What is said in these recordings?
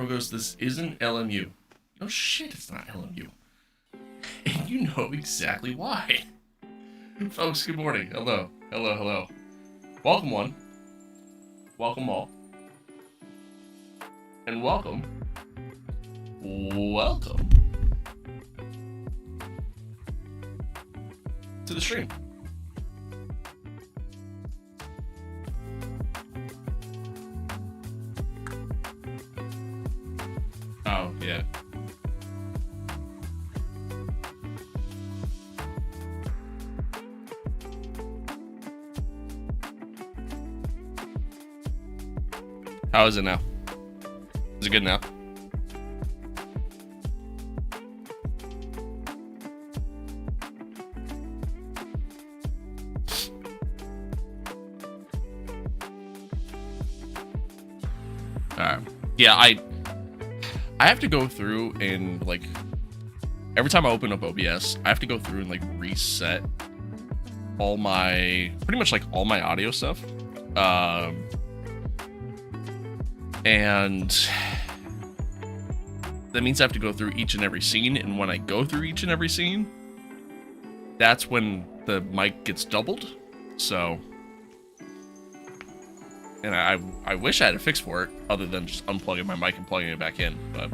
Bro goes, this isn't LMU. No shit, it's not LMU. And you know exactly why. Folks, good morning. Hello. Hello, hello. Welcome one. Welcome all. And welcome. Welcome to the stream. Oh, yeah. How is it now? Is it good now? Alright. Yeah, I have to go through and, like, every time I open up OBS, I have to go through and, like, reset all my, pretty much, like, all my audio stuff. And that means I have to go through each and every scene, and when I go through each and every scene, that's when the mic gets doubled. So, and I wish I had a fix for it, other than just unplugging my mic and plugging it back in, but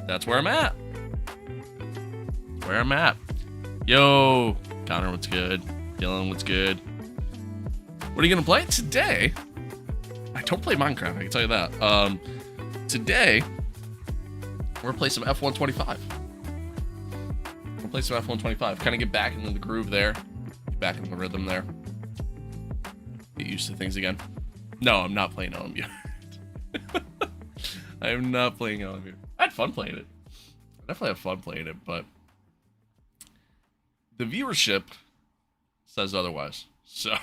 that's where I'm at. Where I'm at. Yo, Connor, what's good? Dylan, what's good? What are you gonna play today? I don't play Minecraft, I can tell you that. Today, we're gonna play some F125. We'll play some F125. Kind of get back into the groove there. Get back in the rhythm there. Get used to things again. No, I'm not playing LMU. I am not playing LMU. I had fun playing it. I definitely had fun playing it, but the viewership says otherwise. So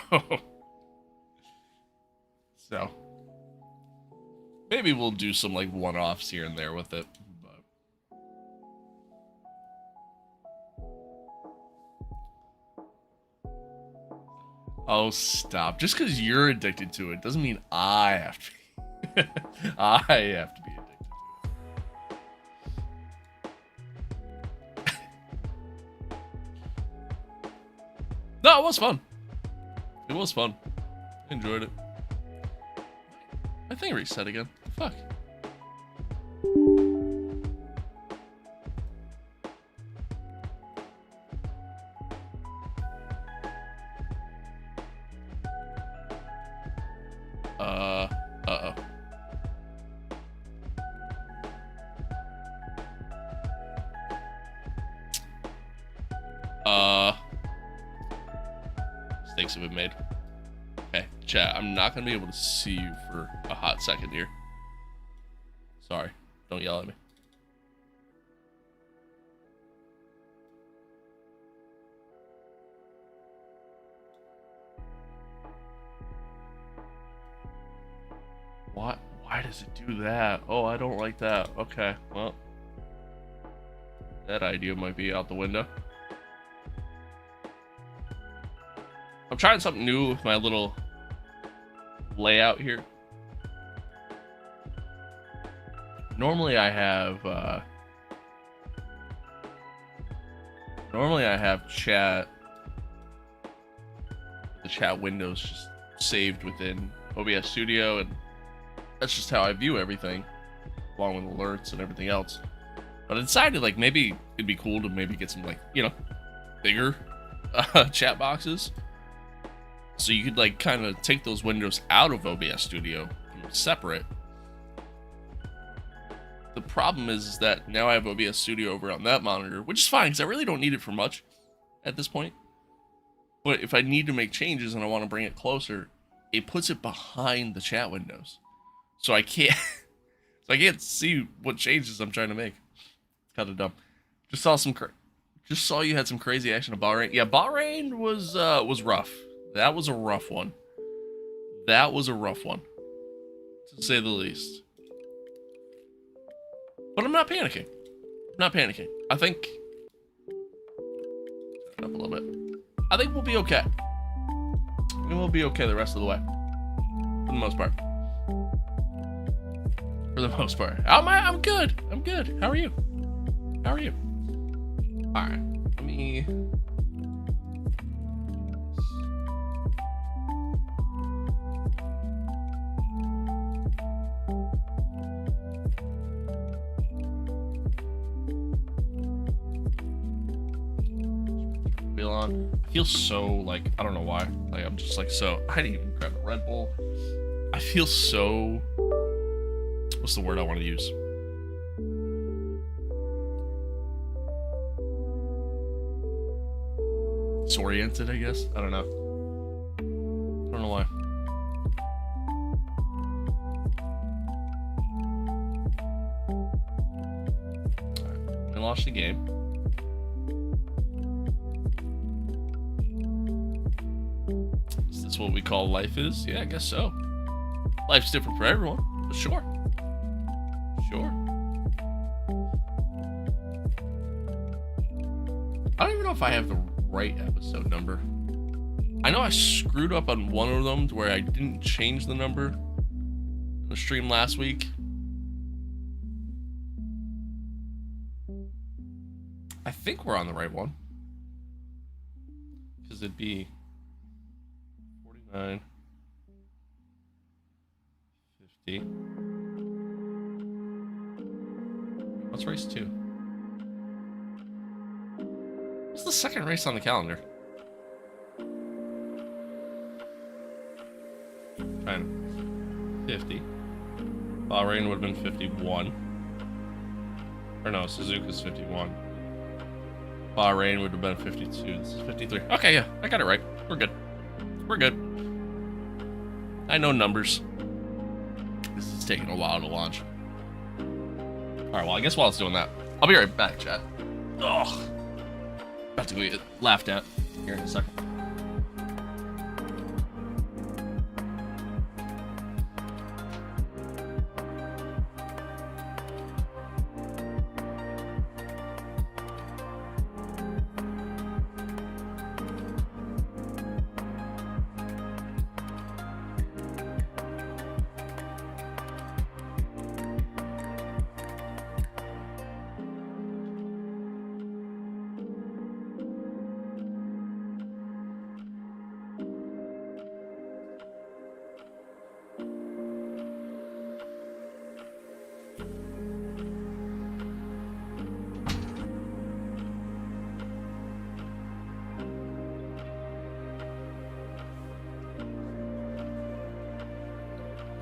maybe we'll do some like one-offs here and there with it. But oh, stop. Just because you're addicted to it doesn't mean I have to be. I have to be addicted to it. No, it was fun. It was fun. I enjoyed it. I think reset again. Fuck. Uh-oh. Mistakes have been made. Okay, chat, I'm not gonna be able to see you for a hot second here. Sorry, don't yell at me. Why does it do that? Oh, I don't like that. Okay, well, that idea might be out the window. I'm trying something new with my little layout here. Normally I have chat, the chat windows just saved within OBS Studio, and that's just how I view everything, along with alerts and everything else. But I decided, like, maybe it'd be cool to maybe get some, like, you know, bigger chat boxes. So you could, like, kind of take those windows out of OBS Studio and separate. The problem is that now I have OBS Studio over on that monitor, which is fine, because I really don't need it for much at this point. But if I need to make changes and I want to bring it closer, it puts it behind the chat windows. So I can't see what changes I'm trying to make. It's kind of dumb. Just saw you had some crazy action at Bahrain. Yeah, Bahrain was rough. That was a rough one. That was a rough one, to say the least. But I'm not panicking. I'm not panicking. I think turn it up a little bit. I think we'll be okay. We will be okay the rest of the way, for the most part. For For the most part. I'm good. I'm good. How are you? How are you? Alright. Let me... on. I feel so like, I don't know why. Like I'm just like so, I didn't even grab a Red Bull. I feel so, what's the word I want to use? Disoriented, I guess. I don't know. I don't know why. Alright, we lost the game. Is this what we call life is? Yeah, I guess so. Life's different for everyone, but sure. Sure. I don't even know if I have the right episode number. I know I screwed up on one of them to where I didn't change the number in the stream last week. I think we're on the right one. Because it'd be 49, 50. What's race 2? What's the second race on the calendar? 50. Bahrain would have been 51. Or no, Suzuka's 51. Bahrain would have been 52. This is 53. Okay, yeah, I got it right. We're good. We're good. I know numbers. This is taking a while to launch. Alright, well, I guess while it's doing that, I'll be right back, chat. Ugh. About to go get laughed at here in a second.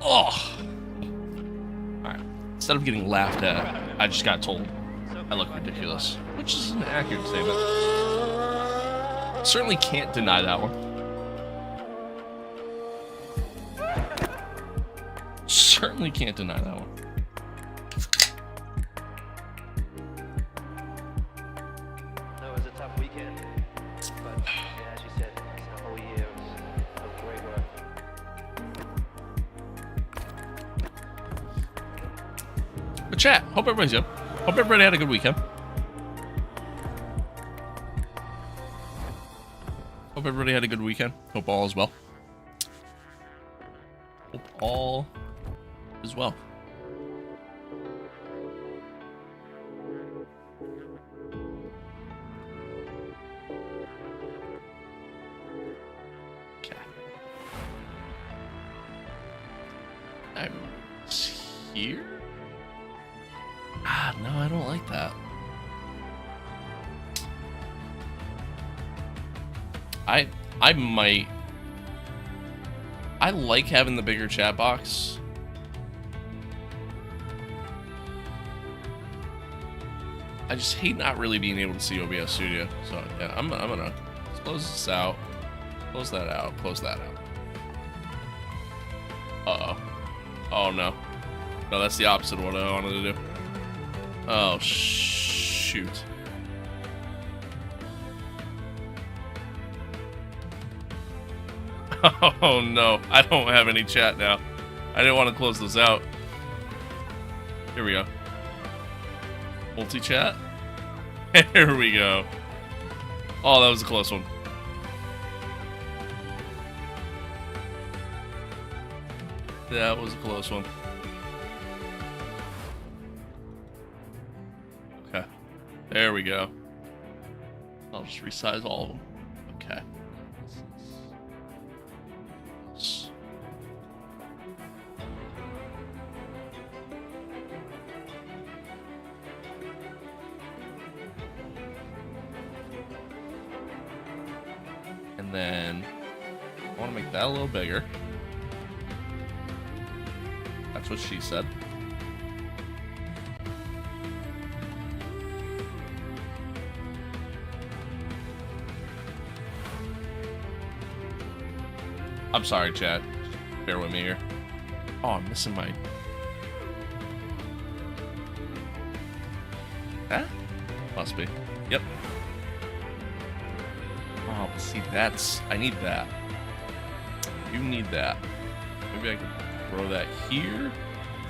Oh! Alright. Instead of getting laughed at, I just got told I look ridiculous. Which is an accurate statement. Certainly can't deny that one. Certainly can't deny that one. That was a tough weekend. But yeah, as you said, the whole year was great work. But chat, hope everybody's good. Hope everybody had a good weekend. Hope everybody had a good weekend. Hope all is well. Hope all is well. Okay. I'm here? Ah, no, I don't like that. I might. I like having the bigger chat box. I just hate not really being able to see OBS Studio. So yeah, I'm gonna close this out. Close that out. Close that out. Uh-oh. Oh no. No, that's the opposite of what I wanted to do. Oh shoot. Oh no, I don't have any chat now. I didn't want to close this out. Here we go. Multi-chat? Here we go. Oh, that was a close one. That was a close one. There we go. I'll just resize all of them. Okay. And then I want to make that a little bigger. That's what she said. I'm sorry, chat. Bear with me here. Oh, I'm missing my... Huh? Must be. Yep. Oh, but see, that's... I need that. You need that. Maybe I can throw that here?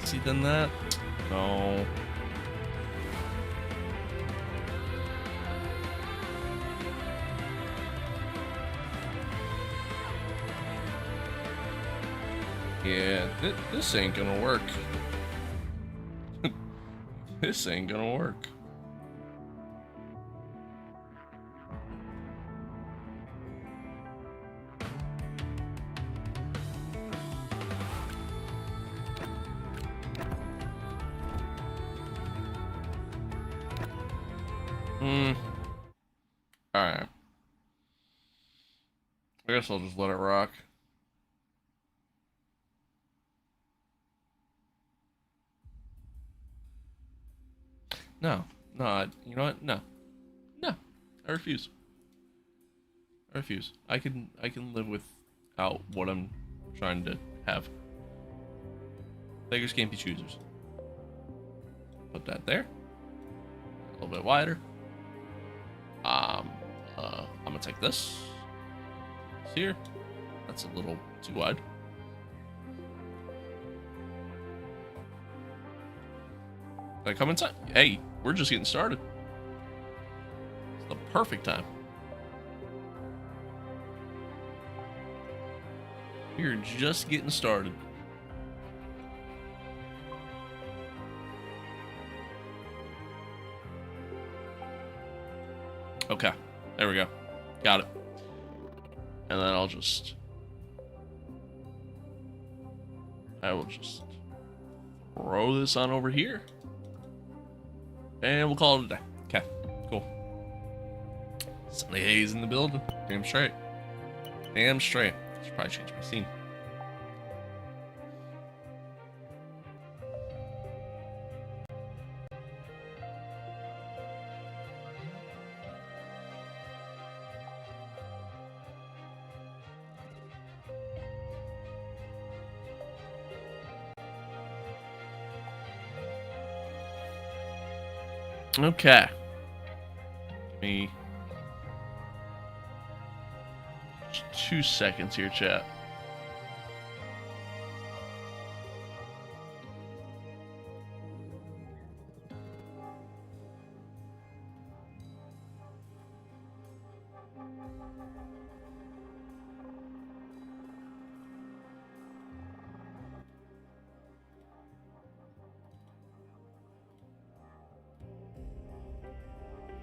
See, then that? No. Yeah, this ain't gonna work. This ain't gonna work. Alright. I guess I'll just let it rock. No, you know what? No, I refuse. I refuse. I can live without what I'm trying to have. Beggars can't be choosers. Put that there. A little bit wider. I'm gonna take this. It's here. That's a little too wide. Can I come inside? Hey, we're just getting started. It's the perfect time. We're just getting started. Okay, there we go. Got it. And then I will just throw this on over here. And we'll call it a day. Okay, cool. Sunday haze in the building. Damn straight. Damn straight. Should probably change my scene. Okay. Give me 2 seconds here, chat.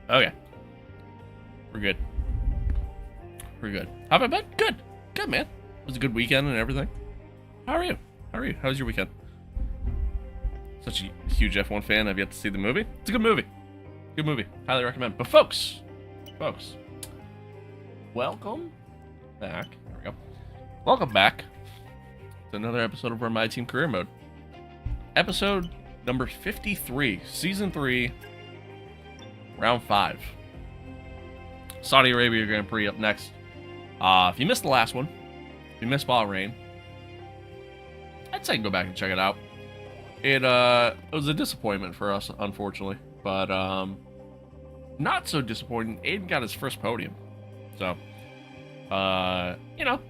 Okay. We're good. We're good. How about bed? Good. Good, man. It was a good weekend and everything. How are you? How are you? How was your weekend? Such a huge F1 fan. I've yet to see the movie. It's a good movie. Good movie. Highly recommend. But folks, welcome back. There we go. Welcome back to another episode of our My Team Career Mode. Episode number 53, Season 3, Round 5. Saudi Arabia Grand Prix up next. If you missed the last one, if you missed Bahrain, I'd say go back and check it out. It was a disappointment for us, unfortunately, but not so disappointing. Aiden got his first podium, so you know,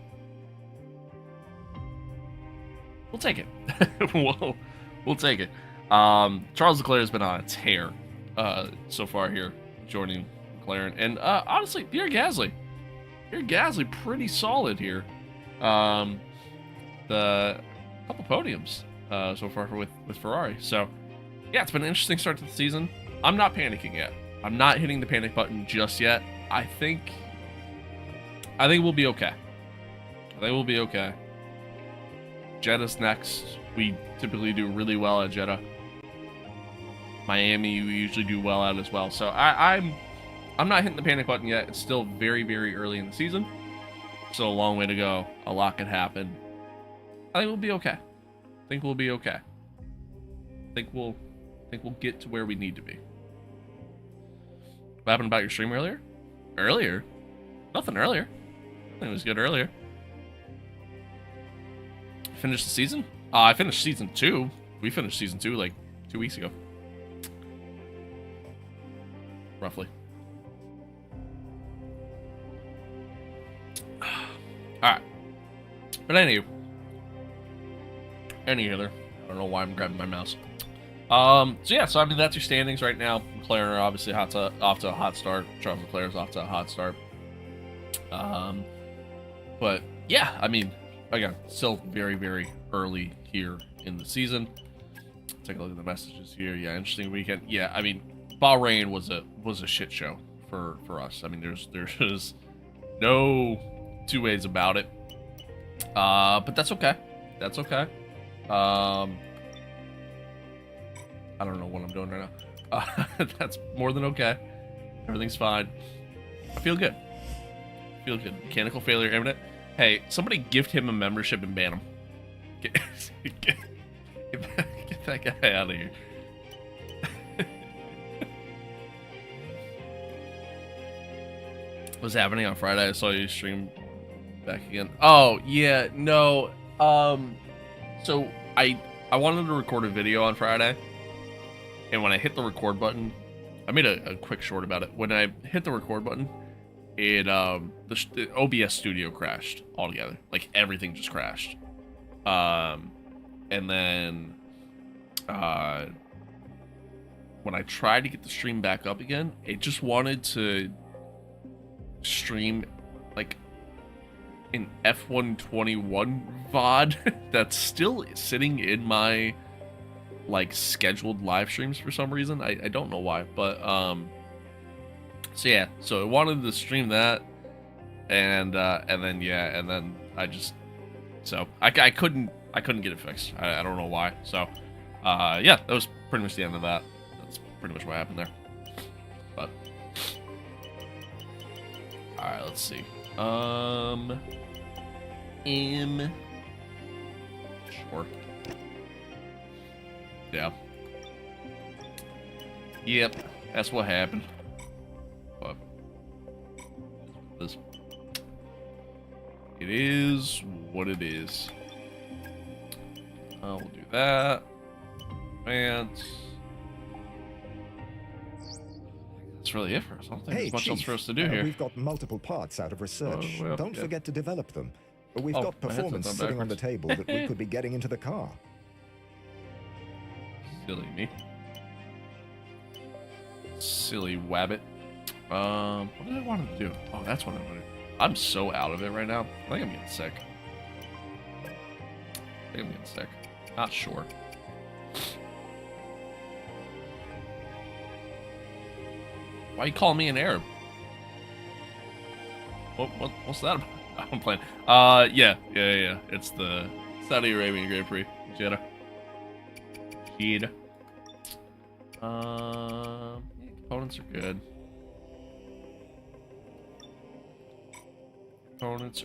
we'll take it. we'll take it. Charles Leclerc has been on a tear so far here, joining McLaren, and honestly, Pierre Gasly pretty solid here. The couple podiums so far with Ferrari. So yeah, it's been an interesting start to the season. I'm not panicking yet. I'm not hitting the panic button just yet. I think we'll be okay. I think we'll be okay. Jeddah's next. We typically do really well at Jeddah. Miami, we usually do well at as well. So I'm not hitting the panic button yet. It's still very, very early in the season. Still a long way to go. A lot could happen. I think we'll be okay. I think we'll be okay. I think we'll get to where we need to be. What happened about your stream earlier? Earlier? Nothing earlier. I think it was good earlier. Finished the season? I finished season 2. We finished season 2 like 2 weeks ago. Roughly. Alright. But anywho. I don't know why I'm grabbing my mouse. So yeah, so I mean that's your standings right now. McLaren are obviously off to a hot start. Charles Leclerc's off to a hot start. But yeah, I mean, again, still very, very early here in the season. Take a look at the messages here. Yeah, interesting weekend. Yeah, I mean, Bahrain was a shit show for us. I mean, there's no two ways about it. But that's okay. That's okay. I don't know what I'm doing right now. That's more than okay. Everything's fine. I feel good. Feel good. Mechanical failure imminent. Hey, somebody gift him a membership and ban him. Get that guy out of here. What's happening on Friday? I saw you stream back again. Oh, yeah, no. So I wanted to record a video on Friday. And when I hit the record button, I made a quick short about it. When I hit the record button, it the OBS studio crashed altogether. Like everything just crashed. And then when I tried to get the stream back up again, it just wanted to stream like an F125 VOD that's still sitting in my like scheduled live streams for some reason. I don't know why, but so yeah, so it wanted to stream that, and then I just, so I couldn't get it fixed. I don't know why. So yeah, that was pretty much the end of that. That's pretty much what happened there. But all right, let's see. Sure. Yeah. Yep, that's what happened. But it is what it is. We'll do that. And that's really it for us. I don't think there's much else for us to do here. We've got multiple parts out of research. Well, Don't yeah. forget to develop them. But we've got my headset's performance on sitting on the backwards. table that we could be getting into the car. Silly me. Silly wabbit. What did I want to do? Oh, that's what I want to do. I'm so out of it right now. I think I'm getting sick. Not sure. Why you calling me an Arab? What's that about? I'm playing. Yeah. It's the Saudi Arabian Grand Prix. Jeddah. Yeah, components are good. Let's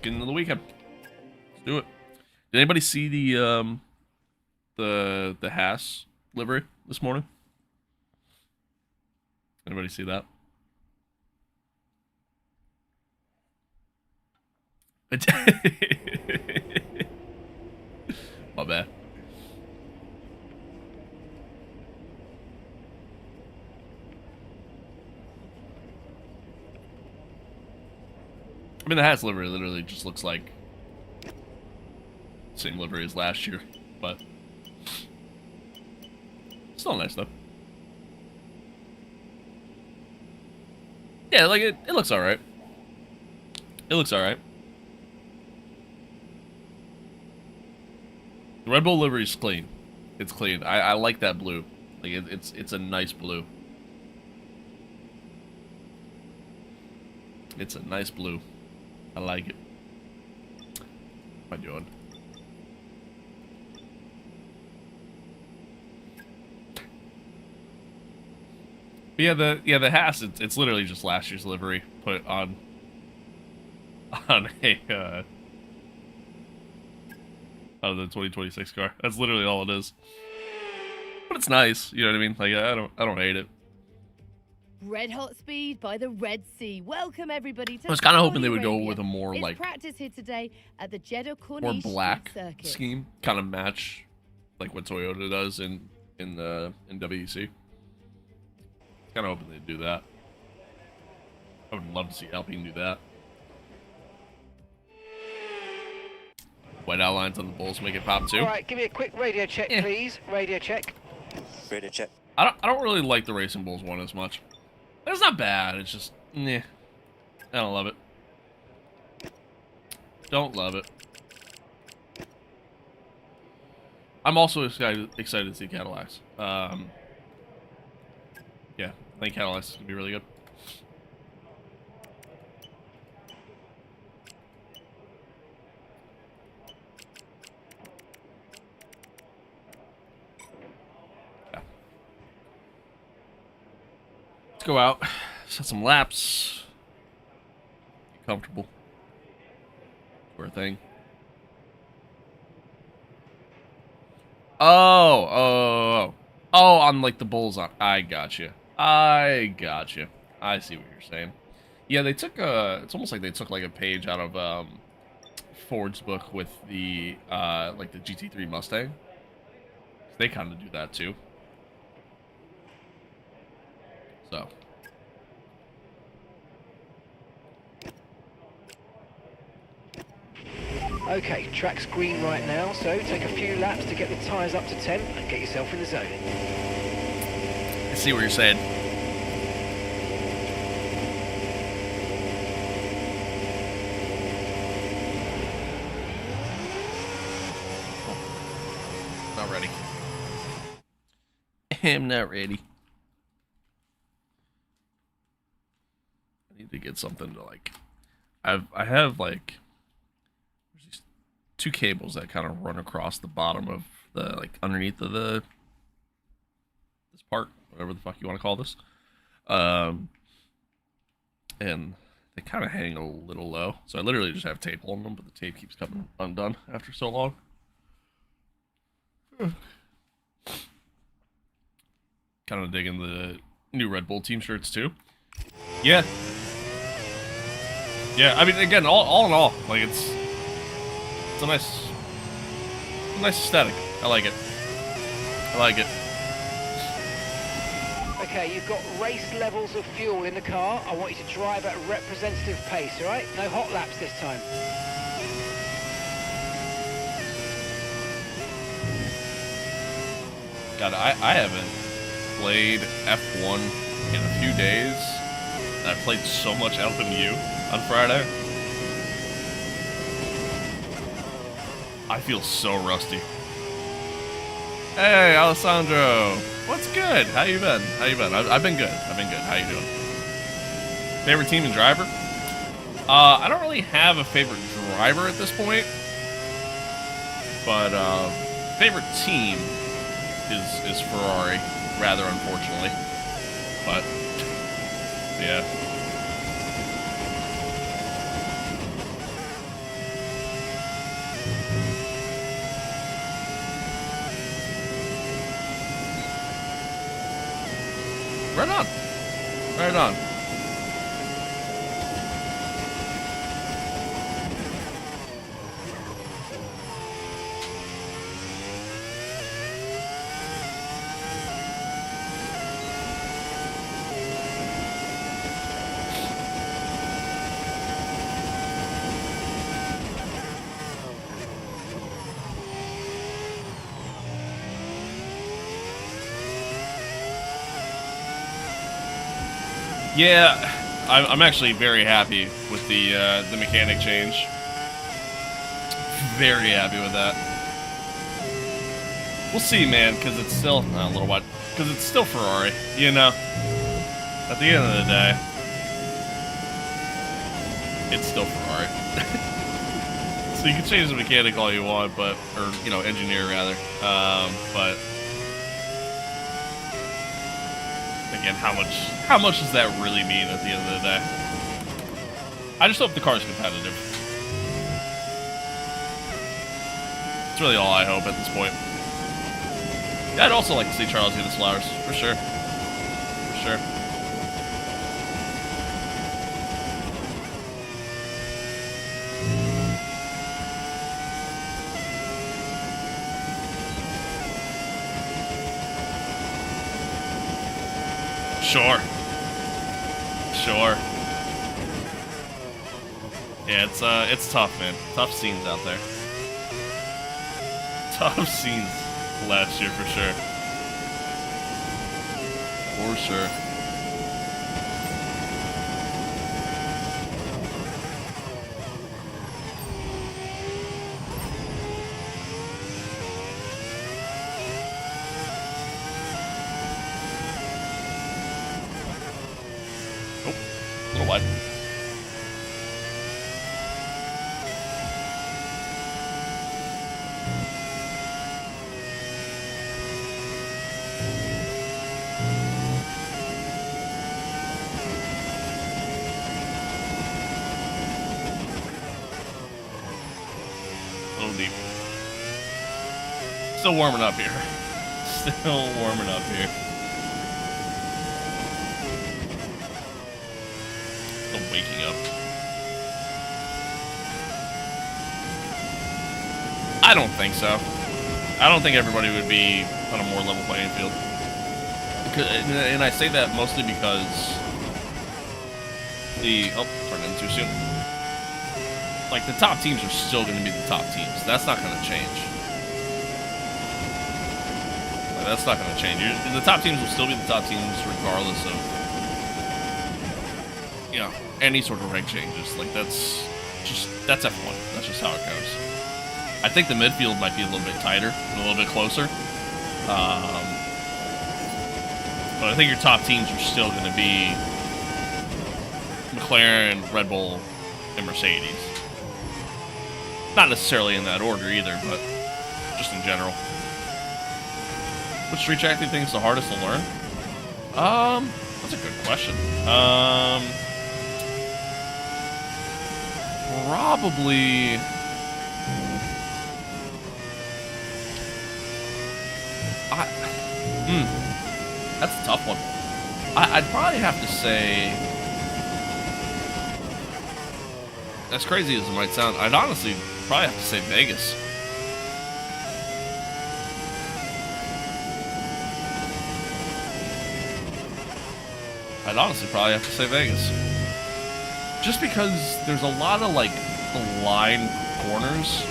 get into the weekend. Let's do it. Did anybody see the Haas livery this morning? Anybody see that? My bad. I mean, the Haas livery literally just looks like the same livery as last year, but still nice though. Yeah, like it looks alright. It looks alright. The Red Bull livery is clean. It's clean. I like that blue. Like it's a nice blue. It's a nice blue. I like it. What am I doing? But yeah, the Haas. It's literally just last year's livery put on a on the 2026 car. That's literally all it is. But it's nice. You know what I mean? Like I don't hate it. Red Hot Speed by the Red Sea. Welcome everybody to I was kind of hoping Saudi they would go Arabia. with a more It's like practice here today at the Jeddah more Corniche black circuit. scheme, kind of match like what Toyota does in WEC. Kind of hoping they'd do that. I would love to see Alpine do that. White outlines on the bulls make it pop too. All right, give me a quick radio check, Yeah. please. Radio check. Radio check. I don't really like the Racing Bulls one as much. It's not bad. It's just I don't love it. Don't love it. I'm also excited to see Cadillacs. Yeah, I think Cadillacs is gonna be really good. Yeah. Let's go out, set some laps, get comfortable. Sort of thing. Oh, on like the bulls on. I got you. I see what you're saying. Yeah, they took it's almost like they took like a page out of Ford's book with the like the GT3 Mustang. They kind of do that too. So. Okay, track's green right now, so take a few laps to get the tyres up to 10 and get yourself in the zone. I see what you're saying. Not ready. I'm not ready. I need to get something to like. I have like there's these two cables that kind of run across the bottom of the like underneath of this part, whatever the fuck you want to call this, and they kind of hang a little low. So I literally just have tape on them, but the tape keeps coming undone after so long. Kind of digging the new Red Bull team shirts too. Yeah. Yeah, I mean, again, all in all, like it's a nice aesthetic. I like it. Okay, you've got race levels of fuel in the car. I want you to drive at a representative pace, all right? No hot laps this time. God, I haven't played F1 in a few days. I played so much LMU on Friday. I feel so rusty. Hey, Alessandro. What's good? How you been? I've been good. How you doing? Favorite team and driver? I don't really have a favorite driver at this point. But favorite team is Ferrari, rather unfortunately. But yeah. Right on. Yeah, I'm actually very happy with the mechanic change. Very happy with that. We'll see, man, because it's still a little while. Because it's still Ferrari, you know? At the end of the day, it's still Ferrari. So you can change the mechanic all you want, but, or, you know, engineer rather. But again, how much does that really mean at the end of the day? I just hope the car's competitive. That's really all I hope at this point. Yeah, I'd also like to see Charles get his flowers, for sure. For sure. Sure. Sure. Yeah, it's tough, man. Tough scenes out there. Tough scenes last year, for sure. For sure. Oh, a little wide. Deep. Still warming up here. Still warming up here. Still waking up. I don't think so. I don't think everybody would be on a more level playing field. And I say that mostly because turned in too soon. Like, the top teams are still going to be the top teams. That's not going to change. Like, that's not going to change. The top teams will still be the top teams regardless of, you know, any sort of rank changes. Like, that's F1. That's just how it goes. I think the midfield might be a little bit tighter and a little bit closer. But I think your top teams are still going to be McLaren, Red Bull, and Mercedes. Not necessarily in that order either, but just in general. Which street track do you think is the hardest to learn? That's a good question. Probably... That's a tough one. I'd probably have to say... As crazy as it might sound, I'd honestly probably have to say Vegas. I'd honestly probably have to say Vegas. Just because there's a lot of, like, line corners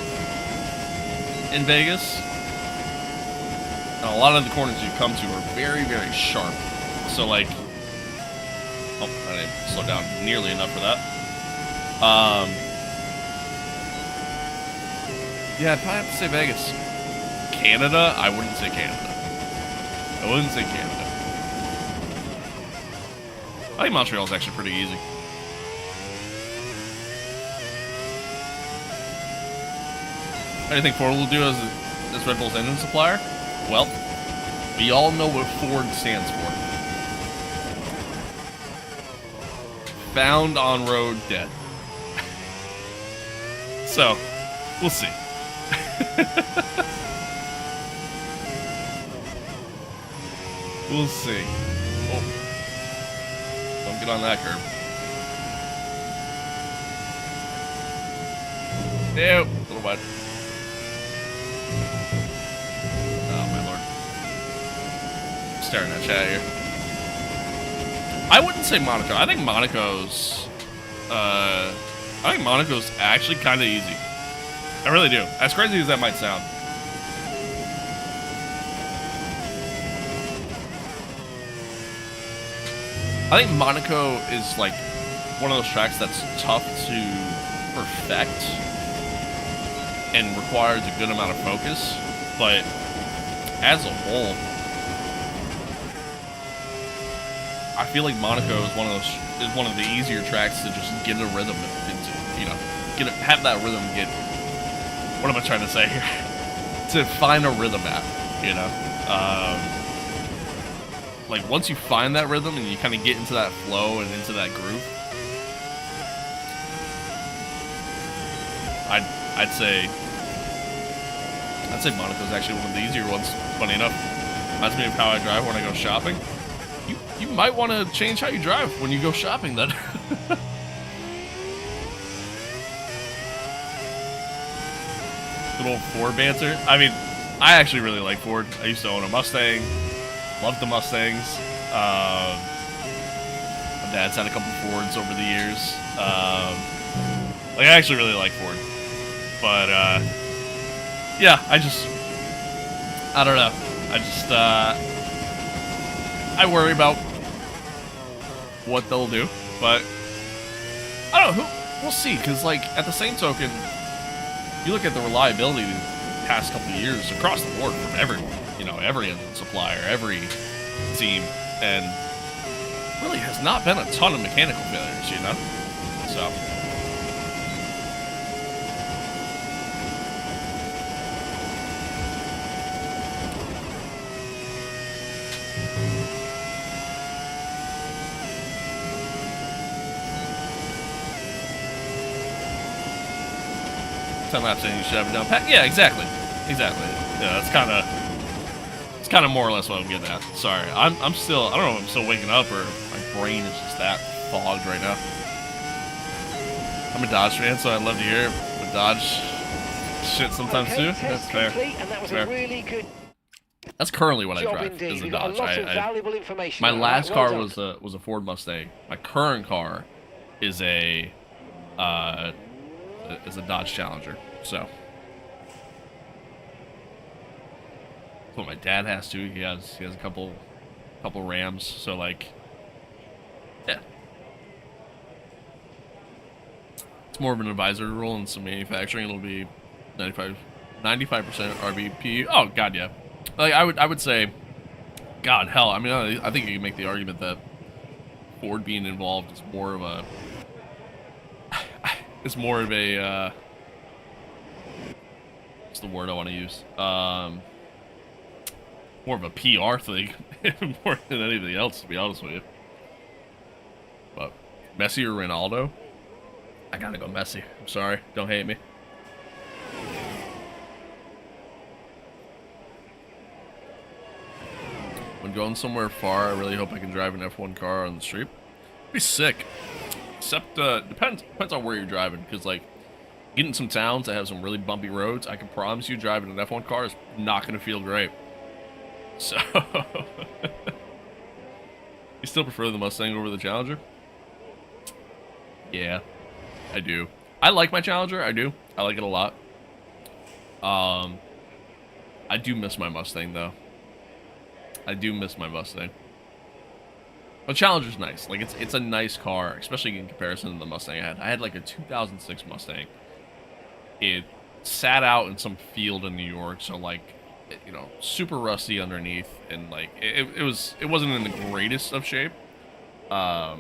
in Vegas. And a lot of the corners you come to are very, very sharp. So, like... Oh, I didn't slow down nearly enough for that. Yeah, I'd probably have to say Vegas. Canada? I wouldn't say Canada. I wouldn't say Canada. I think Montreal's actually pretty easy. How do you think Ford will do as Red Bull's engine supplier? Well, we all know what Ford stands for. Found on road dead. So, we'll see. We'll see. Oh. Don't get on that curb. Nope. A little wide. Oh, my lord. I'm staring at chat here. I wouldn't say Monaco. I think Monaco's actually kind of easy. I really do. As crazy as that might sound. I think Monaco is like one of those tracks that's tough to perfect and requires a good amount of focus, but as a whole, I feel like Monaco is one of the easier tracks to just get a rhythm into. You know, have that rhythm get. What am I trying to say here? To find a rhythm at, you know. Like once you find that rhythm and you kind of get into that flow and into that groove, I'd say Monaco's actually one of the easier ones. Funny enough, reminds me of how I drive when I go shopping. You might want to change how you drive when you go shopping then. Good old Ford banter. I mean, I actually really like Ford. I used to own a Mustang. Loved the Mustangs. My dad's had a couple Fords over the years. Like, I actually really like Ford. But, yeah, I don't know. I worry about what they'll do, but I don't know. We'll see, because, like, at the same token, you look at the reliability the past couple of years across the board from every engine supplier, every team, and really has not been a ton of mechanical failures, you know? So. Time lapse saying you should have it down pat. Yeah, exactly. Yeah, it's kind of more or less what I'm getting at. Sorry, I'm still, I don't know if I'm still waking up or my brain is just that fogged right now. I'm a Dodge fan, so I'd love to hear with Dodge shit sometimes too. That's fair. And that was a really good That's currently what I job drive indeed. is a We got Dodge. a lot of valuable information. My on that. last Well car done. was a Ford Mustang. My current car is a Dodge Challenger. So that's what my dad has too. He has a couple Rams. So like, yeah, it's more of an advisory role and some manufacturing. It'll be 95% RVP. Oh god, yeah. Like I would say, God hell. I mean, I think you can make the argument that Ford being involved is more of a what's the word I want to use? More of a PR thing, more than anything else, to be honest with you. But Messi or Ronaldo? I gotta go Messi. I'm sorry. Don't hate me. When going somewhere far, I really hope I can drive an F1 car on the street. It'd be sick. Except, depends on where you're driving, because, like, getting some towns that have some really bumpy roads, I can promise you driving an F1 car is not going to feel great. So, you still prefer the Mustang over the Challenger? Yeah, I do. I like my Challenger, I do. I like it a lot. I do miss my Mustang, though. I do miss my Mustang. But Challenger's nice. Like, it's a nice car, especially in comparison to the Mustang I had. I had, like, a 2006 Mustang. It sat out in some field in New York, so, like, you know, super rusty underneath, and, like, it wasn't in the greatest of shape. But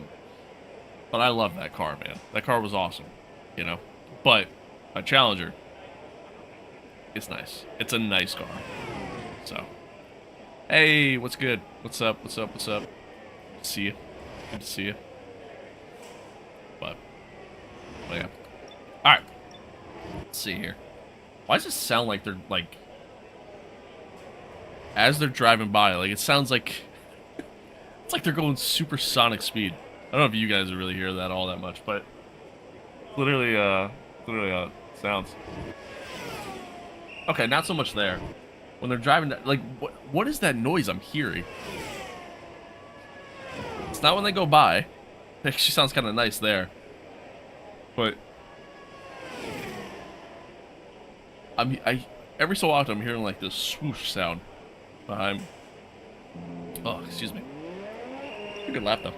I love that car, man. That car was awesome, you know? But a Challenger, it's nice. It's a nice car. So, hey, what's good? What's up? See you. Good to see you. But yeah. Alright. Let's see here. Why does it sound like they're, like, as they're driving by, like, it sounds like it's like they're going supersonic speed. I don't know if you guys really hear that all that much, but literally how it sounds. Okay, not so much there. When they're driving, like, what is that noise I'm hearing? It's not when they go by. It actually sounds kind of nice there. But every so often I'm hearing like this swoosh sound behind. Oh, excuse me. Pretty good lap though.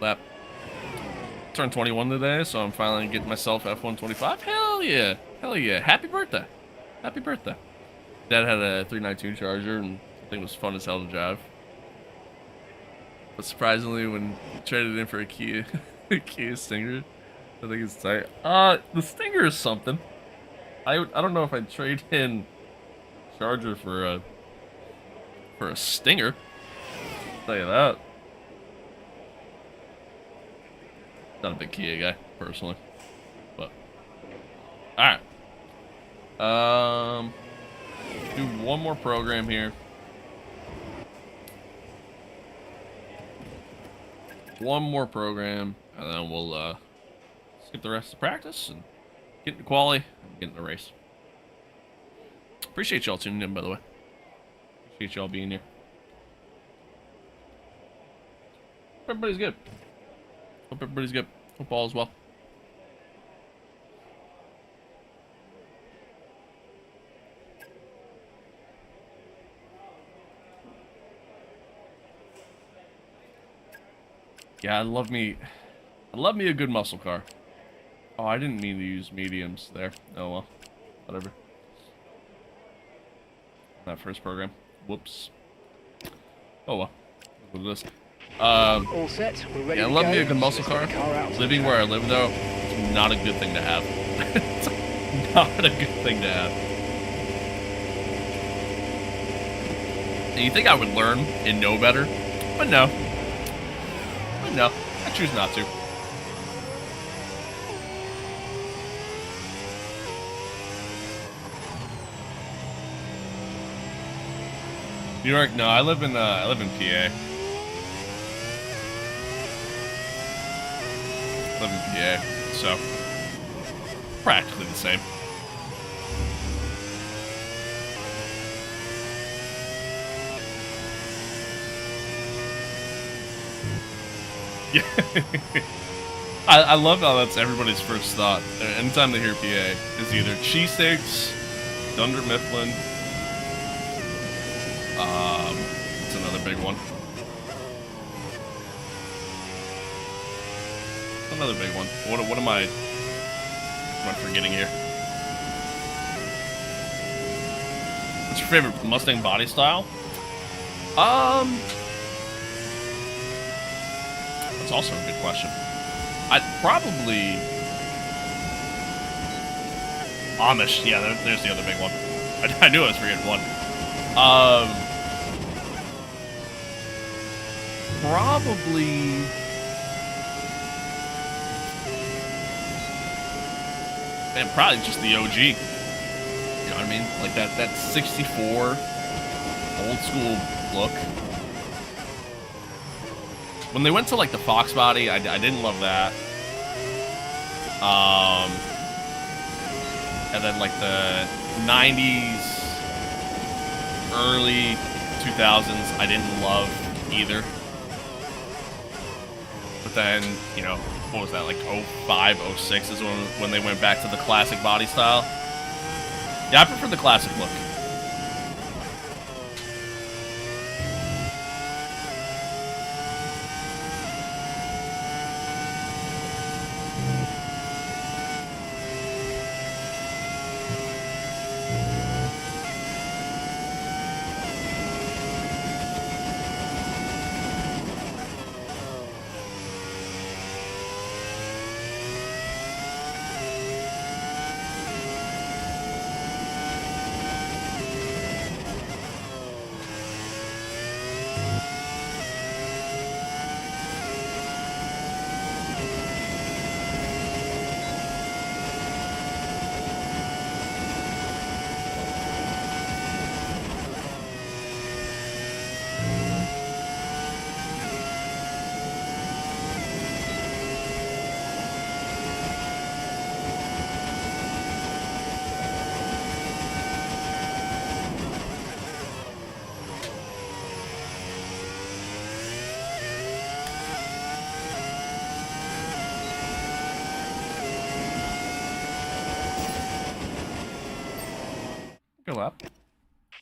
Lap. Turned 21 today, so I'm finally getting myself F125. Hell yeah! Hell yeah! Happy birthday! Happy birthday! Dad had a 392 Charger, and I think it was fun as hell to drive. But surprisingly, when traded in for a Kia, Kia Stinger, I think it's tight. The Stinger is something. I don't know if I'd trade in Charger for a Stinger. I'll tell you that. Not a big Kia guy, personally. But alright. Do one more program here. One more program, and then we'll skip the rest of the practice and get into quali and get into the race. Appreciate y'all tuning in, by the way. Appreciate y'all being here. Hope everybody's good. Hope everybody's good. Hope all is well. Yeah, I love me a good muscle car. Oh, I didn't mean to use mediums there. Oh well, whatever. That first program. Whoops. Oh well. What is this? All set. We're ready. Yeah, I to love go. me a good muscle Let's get car. the out. Living where I live though, it's not a good thing to have. It's not a good thing to have. And you think I would learn and know better, but no. But no, I choose not to. New York? No, I live in PA. Live in PA, so practically the same. Yeah. I love how that's everybody's first thought. Anytime they hear PA, is either cheesesteaks, Dunder Mifflin. It's another big one. Another big one. What am I forgetting here? What's your favorite Mustang body style? That's also a good question. I'd probably Amish. Yeah, there's the other big one. I knew I was forgetting one. Probably. Man, probably just the OG. You know what I mean? Like that 64 old school look. When they went to like the Fox body, I didn't love that. And then like the 90s, early 2000s, I didn't love either. But then, you know, what was that, like 05, 06 is when they went back to the classic body style. Yeah, I prefer the classic look. Good lap.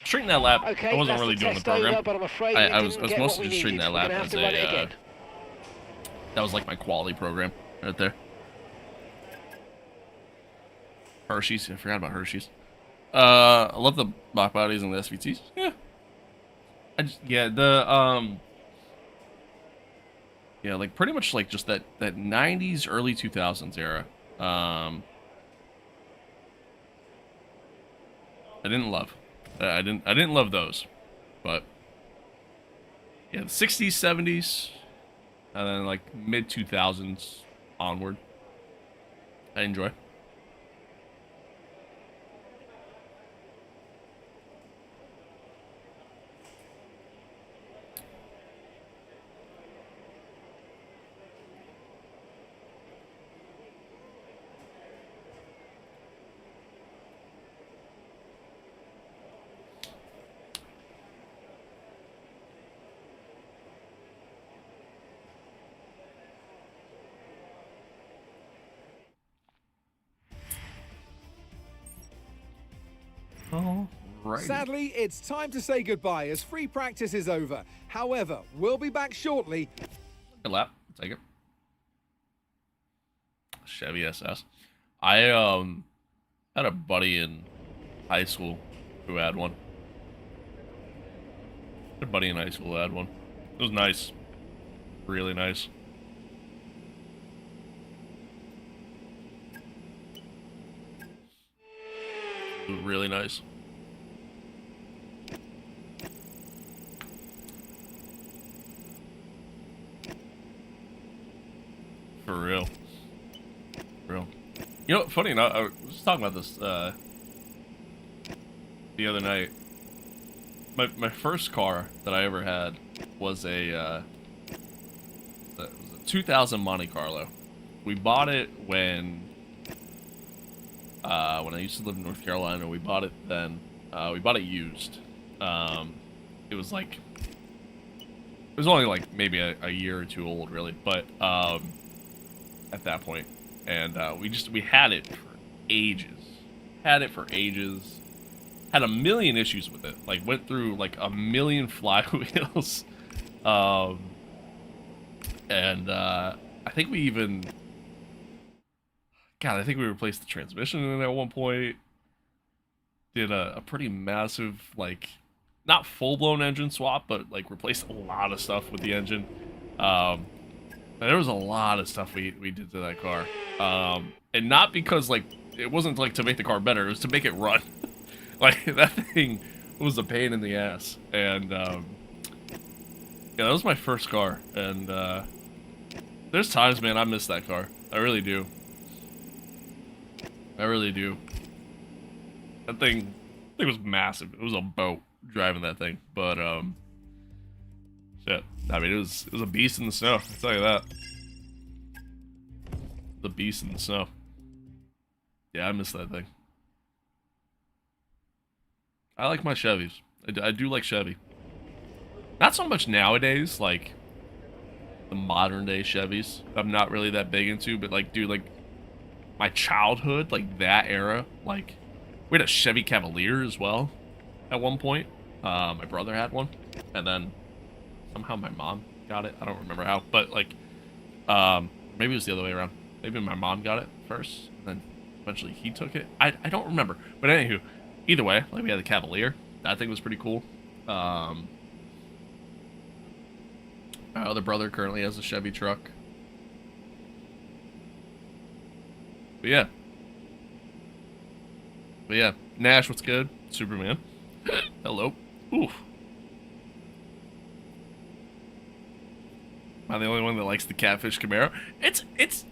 Treating that lap, Okay, I wasn't that's really the doing the test program. over, but I'm afraid I we was didn't get mostly what we just treating needed. that We're lap gonna have as to run it a. again. That was like my quality program right there. Hershey's, I forgot about Hershey's. I love the block bodies and the SVTs. Yeah. Yeah, like pretty much like just that 90s, early 2000s era. I didn't love. I didn't love those, but yeah, the 60s, 70s, and then like mid 2000s onward, I enjoy. Alrighty. Sadly, it's time to say goodbye as free practice is over. However, we'll be back shortly. Good lap. Take it. Chevy SS. I had a buddy in high school who had one. A buddy in high school who had one. It was nice. Really nice. It was really nice. For real. For real. You know, funny enough, I was just talking about this the other night. My first car that I ever had was a 2000 Monte Carlo. We bought it when I used to live in North Carolina. We bought it then. We bought it used. It was like, it was only like maybe a year or two old, really, but at that point, and we had it for ages. Had it for ages. Had a million issues with it. Like went through like a million flywheels. And I think we even, God, I think we replaced the transmission in it at one point. Did a pretty massive, like, not full-blown engine swap, but like replaced a lot of stuff with the engine. There was a lot of stuff we did to that car. And not because, like, it wasn't like to make the car better, it was to make it run. Like, that thing was a pain in the ass. And yeah, that was my first car, and there's times, man, I miss that car. I really do. I really do. That thing was massive. It was a boat driving that thing, but shit. I mean, it was a beast in the snow. I'll tell you that. The beast in the snow. Yeah, I miss that thing. I like my Chevys. I do like Chevy. Not so much nowadays, like the modern day Chevys. I'm not really that big into, but like, dude, like my childhood, like that era, like we had a Chevy Cavalier as well at one point. My brother had one, and then somehow my mom got it. I don't remember how, but like, maybe it was the other way around. Maybe my mom got it first, and then eventually he took it. I don't remember, but anywho, either way, like we had the Cavalier. That thing was pretty cool. My other brother currently has a Chevy truck. But yeah. Nash, what's good? Superman. Hello. Oof. Am I the only one that likes the Catfish Camaro? It's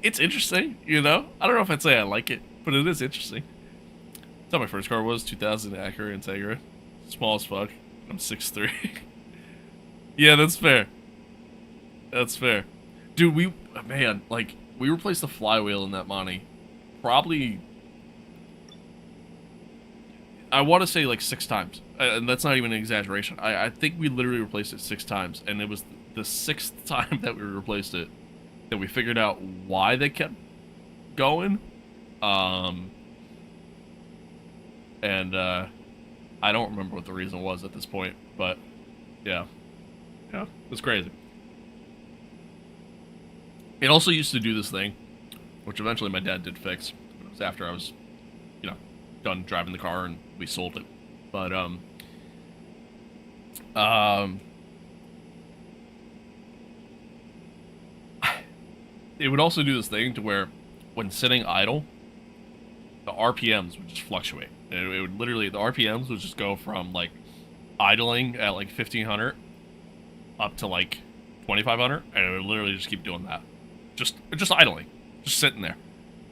interesting, you know? I don't know if I'd say I like it, but it is interesting. That's how my first car was, 2000 Acura Integra. Small as fuck. I'm 6'3". Yeah, that's fair. That's fair. Dude, we replaced the flywheel in that Monty probably, I want to say like 6 times. And that's not even an exaggeration. I think we literally replaced it 6 times. And it was the 6th time that we replaced it that we figured out why they kept going. And I don't remember what the reason was at this point. But, yeah. Yeah, it was crazy. It also used to do this thing, which eventually my dad did fix. It was after I was, you know, done driving the car and we sold it. But, it would also do this thing to where when sitting idle, the RPMs would just fluctuate. It would literally, the RPMs would just go from like idling at like 1500 up to like 2500, and it would literally just keep doing that. Just idling, just sitting there,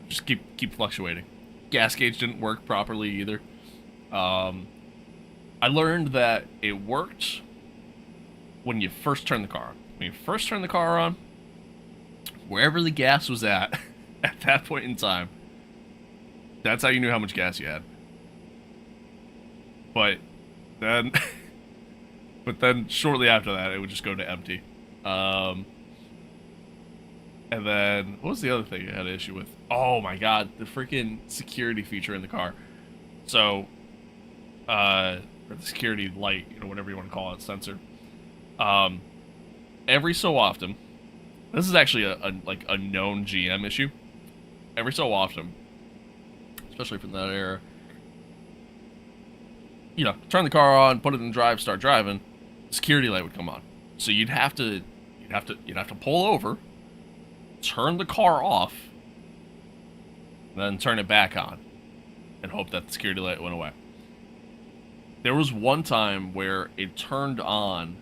just keep fluctuating. Gas gauge didn't work properly either. I learned that it worked when you first turn the car on. When you first turn the car on, wherever the gas was at that point in time, that's how you knew how much gas you had. But then, shortly after that, it would just go to empty. And then, what was the other thing I had an issue with? Oh my god, the freaking security feature in the car. So, or the security light, you know, whatever you want to call it, sensor. Every so often, this is actually a known GM issue. Every so often, especially from that era, you know, turn the car on, put it in drive, start driving, the security light would come on. So you'd have to pull over, turn the car off, then turn it back on, and hope that the security light went away. There was one time where it turned on,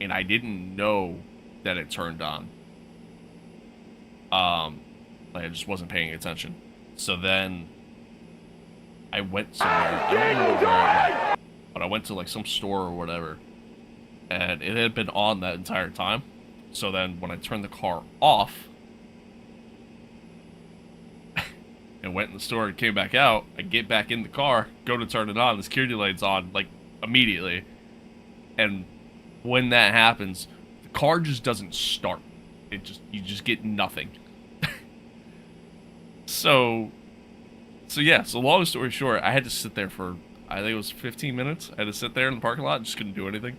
and I didn't know that it turned on. Like I just wasn't paying attention. So then I went somewhere. I don't remember where I went, but I went to like some store or whatever, and it had been on that entire time. So then when I turned the car off and went in the store and came back out, I get back in the car, go to turn it on, the security light's on like immediately. And when that happens, the car just doesn't start. You just get nothing. So long story short, I had to sit there for, I think it was 15 minutes. I had to sit there in the parking lot and just couldn't do anything.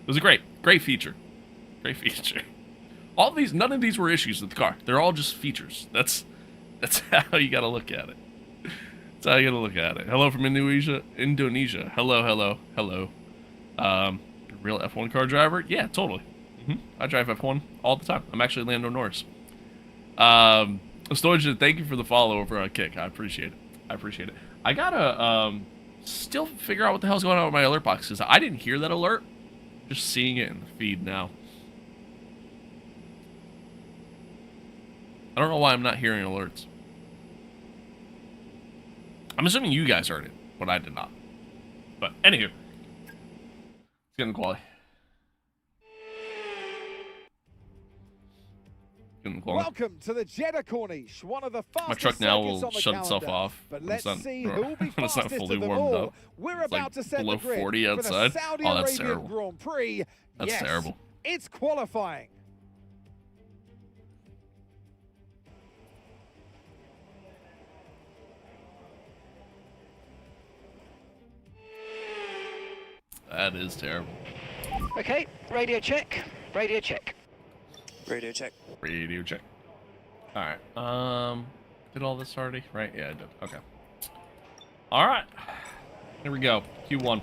It was a great feature. Great feature. All of these, none of these were issues with the car. They're all just features. That's how you gotta look at it. That's how you gotta look at it. Hello from Indonesia. Hello. Real F1 car driver? Yeah, totally. I drive F1 all the time. I'm actually Lando Norris. Storage, thank you for the follow over on Kick. I appreciate it. I gotta still figure out what the hell's going on with my alert box, because I didn't hear that alert. Just seeing it in the feed now. I don't know why I'm not hearing alerts. I'm assuming you guys heard it, but I did not. But anywho, let's get in the quality. Welcome to the Jeddah Corniche, one of the fastest. My truck now circuits will on the shut itself calendar. off. But let's see who will be when it's not fastest fully of them warmed all. up. We're It's about like to set below the grid 40 for the outside. Saudi Oh, that's Arabian terrible. Grand Prix. That's Yes, terrible. It's qualifying. That is terrible. Okay, radio check. Radio check. Radio check. Radio check. Alright. Did all this already? Right? Yeah, I did. Okay. Alright. Here we go. Q1.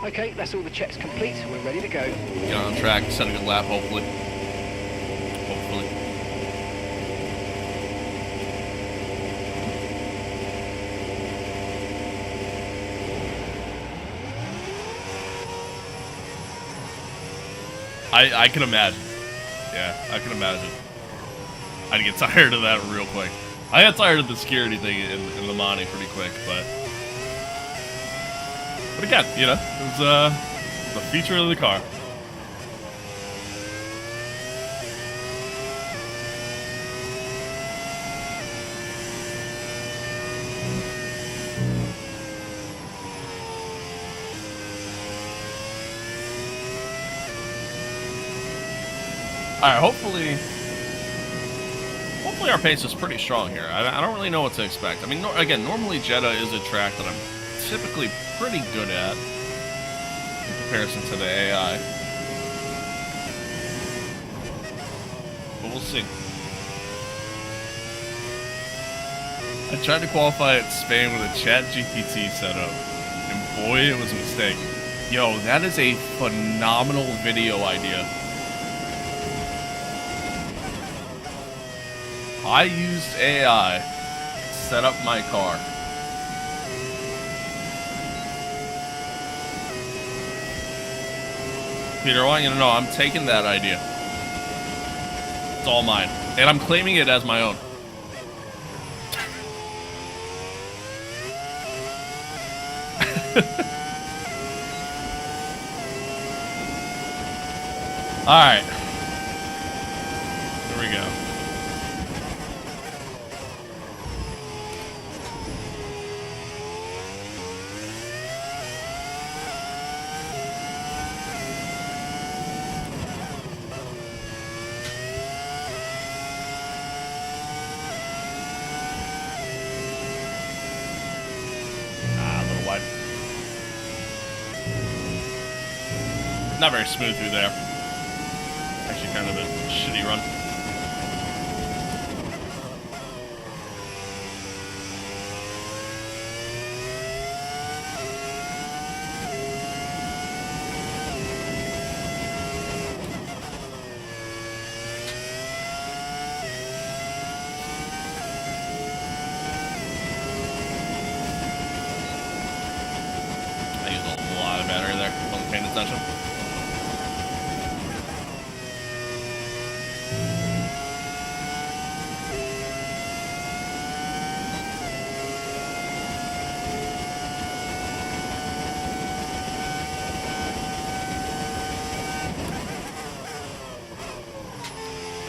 Okay, that's all the checks complete. We're ready to go. Get on track, set a good lap, hopefully. Hopefully. I can imagine. Yeah, I can imagine. I'd get tired of that real quick. I got tired of the security thing in the Monty pretty quick, but again, you know, it was the feature of the car. Alright, hopefully our pace is pretty strong here. I don't really know what to expect. I mean, again, normally Jeddah is a track that I'm typically pretty good at in comparison to the AI. But we'll see. I tried to qualify at Spain with a ChatGPT setup, and boy, it was a mistake. Yo, that is a phenomenal video idea. I used AI to set up my car. Peter, I want you to know I'm taking that idea. It's all mine. And I'm claiming it as my own. Alright. Here we go. A little wide. Not very smooth through there. Actually, kind of a shitty run. I used a lot of battery there. Wasn't paying attention.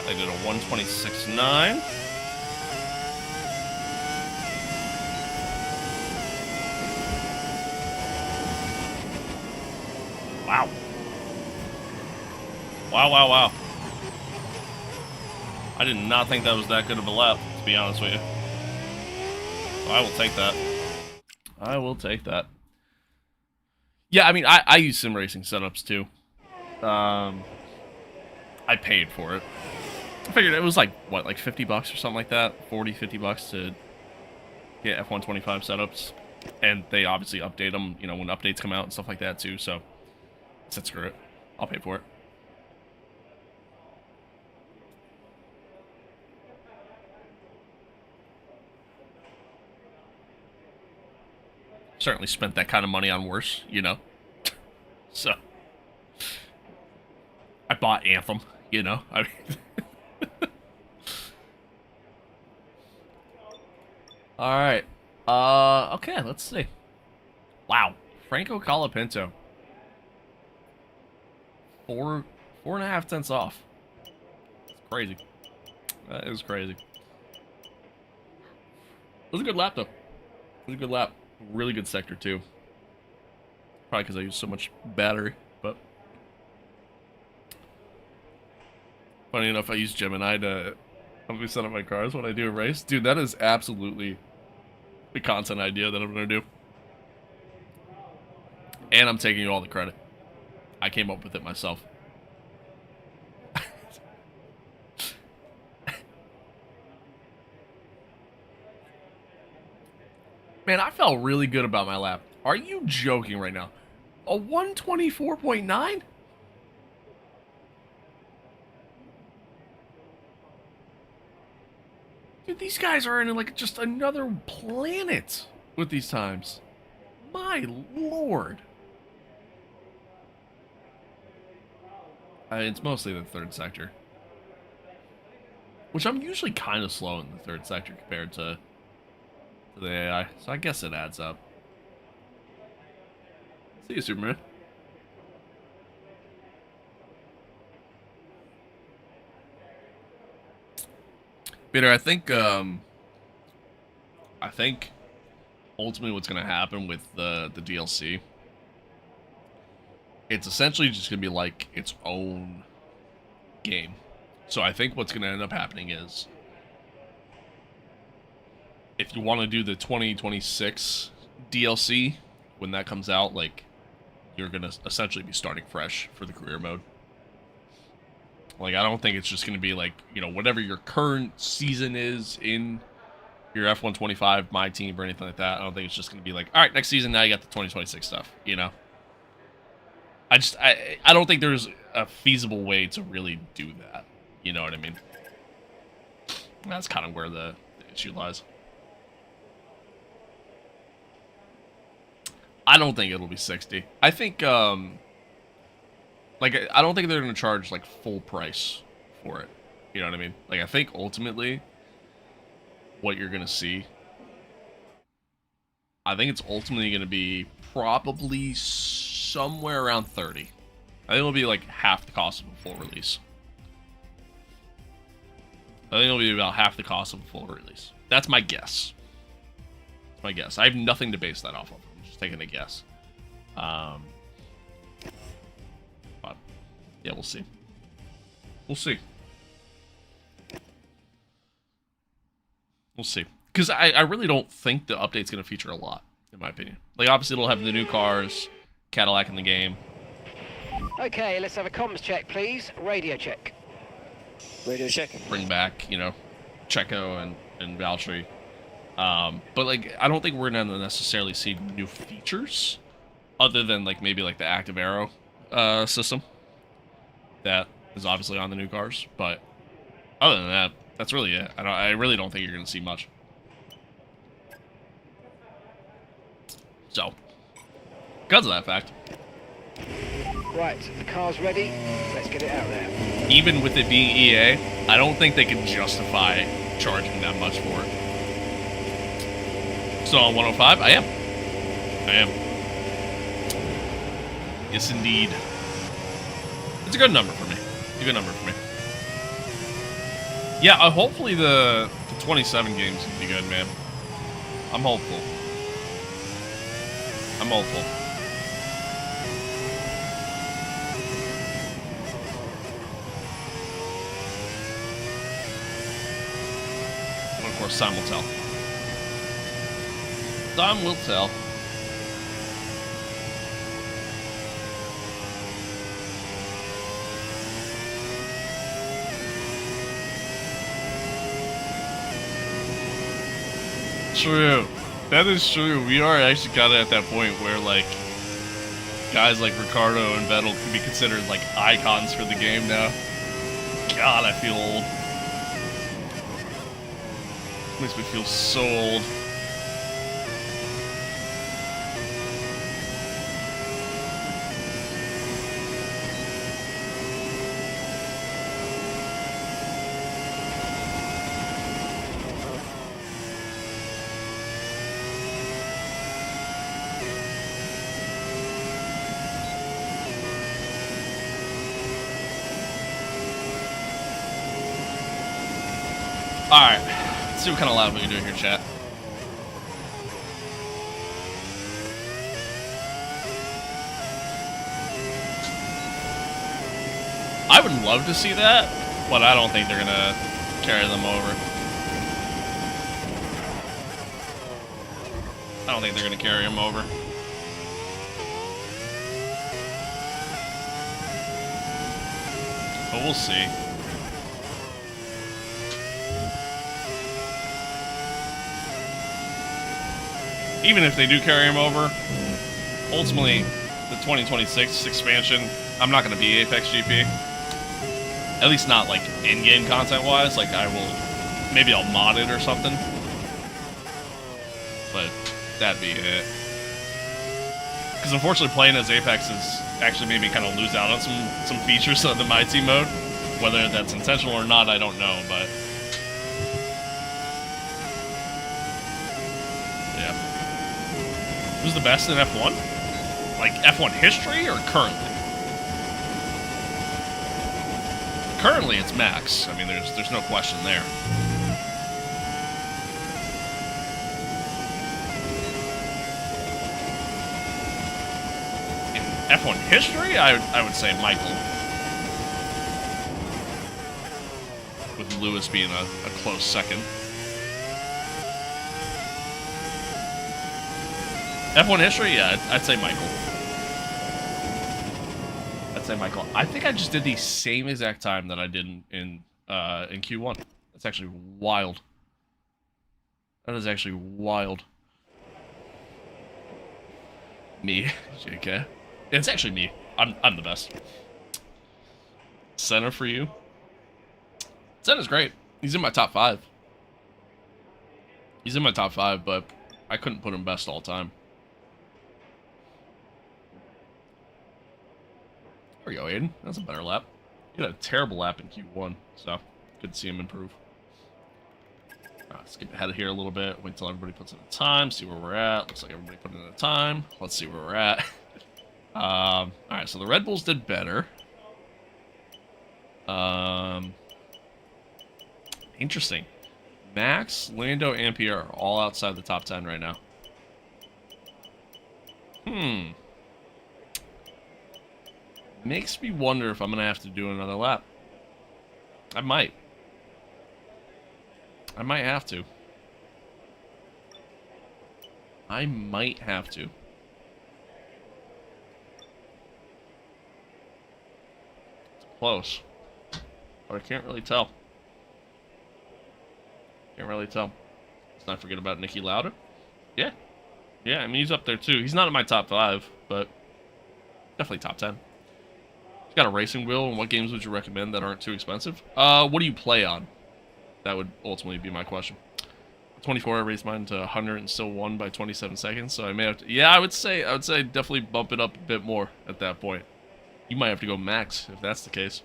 I did a 126.9. Wow. Wow, wow, wow. I did not think that was that good of a lap, to be honest with you. So I will take that. I will take that. Yeah, I mean, I use sim racing setups too. I paid for it. I figured it was like, what, like 50 bucks or something like that? 40, 50 bucks to get F125 setups. And they obviously update them, you know, when updates come out and stuff like that too, so I said screw it. I'll pay for it. Certainly spent that kind of money on worse, you know. So I bought Anthem, you know. I mean Alright. Okay, let's see. Wow. Franco Colapinto. 4.5 cents off. It's crazy. That is crazy. It was a good lap, though. It was a good lap. Really good sector, too. Probably because I use so much battery, but... Funny enough, I use Gemini to help me set up my cars when I do a race. Dude, that is absolutely the content idea that I'm going to do. And I'm taking all the credit. I came up with it myself. Man, I felt really good about my lap. Are you joking right now? A 124.9? Dude, these guys are in like just another planet with these times. My lord. It's mostly the third sector. Which I'm usually kind of slow in the third sector compared to the AI. So I guess it adds up. See you, Superman. Peter, I think ultimately what's going to happen with the DLC, it's essentially just going to be like its own game. So I think what's going to end up happening is, if you want to do the 2026 DLC, when that comes out, like, you're going to essentially be starting fresh for the career mode. Like, I don't think it's just going to be like, you know, whatever your current season is in your F125, my team, or anything like that. I don't think it's just going to be like, all right, next season, now you got the 2026 stuff, you know? I don't think there's a feasible way to really do that. You know what I mean? That's kind of where the issue lies. I don't think it'll be 60. I think, like, I don't think they're going to charge, like, full price for it. You know what I mean? Like, I think ultimately what you're going to see, I think it's ultimately going to be probably somewhere around 30. I think it'll be, like, half the cost of a full release. I think it'll be about half the cost of a full release. That's my guess. That's my guess. I have nothing to base that off of. I'm just taking a guess. But yeah, we'll see. We'll see. We'll see. Because I really don't think the update's going to feature a lot, in my opinion. Like, obviously, it'll have the new cars, Cadillac in the game. Okay, let's have a comms check, please. Radio check. Radio check. Bring back, you know, Checo and Valtteri. But, like, I don't think we're going to necessarily see new features other than, like, maybe, like, the active aero system that is obviously on the new cars. But other than that, that's really it. I really don't think you're going to see much. So, because of that fact. Right, the car's ready. Let's get it out there. Even with it being EA, I don't think they can justify charging that much for it. So on 105, I am. Yes, indeed. It's a good number for me. It's a good number for me. Yeah, hopefully the 27 games will be good, man. I'm hopeful. I'm hopeful. And of course, time will tell. Time will tell. True. That is true. We are actually kind of at that point where, like, guys like Ricardo and Vettel can be considered, like, icons for the game now. God, I feel old. Makes me feel so old. Alright, let's see what kind of loud we can do here, chat. I would love to see that, but I don't think they're gonna carry them over. I don't think they're gonna carry them over. But we'll see. Even if they do carry him over, ultimately, the 2026 expansion, I'm not going to be Apex GP. At least not, like, in-game content-wise. Like, I will... Maybe I'll mod it or something. But that'd be it. Because unfortunately, playing as Apex has actually made me kind of lose out on some features of the MyTEAM mode. Whether that's intentional or not, I don't know, but... Who's the best in F1? Like, F1 history or currently? Currently, it's Max. I mean, there's no question there. In F1 history, I would say Michael. With Lewis being a close second. F1 history? Yeah, I'd say Michael. I'd say Michael. I think I just did the same exact time that I did in Q1. That's actually wild. That is actually wild. Me, JK. It's actually me. I'm the best. Senna for you. Senna's great. He's in my top 5. He's in my top 5, but I couldn't put him best all time. There we go, Aiden. That's a better lap. He had a terrible lap in Q1, so good to see him improve. Skip ahead of here a little bit. Wait till everybody puts in a time. See where we're at. Looks like everybody put in a time. Let's see where we're at. All right, so the Red Bulls did better. Interesting. Max, Lando, and Pierre are all outside the top 10 right now. Makes me wonder if I'm going to have to do another lap. I might. I might have to. I might have to. It's close. But I can't really tell. Can't really tell. Let's not forget about Nicky Lauda. Yeah. Yeah, I mean, he's up there too. He's not in my top 5, but definitely top 10. He's got a racing wheel, and what games would you recommend that aren't too expensive? What do you play on? That would ultimately be my question. 24, I raised mine to 100 and still won by 27 seconds, so I may have to... Yeah, I would say definitely bump it up a bit more at that point. You might have to go max if that's the case.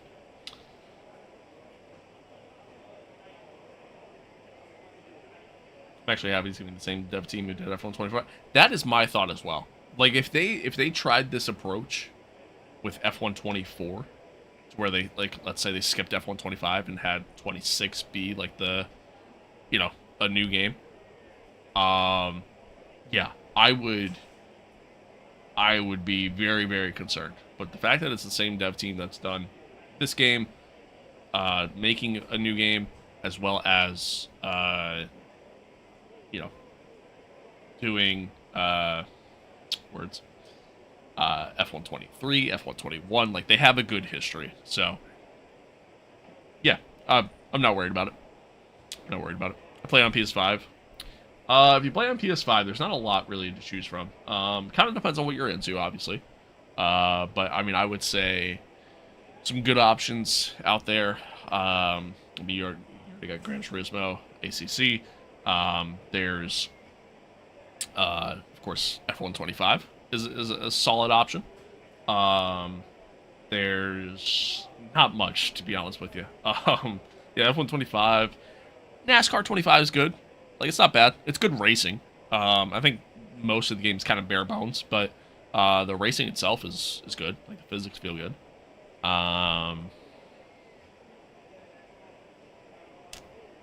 I'm actually happy to be the same dev team who did F125. That is my thought as well. Like, if they tried this approach with F124, where they, like, let's say they skipped F125 and had 26 be like the, you know, a new game. Yeah, I would be very, very concerned. But the fact that it's the same dev team that's done this game, making a new game, as well as, you know, doing, F123, F121, like, they have a good history, so, yeah, I'm not worried about it. I'm not worried about it. I play on PS5. If you play on PS5, there's not a lot really to choose from. Kind of depends on what you're into, obviously. But, I mean, I would say some good options out there. I mean, you got Gran Turismo, ACC. There's, of course, F125 is a solid option. There's not much, to be honest with you. Yeah, F125. NASCAR 25 is good. Like, it's not bad. It's good racing. I think most of the game's kind of bare bones, but the racing itself is good. Like, the physics feel good.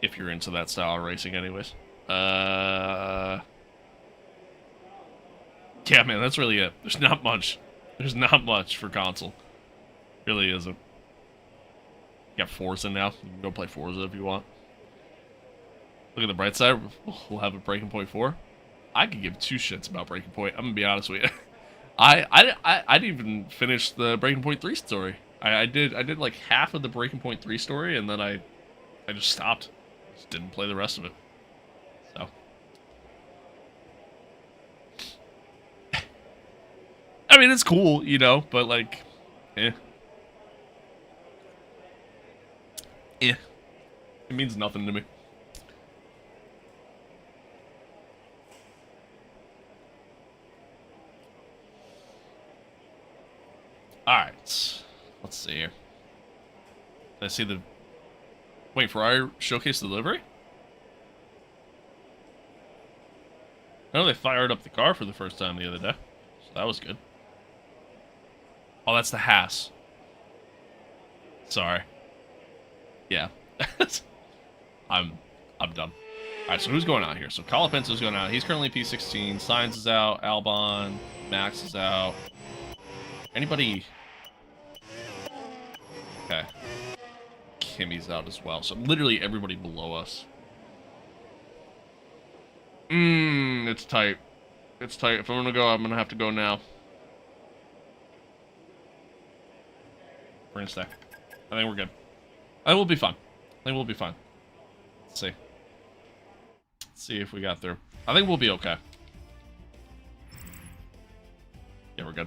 If you're into that style of racing anyways. Yeah, man, that's really it. There's not much. There's not much for console. Really isn't. You got Forza now. You can go play Forza if you want. Look at the bright side. We'll have a Breaking Point 4. I could give two shits about Breaking Point. I'm gonna be honest with you. I didn't even finish the Breaking Point 3 story. I did like half of the Breaking Point 3 story, and then I just stopped. Just didn't play the rest of it. So. I mean, it's cool, you know, but like, eh. It means nothing to me. Alright. Let's see here. Did I see the... Wait, Ferrari showcase delivery? I know they fired up the car for the first time the other day. So that was good. Oh, that's the Haas. Sorry. Yeah. I'm done. Alright, so who's going out here? So Colapinto's going out. He's currently P16. Sainz is out. Albon. Max is out. Anybody... Okay. Kimmy's out as well. So literally everybody below us. It's tight. It's tight. If I'm gonna go, I'm gonna have to go now. We're gonna stay. I think we're good. I think we'll be fine. I think we'll be fine. Let's see. Let's see if we got through. I think we'll be okay. Yeah, we're good.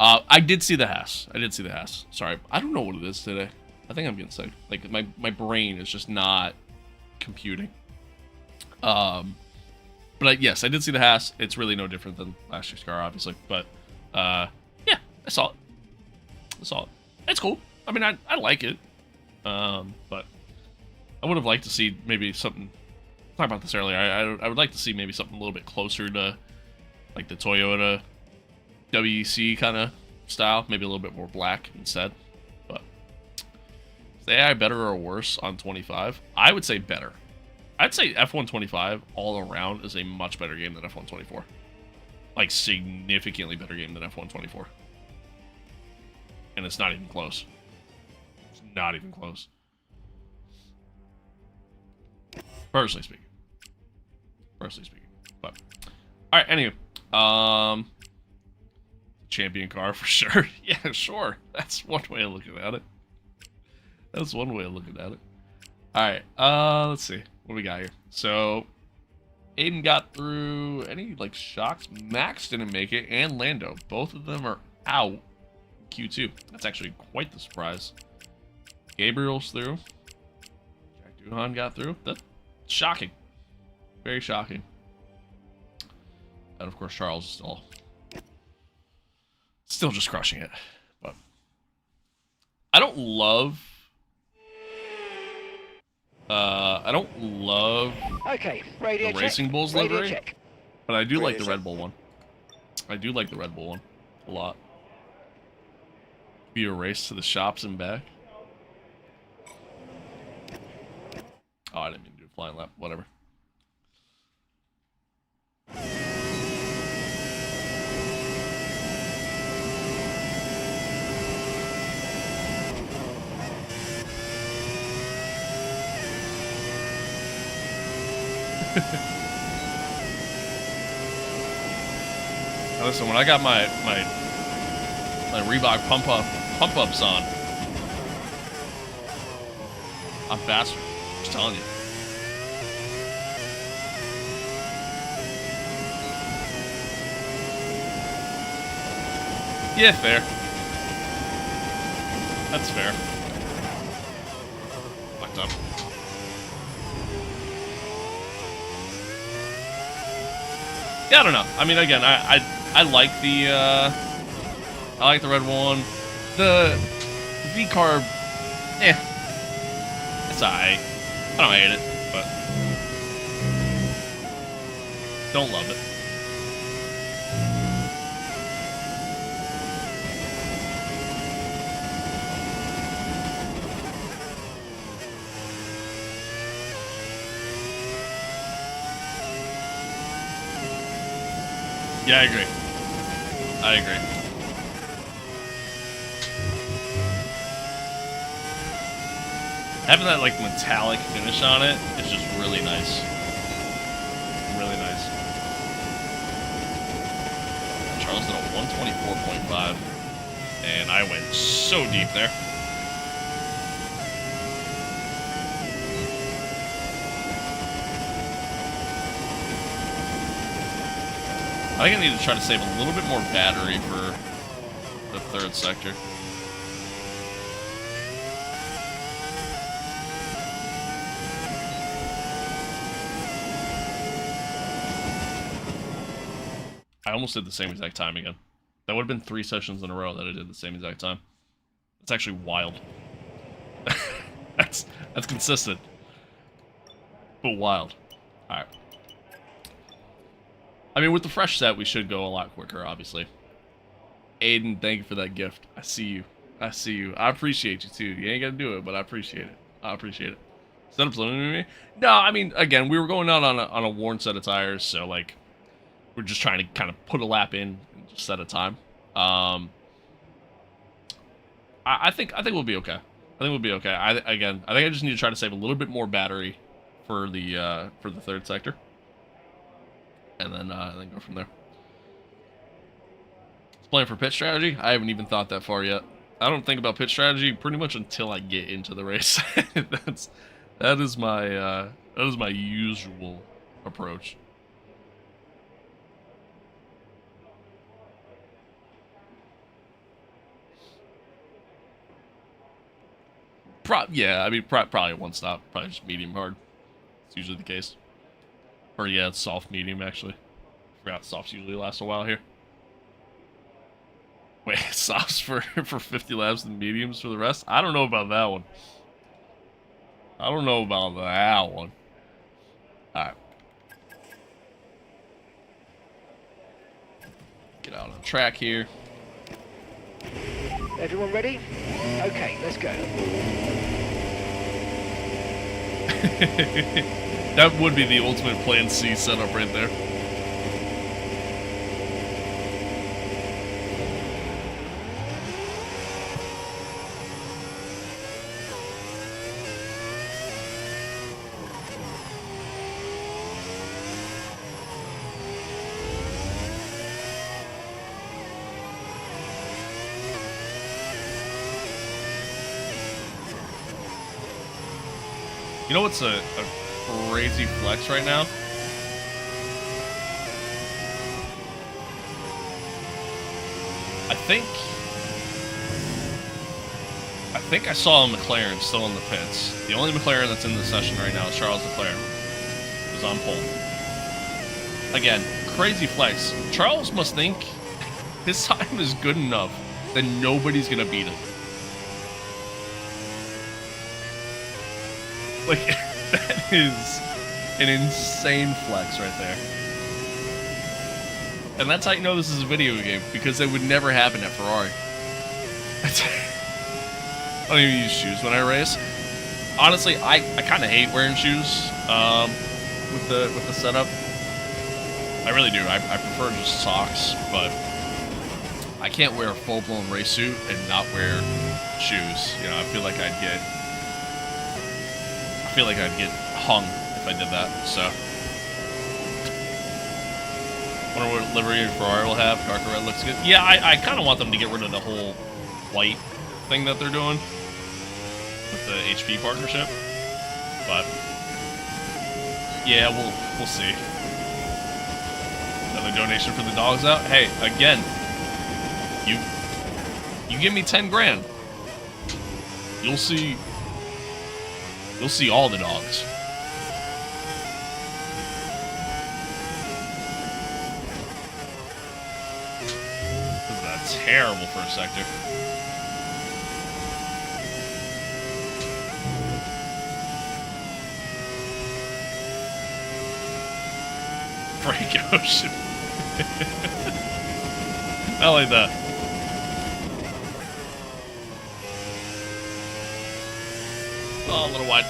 I did see the Haas. I did see the Haas. Sorry. I don't know what it is today. I think I'm getting sick. Like, my brain is just not computing. But yes, I did see the Haas. It's really no different than last year's car, obviously. But yeah, I saw it. It's cool. I mean, I like it. But I would have liked to see maybe something. Talk about this earlier. I would like to see maybe something a little bit closer to like the Toyota WEC kind of style, maybe a little bit more black instead. But is the AI better or worse on 25? I would say better. I'd say F125 all around is a much better game than F124. Like, significantly better game than F124. And it's not even close. It's not even close. Personally speaking. But, alright, anyway. Champion car for sure. Yeah, sure. That's one way of looking at it. Alright, let's see. What do we got here? So, Aiden got through any, like, shocks. Max didn't make it, and Lando. Both of them are out Q2. That's actually quite the surprise. Gabriel's through. Jack Duhan got through. That's shocking. Very shocking. And, of course, Charles is still just crushing it. But I don't love... Okay, radio the check. Racing Bulls Radio livery, check. but I do like Radio the Red Bull one. A lot. Be a race to the shops and back. Oh, I didn't mean to do a flying lap. Whatever. Now listen, when I got my Reebok pump ups on, I'm faster. Just telling you. Yeah, fair. That's fair. Fucked up. Yeah, I don't know. I mean, again, I like the red one. The V carb, it's alright. I don't hate it, but don't love it. Yeah, I agree. Having that, like, metallic finish on it is just really nice. Really nice. Charles did a 124.5, and I went so deep there. I think I need to try to save a little bit more battery for the third sector. I almost did the same exact time again. That would have been 3 sessions in a row that I did the same exact time. That's actually wild. That's consistent. But wild. Alright. I mean, with the fresh set, we should go a lot quicker, obviously. Aiden, thank you for that gift. I see you. I appreciate you, too. You ain't gonna do it, but I appreciate it. Set up something with me? No, I mean, again, we were going out on a worn set of tires, so, like, we're just trying to kind of put a lap in and just set a time. I think we'll be okay. I think I just need to try to save a little bit more battery for the third sector. And then go from there. Playing for pit strategy? I haven't even thought that far yet. I don't think about pit strategy pretty much until I get into the race. that is my usual approach. Yeah, I mean, probably one stop. Probably just medium hard. It's usually the case. Or yeah, it's soft medium actually. Forgot softs usually last a while here. Wait, softs for 50 laps and mediums for the rest? I don't know about that one. I don't know about that one. Alright. Get out on the track here. Everyone ready? Okay, let's go. That would be the ultimate Plan C setup right there. You know what's a crazy flex right now? I think I saw a McLaren still in the pits. The only McLaren that's in the session right now is Charles Leclerc, who's on pole. Again, crazy flex. Charles must think his time is good enough that nobody's gonna beat it. Like, that is an insane flex right there. And that's how you know this is a video game, because it would never happen at Ferrari. I don't even use shoes when I race. Honestly, I kind of hate wearing shoes with the setup. I really do. I prefer just socks, but I can't wear a full-blown race suit and not wear shoes. You know, I feel like I'd get hung if I did that, so. Wonder what livery Ferrari will have. Darker red looks good. Yeah, I kind of want them to get rid of the whole white thing that they're doing with the HP partnership. But, yeah, we'll see. Another donation for the dogs out. Hey, again, you give me 10 grand. You'll see all the dogs. This is a terrible first sector. Frank Ocean. I like that. Oh, a little wide.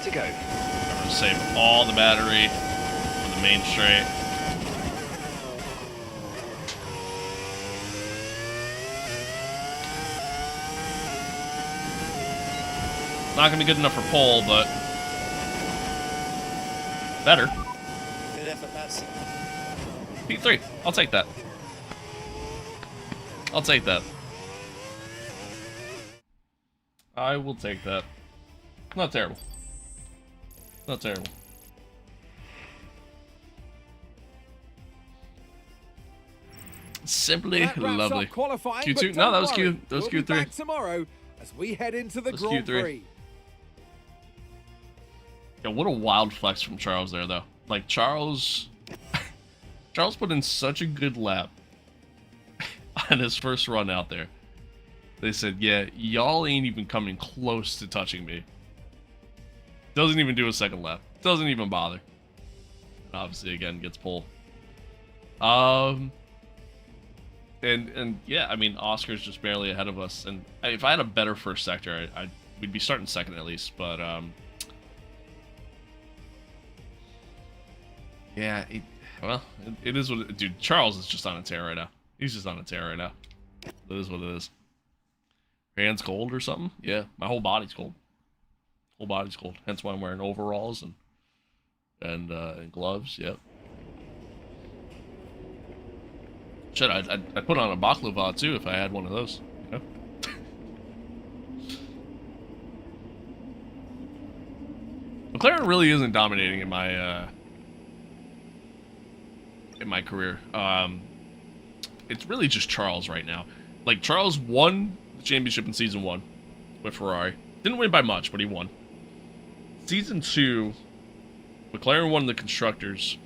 To go. Remember to save all the battery for the main straight. Not gonna be good enough for pole, but better. Good effort, lads. P3. I'll take that. I'll take that. I will take that. Not terrible. Not terrible. Simply lovely. Q2? No, that was Q. That was Q3. Back tomorrow as we head into the Grand Prix. Yeah, what a wild flex from Charles there, though. Like, Charles put in such a good lap on his first run out there. They said, yeah, y'all ain't even coming close to touching me. Doesn't even do a second lap. Doesn't even bother. And obviously, again, gets pole. And yeah, I mean, Oscar's just barely ahead of us. And if I had a better first sector, we'd be starting second at least. But yeah, it is what it, dude. Charles is just on a tear right now. He's just on a tear right now. That is what it is. Your hands cold or something? Yeah, my whole body's cold. Whole body's cold. Hence why I'm wearing overalls and gloves. Yep. Shit, I'd put on a baklava too if I had one of those. You know? McLaren really isn't dominating in my career. It's really just Charles right now. Like, Charles won the championship in Season 1 with Ferrari. Didn't win by much, but he won. Season 2, McLaren won the Constructors.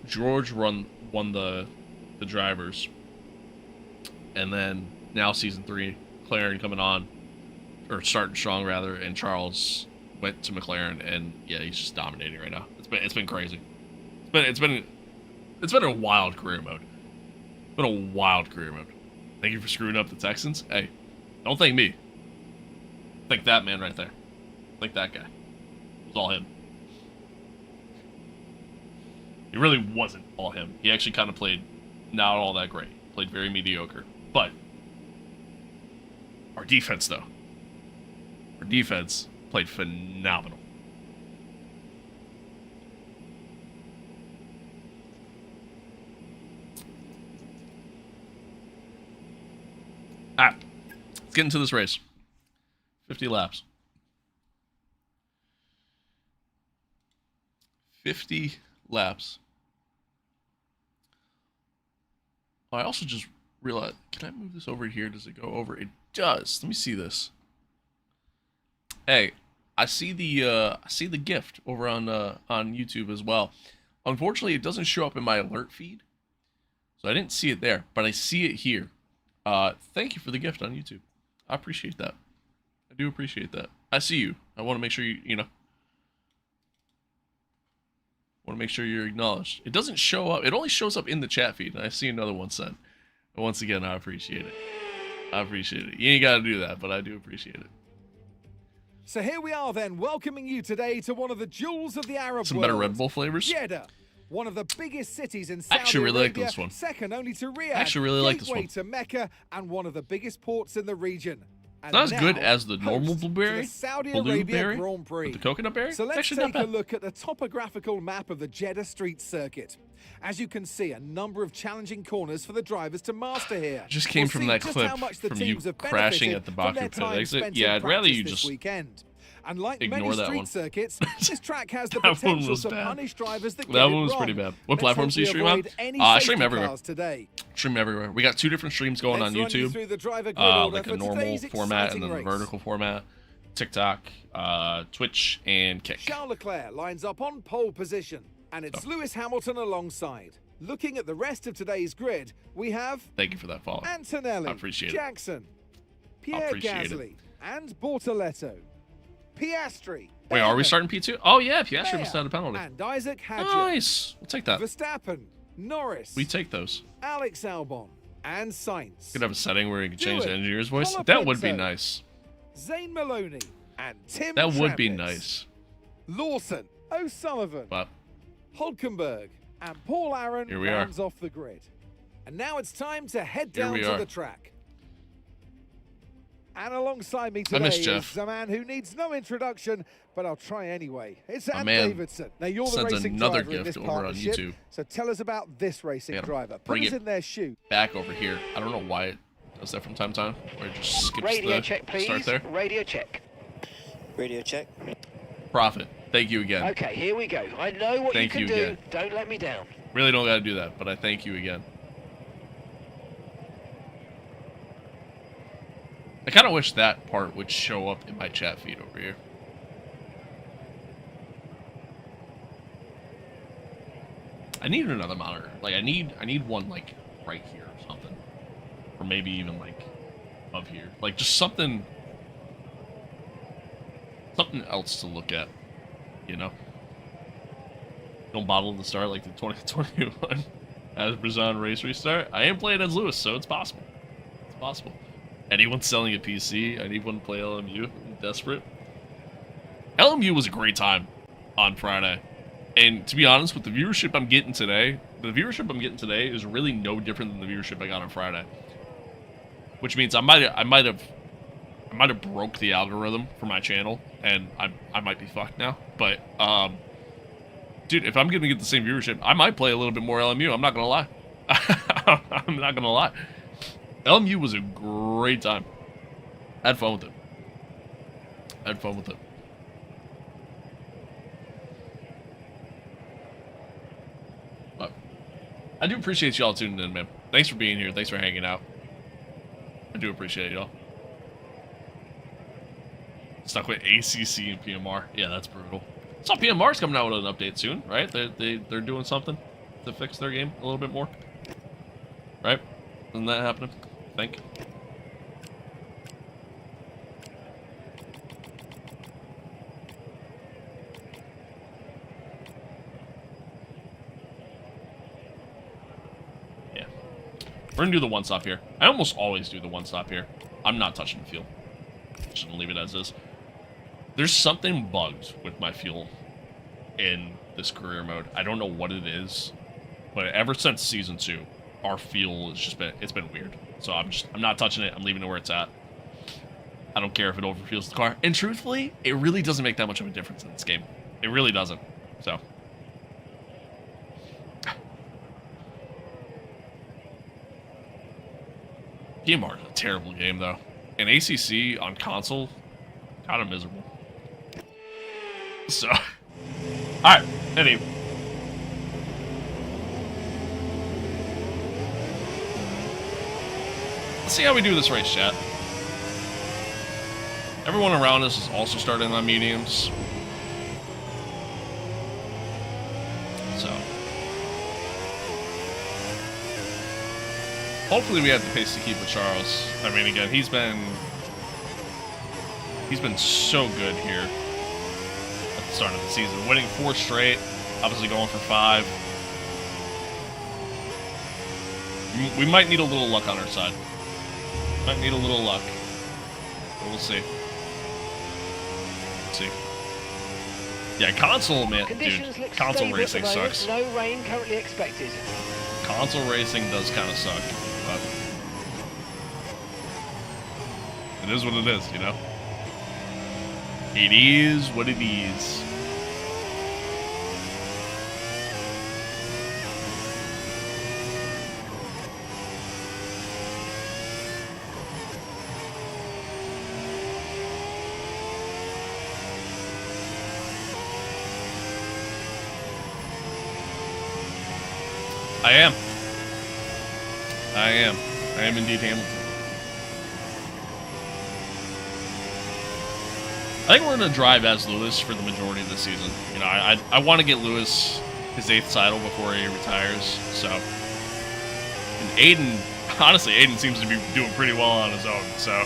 George won the Drivers. And then, now Season 3, McLaren coming on, or starting strong, rather, and Charles went to McLaren, and, yeah, he's just dominating right now. It's been crazy. It's been a wild career mode. It's been a wild career mode. Thank you for screwing up the Texans. Hey, don't thank me. Thank that man right there. Thank that guy. It was all him. It really wasn't all him. He actually kind of played not all that great. Played very mediocre. But our defense, though. Our defense played phenomenal. Let's get into this race. 50 laps. 50 laps. Oh, I also just realized, can I move this over here? Does it go over? It does. Let me see this. Hey, I see the gift over on YouTube as well. Unfortunately, it doesn't show up in my alert feed, so I didn't see it there, but I see it here. Thank you for the gift on YouTube. I appreciate that. I do appreciate that. I see you. I want to make sure you know. Want to make sure you're acknowledged. It doesn't show up. It only shows up in the chat feed, and I see another one sent. But once again, I appreciate it. I appreciate it. You ain't got to do that, but I do appreciate it. So here we are then, welcoming you today to one of the jewels of the Arab world. Some better Red Bull flavors. Jeddah, one of the biggest cities in Saudi actually really Arabia, like this one. second only to Riyadh, Actually really like this gateway one. to Mecca, and one of the biggest ports in the region. It's not as good as the normal host to blueberry, the Saudi Arabia blueberry Grand Prix. with the coconut berry. So let's Actually, take not a bad. look at the topographical map of the Jeddah Street Circuit. As you can see, a number of challenging corners for the drivers to master here. Just came We'll from see that just clip how much the from you teams have crashing benefited at the from their Baku pit time exit. spent Yeah, in I'd rather practice you this just weekend. And like ignore many that street one. circuits, this track has the That one potential was to bad. punish drivers that get That it one was wrong. pretty bad. What Let's platforms do you hope we stream on? avoid any I stream safety everywhere. cars today. Stream everywhere. We got 2 different streams going Let's on run you YouTube. through the driver grid order Like a for normal today's format and exciting then a race. vertical format. TikTok, Twitch, and Kick. Charles Leclerc lines up on pole position, and it's Lewis Hamilton alongside. Looking at the rest of today's grid, we have Thank you for that follow. Antonelli, I appreciate it. Jackson, Pierre appreciate it. Gasly, and Bortoletto, Piastri. Wait, are we Berger, starting P2? Oh, yeah, Piastri Mayer, must have had a penalty. and Isaac Hadjar. Nice. We'll take that. Verstappen, Norris, We take those. Alex Albon, and Sainz. Could have a setting where you can change the Stewart, engineer's voice. Colapinto, That would be nice. Zayn Maloney, and Tim That would be Travis. nice. Lawson, O'Sullivan, But Hulkenberg, and Paul Aaron Here we are. rounds off the grid. And now it's time to head Here down we to are. the track. And alongside me I today miss Jeff. is a man who needs no introduction, but I'll try anyway. It's My Ant man Davidson. Now you're the sends racing another driver in gift this over on partnership, YouTube. so tell us about this racing Gotta driver. Put bring us it in their shoe. back over here. I don't know why it does that from time to time. Or it just skips Radio the check, please. start there. Radio check. Radio check. Profit. Thank you again. Okay, here we go. I know what Thank you you can do. again. Don't let me down. Really don't got to do that, but I thank you again. I kind of wish that part would show up in my chat feed over here. I need another monitor. Like I need one like right here or something, or maybe even like above here. Like just something else to look at. You know. Don't bottle the start like the 2021 as Brazon race restart. I am playing as Lewis, so it's possible. It's possible. Anyone selling a PC, I need one to play LMU. I'm desperate. LMU was a great time on Friday. And to be honest, with the viewership I'm getting today, is really no different than the viewership I got on Friday. Which means I might have broke the algorithm for my channel, and I might be fucked now. But dude, if I'm gonna get the same viewership, I might play a little bit more LMU. I'm not gonna lie. I'm not gonna lie. LMU was a great time. I had fun with it. But I do appreciate y'all tuning in, man. Thanks for being here. Thanks for hanging out. I do appreciate y'all. Stuck with ACC and PMR. Yeah, that's brutal. Saw PMR's coming out with an update soon, right? They're doing something to fix their game a little bit more, right? Isn't that happening? I think. Yeah, we're gonna do the one stop here. I almost always do the one stop here. I'm not touching the fuel. Just gonna leave it as is. There's something bugged with my fuel in this career mode. I don't know what it is, but ever since season 2, our fuel has just been, it's been weird. So I'm not touching it. I'm leaving it where it's at. I don't care if it overfuels the car. And truthfully, it really doesn't make that much of a difference in this game. It really doesn't. So. PMR is a terrible game though. And ACC on console, kind of miserable. So, alright, anyway. Let's see how we do this race, chat. Everyone around us is also starting on mediums. So, hopefully we have the pace to keep with Charles. I mean, again, he's been so good here at the start of the season. Winning 4 straight, obviously going for 5. We might need a little luck on our side. Might need a little luck. But we'll see. See. Yeah, console, man, Conditions dude. look Console stable at the racing moment. sucks. No rain currently expected. Console racing does kind of suck, but it is what it is, you know? It is what it is. I am. I am indeed Hamilton. I think we're going to drive as Lewis for the majority of the season. You know, I want to get Lewis his 8th title before he retires, so. And Aiden, honestly, Aiden seems to be doing pretty well on his own, so.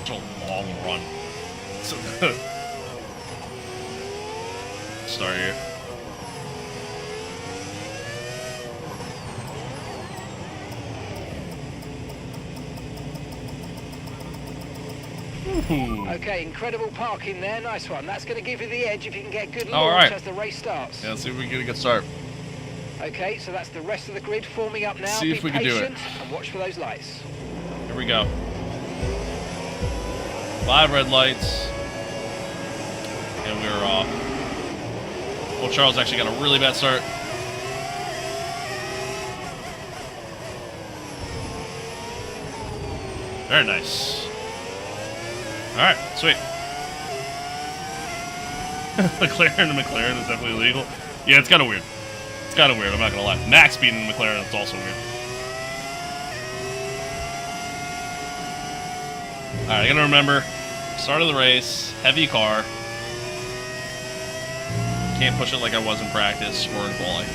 Such a long run. So start here. Ooh. Okay, incredible parking there. Nice one. That's going to give you the edge if you can get good All launch right. as the race starts. Yeah, let's see if we can get a good start. Okay, so that's the rest of the grid forming up now. See if Be we can do it. patient and watch for those lights. Here we go. 5 red lights. And we're off. Well, Charles actually got a really bad start. Very nice. Alright, sweet. McLaren to McLaren is definitely illegal. Yeah, it's kind of weird. It's kind of weird, I'm not going to lie. Max beating McLaren is also weird. Alright, I gotta remember, start of the race, heavy car. Can't push it like I was in practice or in qualifying.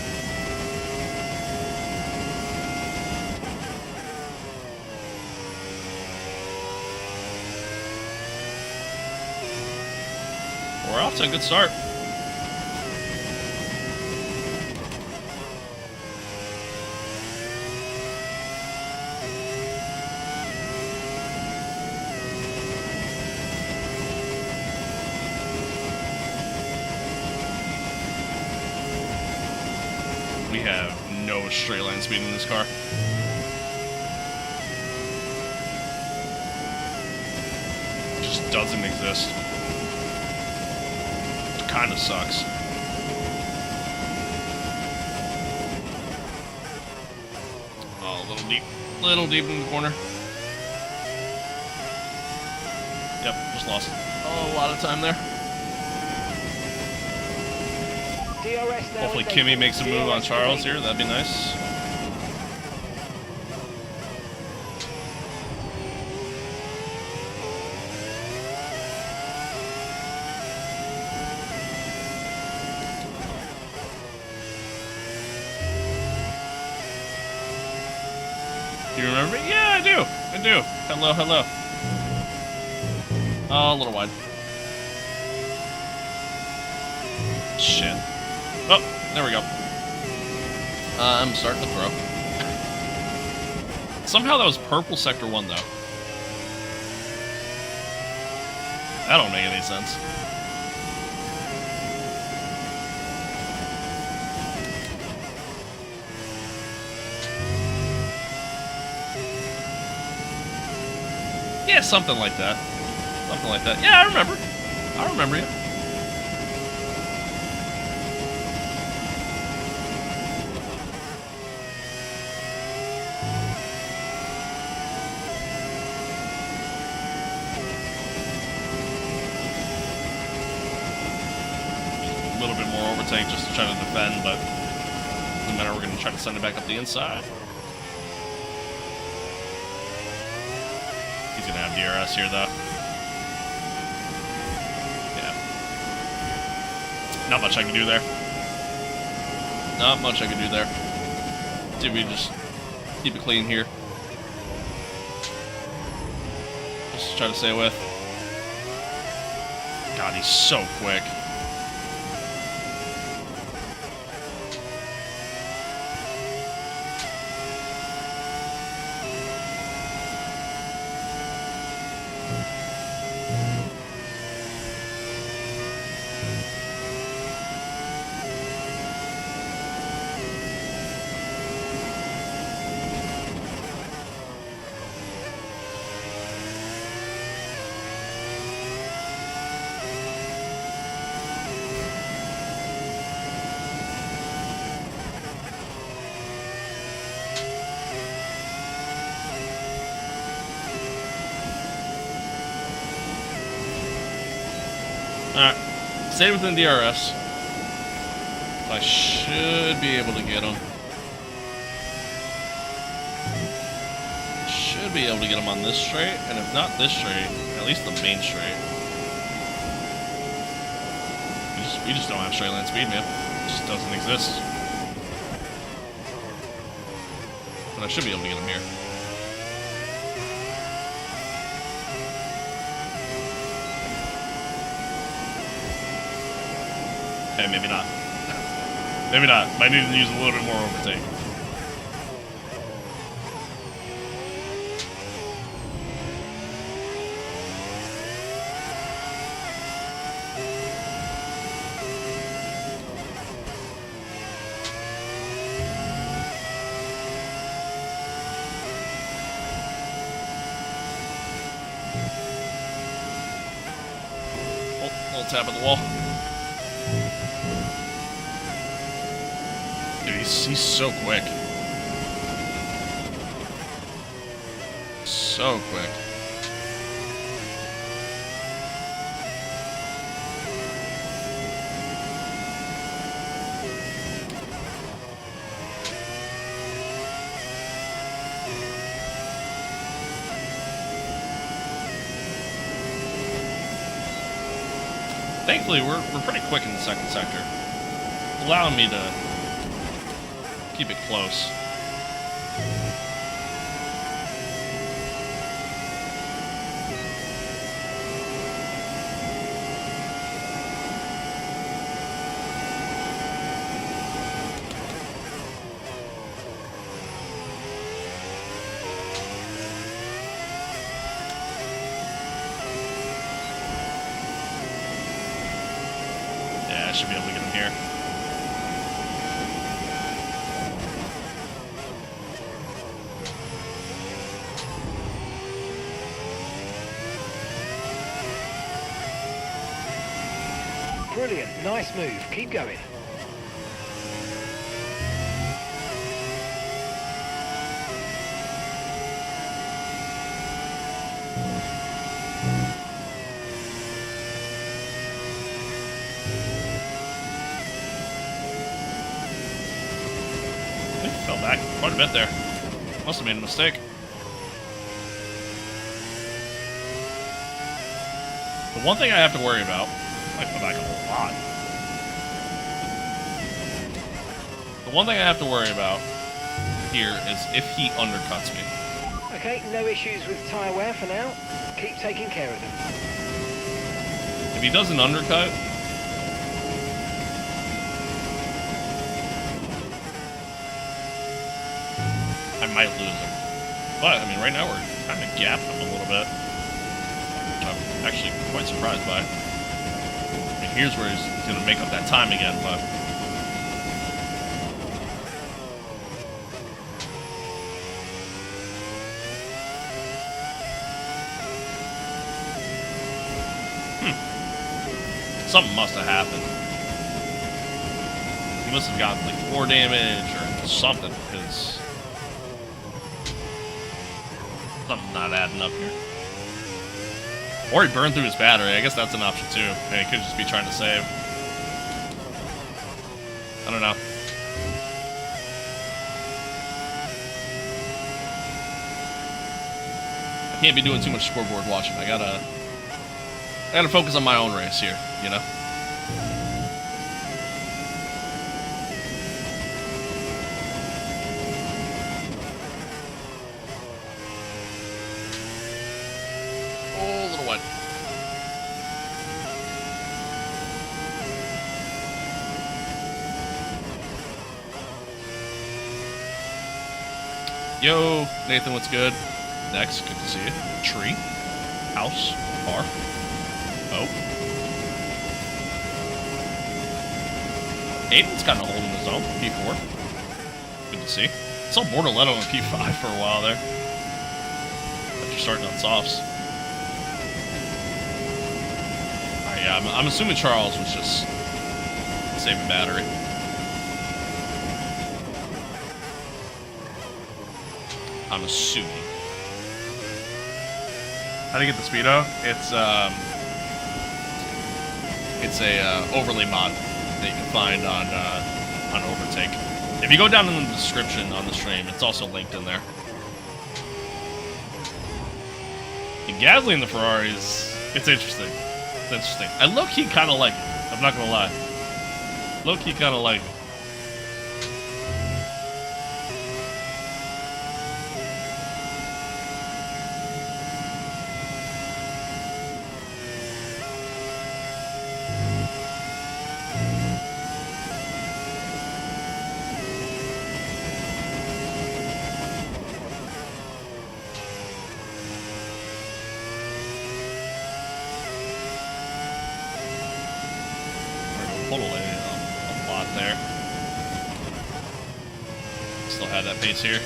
We're off to a good start. We have no straight line speed in this car. It just doesn't exist. It kind of sucks. Oh, a little deep in the corner. Yep, just lost a lot of time there. DRS now. Hopefully Kimmy makes a move on Charles here. That'd be nice. Do you remember me? Yeah, I do. I do. Hello, hello. Oh, a little wide. Shit. Oh, there we go. I'm starting to throw. Somehow that was purple sector 1, though. That don't make any sense. Yeah, something like that. Something like that. Yeah, I remember. I remember you. A little bit more overtake just to try to defend, but no matter, we're going to try to send it back up the inside. He's going to have DRS here, though. Not much I can do there. Not much I can do there. See if we just keep it clean here. Just try to stay with. God, he's so quick. Alright, stay within DRS. I should be able to get him. Should be able to get him on this straight, and if not this straight, at least the main straight. We just don't have straight line speed, man. It just doesn't exist. But I should be able to get him here. Hey, maybe not. Maybe not. Might need to use a little bit more overtake. Oh, little tap at the wall. Dude, he's so quick. So quick. Thankfully, we're pretty quick in the second sector, allowing me to keep it close. Yeah, I should be able to get him here. Brilliant, nice move. Keep going. He fell back quite a bit there. Must have made a mistake. The one thing I have to worry about, I fell back a lot. The one thing I have to worry about here is if he undercuts me. Okay, no issues with tyre wear for now. Keep taking care of them. If he does an undercut, I might lose him. But, I mean, right now we're kind of gapped him a little bit. Which I'm actually quite surprised by. I mean, here's where he's going to make up that time again, but... Something must have happened. He must have gotten, like, 4 damage or something, because... something's not adding up here. Or he burned through his battery. I guess that's an option too. And he could just be trying to save. I don't know. I can't be doing too much scoreboard watching. I gotta focus on my own race here, you know? Yo, Nathan, what's good? Next, good to see you. Tree, house, car. Oh. Aiden's kind of holding his own. P4. Good to see. I saw Borderletto on P5 for a while there. After starting on softs. Alright, yeah, I'm assuming Charles was just saving battery. I'm assuming. How do you get the speedo? It's a overlay mod that you can find on Overtake. If you go down in the description on the stream, it's also linked in there. The Gasly and the Ferraris, it's interesting. It's interesting. I low-key kind of like it. I'm not gonna lie. Low-key kind of like it. A lot there. Still have that pace here.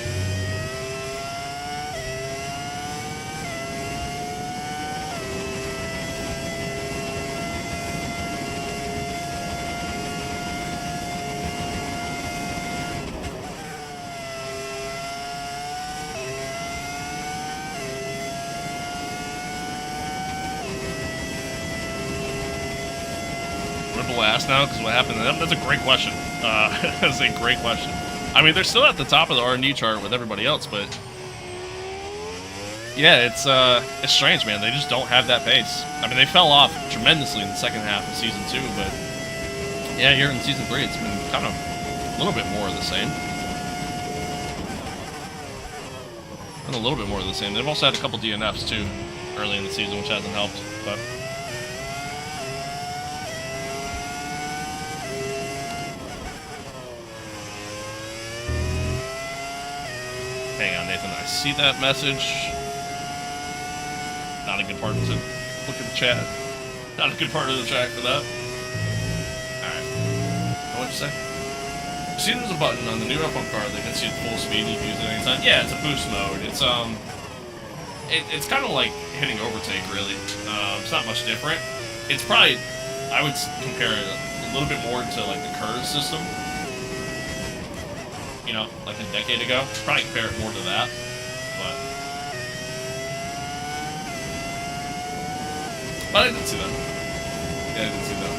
Last now because what happened to them? That's a great question. That's a great question. I mean, they're still at the top of the R&D chart with everybody else, but yeah, it's strange, man. They just don't have that pace. I mean, they fell off tremendously in the second half of Season 2, but yeah, here in Season 3, it's been kind of a little bit more of the same. And a little bit more of the same. They've also had a couple DNFs too early in the season, which hasn't helped, but. Hang on, Nathan. I see that message. Not a good part to look at the chat. Not a good part of the chat for that. Alright. What'd you say? See, there's a button on the new F1 car that gets you at full speed. You can use it anytime. Yeah, it's a boost mode. It's kind of like hitting overtake, really. It's not much different. It's probably I would compare it a little bit more to like the Curtis system. You know, like a decade ago. Probably compare it more to that. But I didn't see that. Yeah, I didn't see that.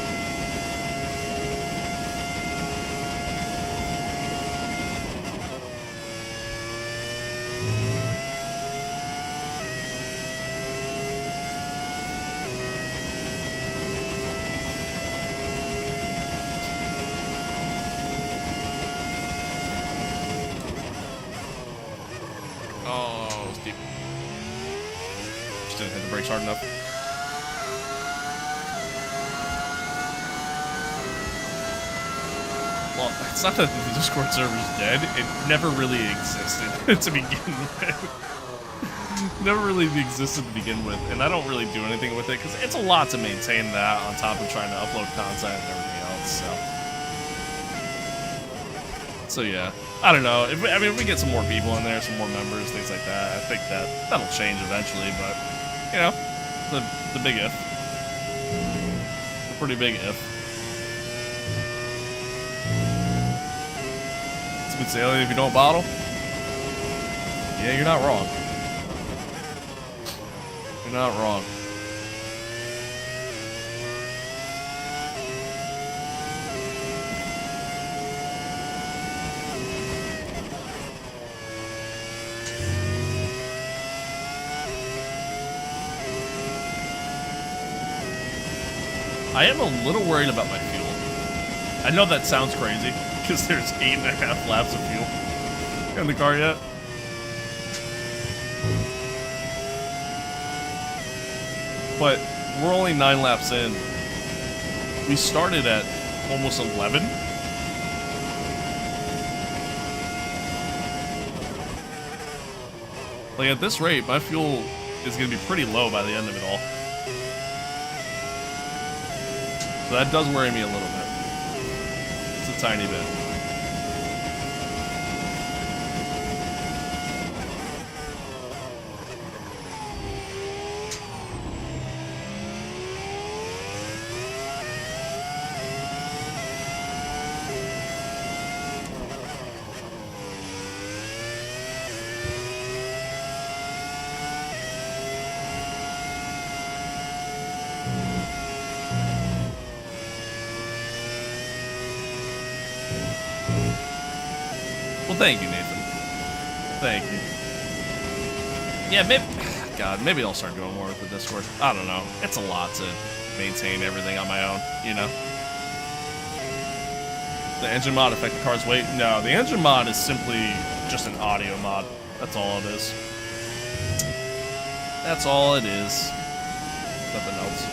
Oh, it was deep. Just didn't hit the brakes hard enough. Well, it's not that the Discord server's dead. It never really existed to begin with. Never really existed to begin with, and I don't really do anything with it because it's a lot to maintain that on top of trying to upload content and everything else. So yeah, I don't know. If we get some more people in there, some more members, things like that, I think that'll change eventually. But you know, the big if, a pretty big if. Smooth sailing if you don't bottle. Yeah, you're not wrong. You're not wrong. I am a little worried about my fuel. I know that sounds crazy, because there's 8.5 laps of fuel in the car yet. But we're only 9 laps in. We started at almost 11. Like at this rate, my fuel is going to be pretty low by the end of it all. So that does worry me a little bit. Just a tiny bit. Well, thank you, Nathan. Thank you. Yeah, maybe I'll start doing more with the Discord. I don't know. It's a lot to maintain everything on my own, you know? The engine mod affect the car's weight? No, the engine mod is simply just an audio mod. That's all it is. That's all it is. Nothing else.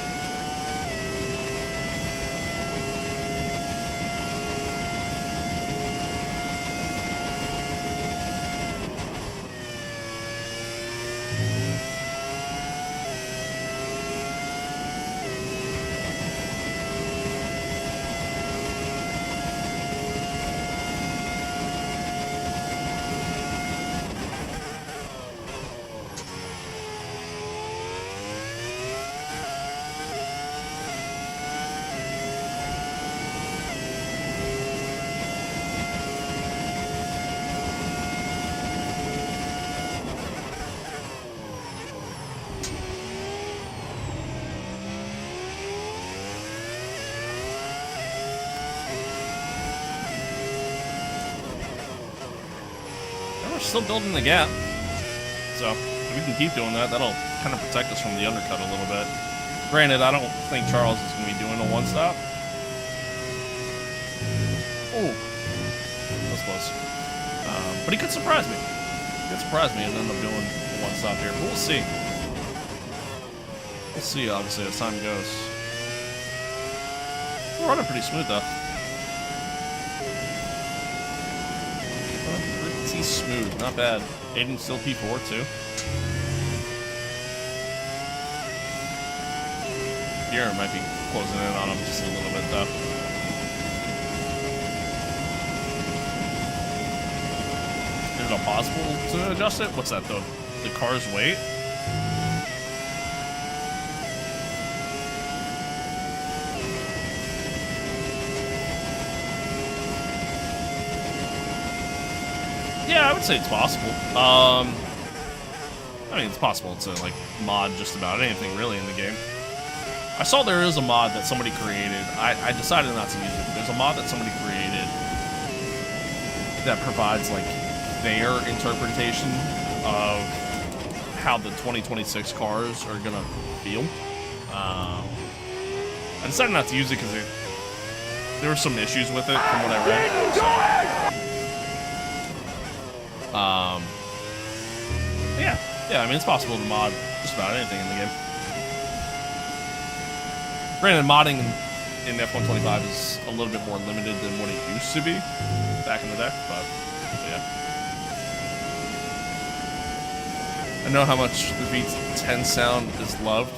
Still building the gap, so if we can keep doing that, that'll kind of protect us from the undercut a little bit. Granted, I don't think Charles is going to be doing a one-stop. Oh, that was close. But he could surprise me. He could surprise me and end up doing a one-stop here, but we'll see. We'll see, obviously, as time goes. We're running pretty smooth, though. Smooth, not bad. Aiden still P4 too. Deer might be closing in on him just a little bit though. Is it possible to adjust it? What's that though? The car's weight? Yeah, I would say it's possible. I mean, it's possible to like mod just about anything really in the game. I saw there is a mod that somebody created. I decided not to use it. There's a mod that somebody created that provides like their interpretation of how the 2026 cars are gonna feel. I decided not to use it because there were some issues with it from what I read. So, yeah, I mean, it's possible to mod just about anything in the game. Granted, modding in F125 is a little bit more limited than what it used to be back in the day, but yeah. I know how much the V10 sound is loved,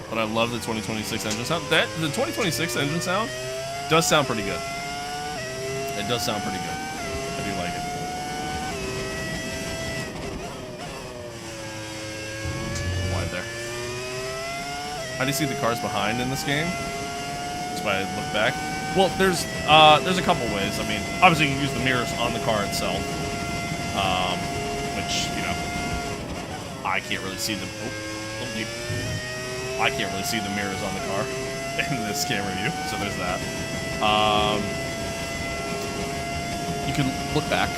but I love the 2026 engine sound. The 2026 engine sound does sound pretty good. It does sound pretty good. I do like it. Wide there. How do you see the cars behind in this game? That's why I look back. Well, there's a couple ways. I mean, obviously you can use the mirrors on the car itself, which, you know, I can't really see them. I can't really see the mirrors on the car in this camera view, so there's that. You can look back.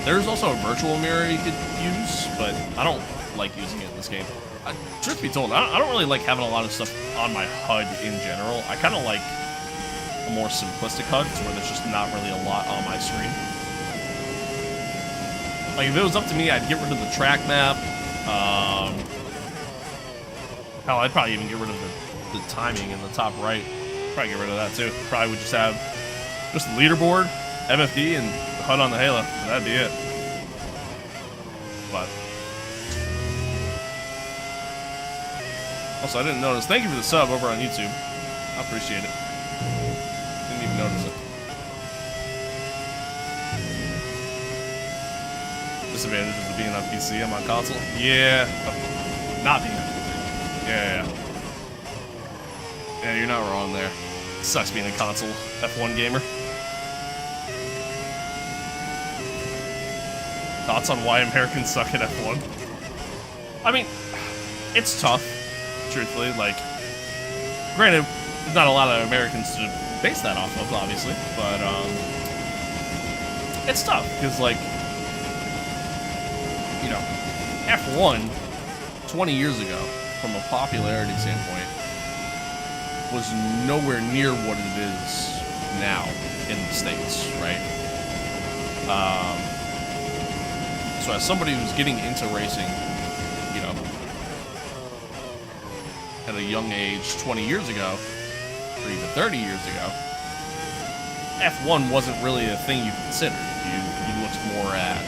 There's also a virtual mirror you could use, but I don't like using it in this game. Truth be told, I don't really like having a lot of stuff on my HUD in general. I kind of like a more simplistic HUD, where there's just not really a lot on my screen. Like, if it was up to me, I'd get rid of the track map. Hell, I'd probably even get rid of the timing in the top right. Probably get rid of that too. Probably would just have just the leaderboard, MFD, and the HUD on the Halo. That'd be it. But also, I didn't notice. Thank you for the sub over on YouTube. I appreciate it. Didn't even notice it. Disadvantages of being on PC. I'm on console. Yeah. Not being on PC. Yeah. Yeah, you're not wrong there. It sucks being a console F1 gamer. Thoughts on why Americans suck at F1? I mean, it's tough, truthfully. Like, granted, there's not a lot of Americans to base that off of, obviously, but it's tough because, like, you know, F1 20 years ago, from a popularity standpoint, was nowhere near what it is now in the States, right? So as somebody who's getting into racing, you know, at a young age 20 years ago, or even 30 years ago, F1 wasn't really a thing you considered. You looked more at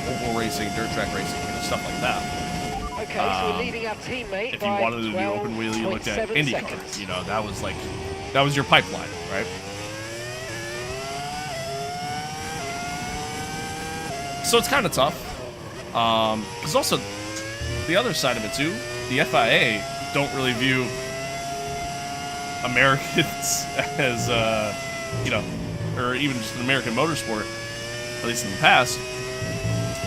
oval racing, dirt track racing, and stuff like that. Okay, so we're leading our teammate. If you wanted to do open wheel, you looked at IndyCar. You know, that was your pipeline, right? So it's kind of tough. Because also, the other side of it too, the FIA don't really view Americans as, you know, or even just an American motorsport, at least in the past,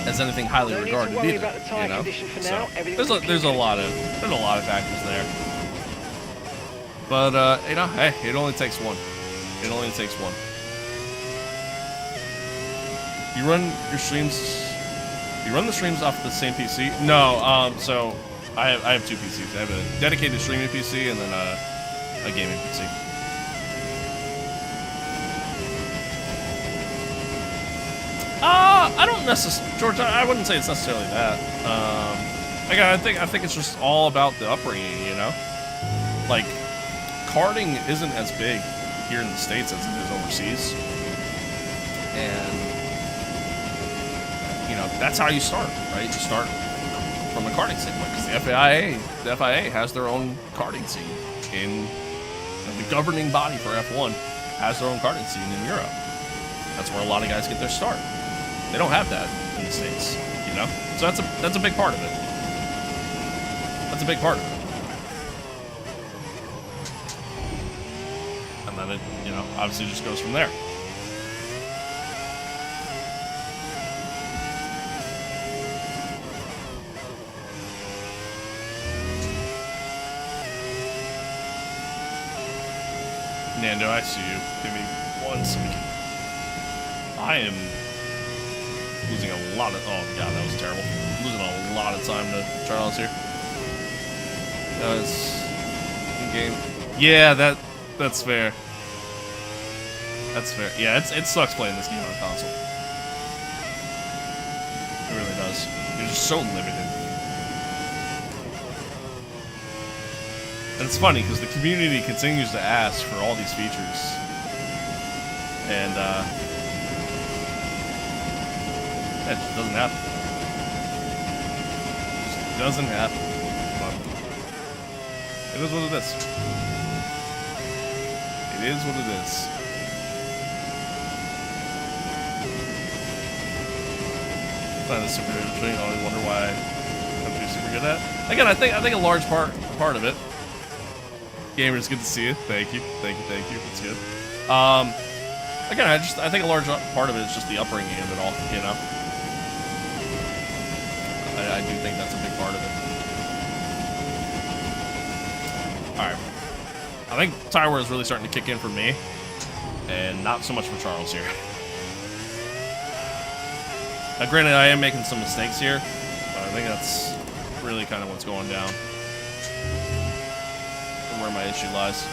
as anything highly regarded either, you know. So there's a lot of factors there. But you know, hey, it only takes one. It only takes one. You run your streams. You run the streams off the same PC? No. So I have two PCs. I have a dedicated streaming PC and then a gaming PC. I don't necessarily, George. I wouldn't say it's necessarily that. Again, I think it's just all about the upbringing, you know. Like, karting isn't as big here in the States as it is overseas, and you know that's how you start, right? You start from a karting standpoint because the FIA has their own karting scene, and the governing body for F1 has their own karting scene in Europe. That's where a lot of guys get their start. They don't have that in the States, you know? So that's a big part of it. That's a big part of it. And then it, you know, obviously just goes from there. Nando, I see you. Give me 1 second. I am losing a lot of... Oh, God, that was terrible. Losing a lot of time to Charles here. It's in-game. Yeah, that's fair. That's fair. Yeah, it sucks playing this game on a console. It really does. You're just so limited. And it's funny, because the community continues to ask for all these features. And, it just doesn't happen. It just doesn't happen. But it is what it is. It is what it is. Find this super interesting. I always wonder why I'm super good at. Again, I think a large part of it. Gamers, good to see you. Thank you. That's good. Again, I think a large part of it is just the upbringing of it all. You know, I do think that's a big part of it. All right, I think Tire War is really starting to kick in for me, and not so much for Charles here. Now, granted, I am making some mistakes here, but I think that's really kind of what's going down and where my issue lies.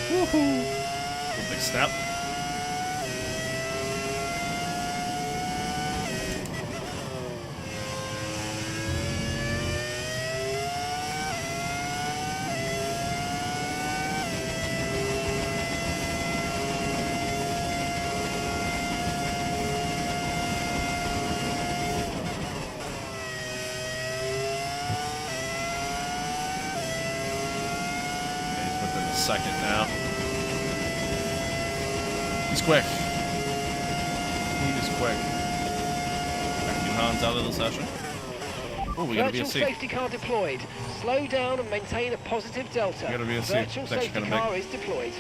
Woohoo! Big step. He's within a second now. He's quick. He is quick. Vacuum Hans out of the session. Oh, we gotta be a Virtual C. safety car deployed. Slow down and maintain a positive delta. We gotta be a C. Virtual It's actually safety kinda car big. is deployed.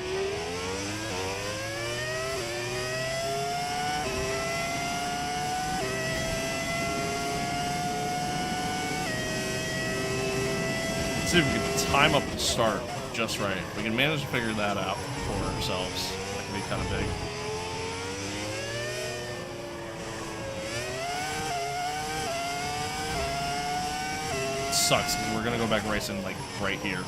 Let's see if we can time up the start just right. If we can manage to figure that out for ourselves, that could be kind of big. Sucks, because we're gonna go back racing like right here.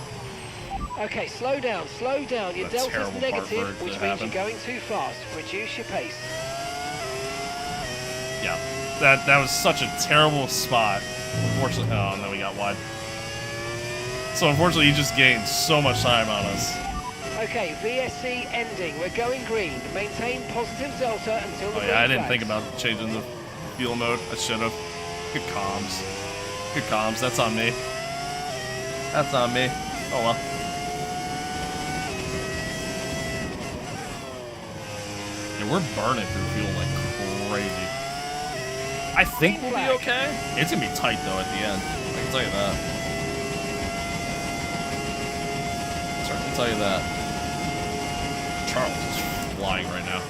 Okay, slow down. Your That's delta's terrible part for it negative, to which means happen. you're going too fast. Reduce your pace. Yeah, that was such a terrible spot. Unfortunately, oh no, we got wide. So unfortunately, he just gained so much time on us. Okay, VSC ending. We're going green. Maintain positive delta until the Oh yeah, I green didn't think flags. about changing the fuel mode. I should have. Good comms. Good comms. That's on me. That's on me. Oh well. Yeah, we're burning through fuel like crazy. I think we'll be okay. It's gonna be tight though at the end. I can tell you that. Sorry, I can tell you that. Charles is flying right now.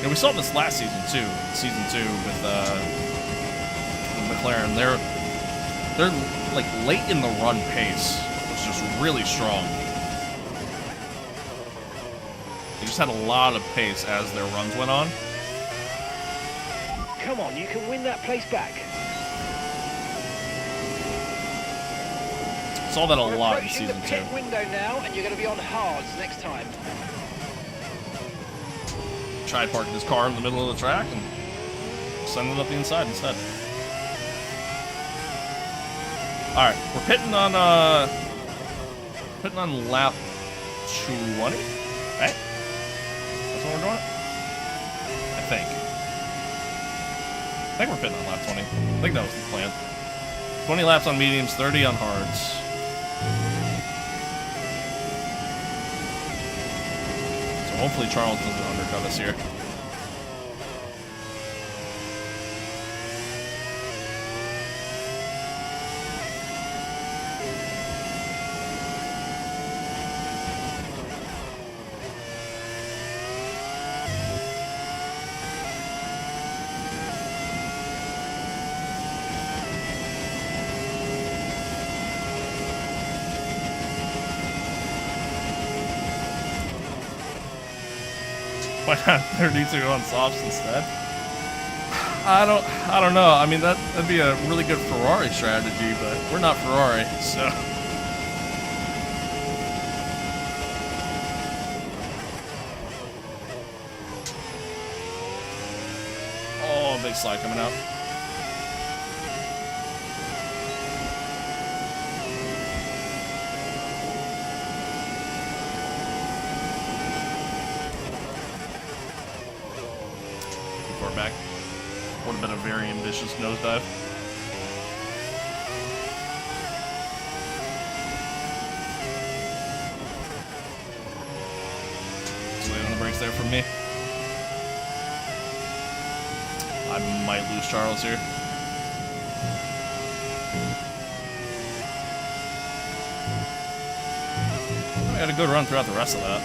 Yeah, we saw this last season too. Season 2 with McLaren. They're like late in the run pace was just really strong. They just had a lot of pace as their runs went on. Come on, you can win that place back. Saw that a We're lot in approaching season the 2. pit window now, and you're going to be on hards next time. Tried parking his car in the middle of the track and sending it up the inside instead. All right, we're pitting on lap 20, right? That's what we're doing. I think we're pitting on lap 20. I think that was the plan. 20 laps on mediums, 30 on hards. So hopefully Charles doesn't undercut us here. Why not 32 on softs instead? I don't know. I mean, that'd be a really good Ferrari strategy, but we're not Ferrari, so. Oh, big slide coming out. Too far back. Would have been a very ambitious nosedive. Just on the brakes there from me. I might lose Charles here. I had a good run throughout the rest of that.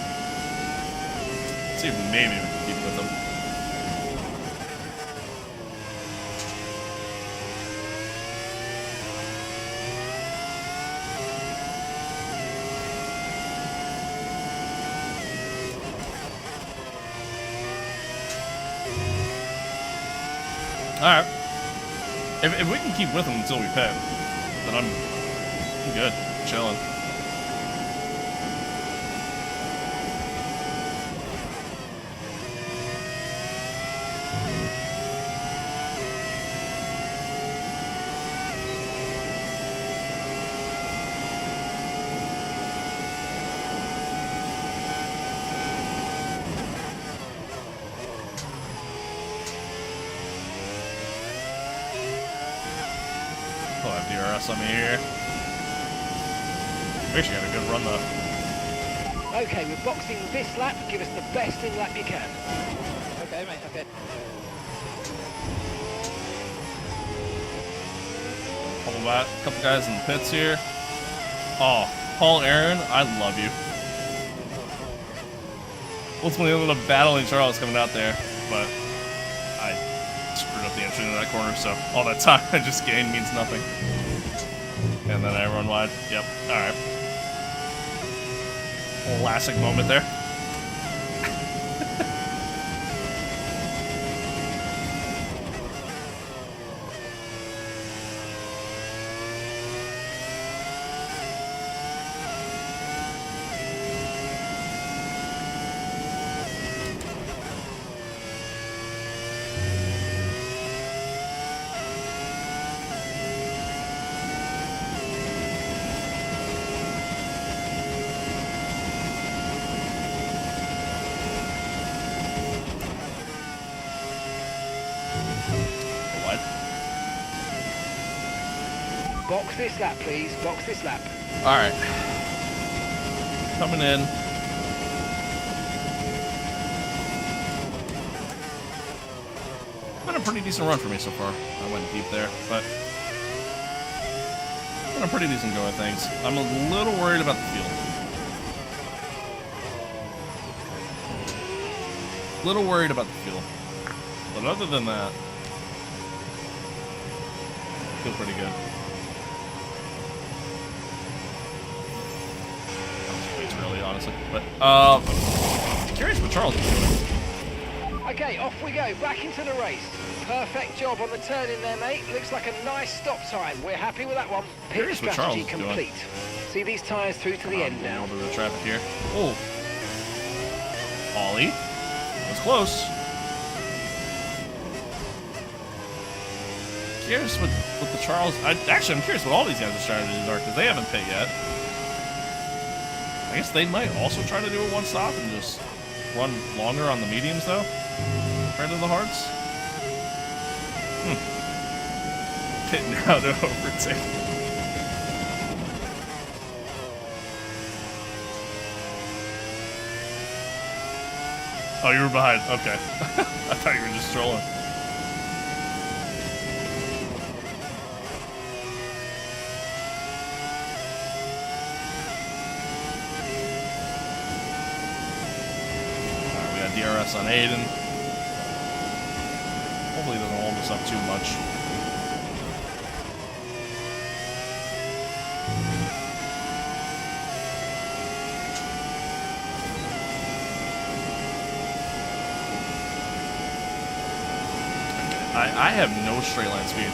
Let's see if maybe we can keep with them. Alright. If we can keep with them until we pit, then I'm good. Chilling. I'll have DRS on me here. We actually got a good run though. Okay, we're boxing this lap. Give us the best in lap you can. Okay, mate, okay. Couple guys in the pits here. Oh, Paul Aaron, I love you. Ultimately ended up battling Charles coming out there, but I screwed up the entry into that corner, so all that time I just gained means nothing. And then I run wide. Yep, alright. Classic moment there. Box this lap, please. Box this lap. Alright. Coming in. Been a pretty decent run for me so far. I went deep there, but been a pretty decent go of things. I'm a little worried about the field. Little worried about the field. But other than that, feel pretty good. Really, honestly, but curious what Charles is doing. Okay, off we go, back into the race. Perfect job on the turn in there, mate. Looks like a nice stop time. We're happy with that one. Pit Curious what Charles strategy is doing. complete. See these tyres through to the end now. A little bit of traffic here. Oh, Ollie, was close. Curious what the Charles. Actually, I'm curious what all these guys' strategies are because they haven't pit yet. I guess they might also try to do a one stop and just run longer on the mediums though, compared to the hards. Pit now to overtake. Oh, you were behind. Okay. I thought you were just trolling. DRS on Aiden. Hopefully he doesn't hold us up too much. I have no straight line speed.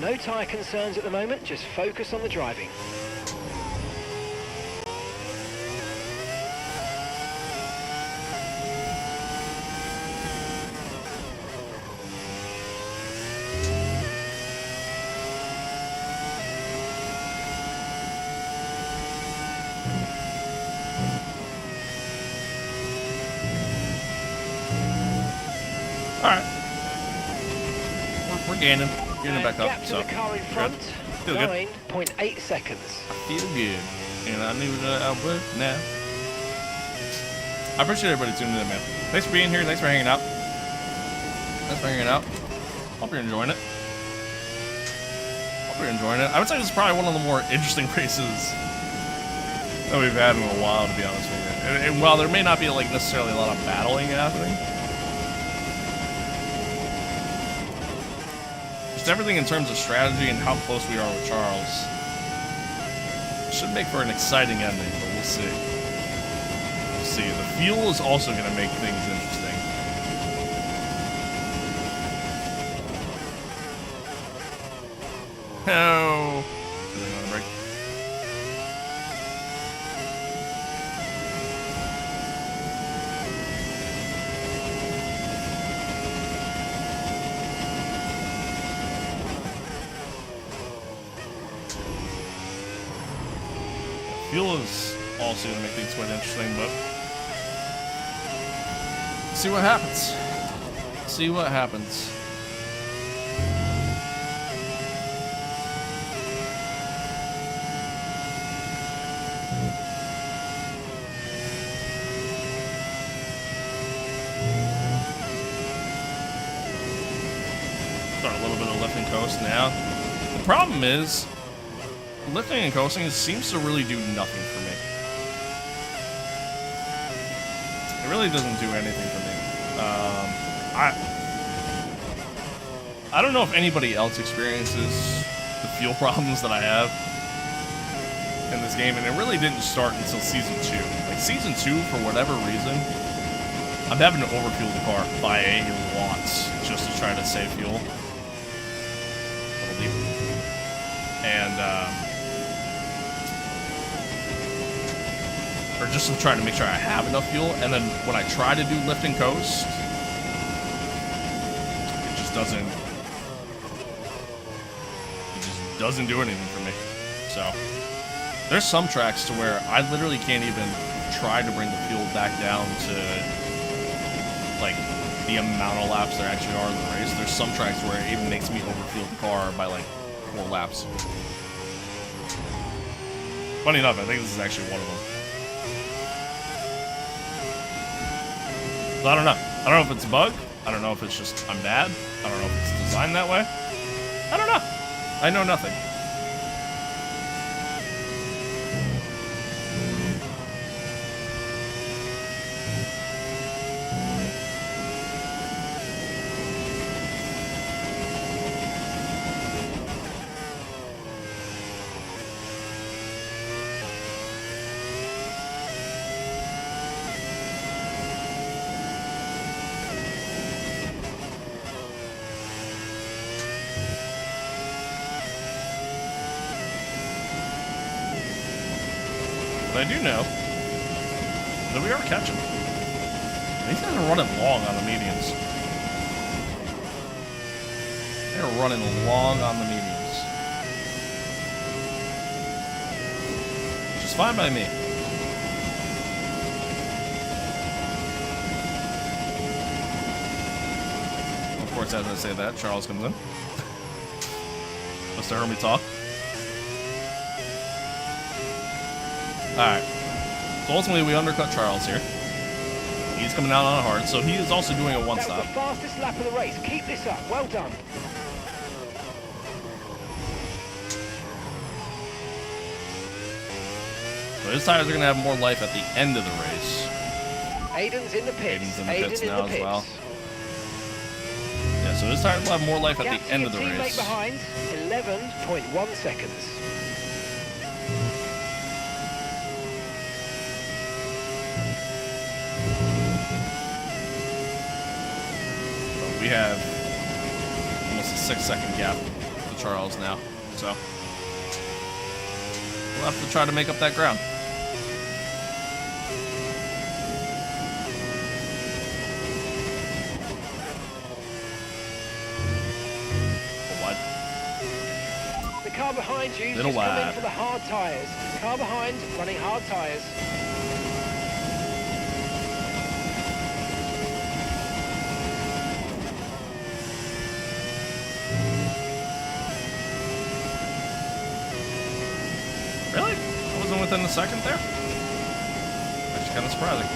No tyre concerns at the moment, just focus on the driving. Alright. We're gaining. Getting back up, Gap to so the car in front, Feel good. 9.8 seconds. Feel good. And I knew that I would now. I appreciate everybody tuning in, man. Thanks for being here. Thanks for hanging out. Thanks for hanging out. Hope you're enjoying it. Hope you're enjoying it. I would say this is probably one of the more interesting races that we've had in a while, to be honest with you. And while there may not be like necessarily a lot of battling happening, just everything in terms of strategy and how close we are with Charles should make for an exciting ending, but we'll see. We'll see. The fuel is also going to make things interesting. Oh. Another break. Fuel is also going to make things quite interesting, but see what happens. See what happens. Start a little bit of lift and coast now. The problem is, lifting and coasting seems to really do nothing for me. It really doesn't do anything for me. I don't know if anybody else experiences the fuel problems that I have in this game, and it really didn't start until Season 2. Like, Season 2, for whatever reason, I'm having to overfuel the car by a lot just to try to save fuel. A little deep. And, or just to try to make sure I have enough fuel, and then when I try to do lift and coast, it just doesn't do anything for me. So there's some tracks to where I literally can't even try to bring the fuel back down to like the amount of laps there actually are in the race. There's some tracks where it even makes me overfuel the car by like 4 laps. Funny enough, I think this is actually one of them. So I don't know. I don't know if it's a bug. I don't know if it's just I'm bad. I don't know if it's designed that way. I don't know. I know nothing. I do know that we are catching. These guys are running long on the medians. They're running long on the medians. Which is fine by me. Of course, as I say that, Charles comes in. Must have heard me talk. Alright, so ultimately we undercut Charles here. He's coming out on a hard, so he is also doing a one-stop. That was the fastest lap of the race. Keep this up. Well done. So his tires are going to have more life at the end of the race. Aiden's in the pits. Aiden's in the pits now as well. So this tire will have more life at Gap the to end your of the teammate race. behind, 11.1 seconds. But we have almost a 6-second gap to Charles now. So we'll have to try to make up that ground. The car behind you Little just come in lad. for the hard tyres. Car behind running hard tyres. Really? I wasn't within a second there? Actually kind of surprising.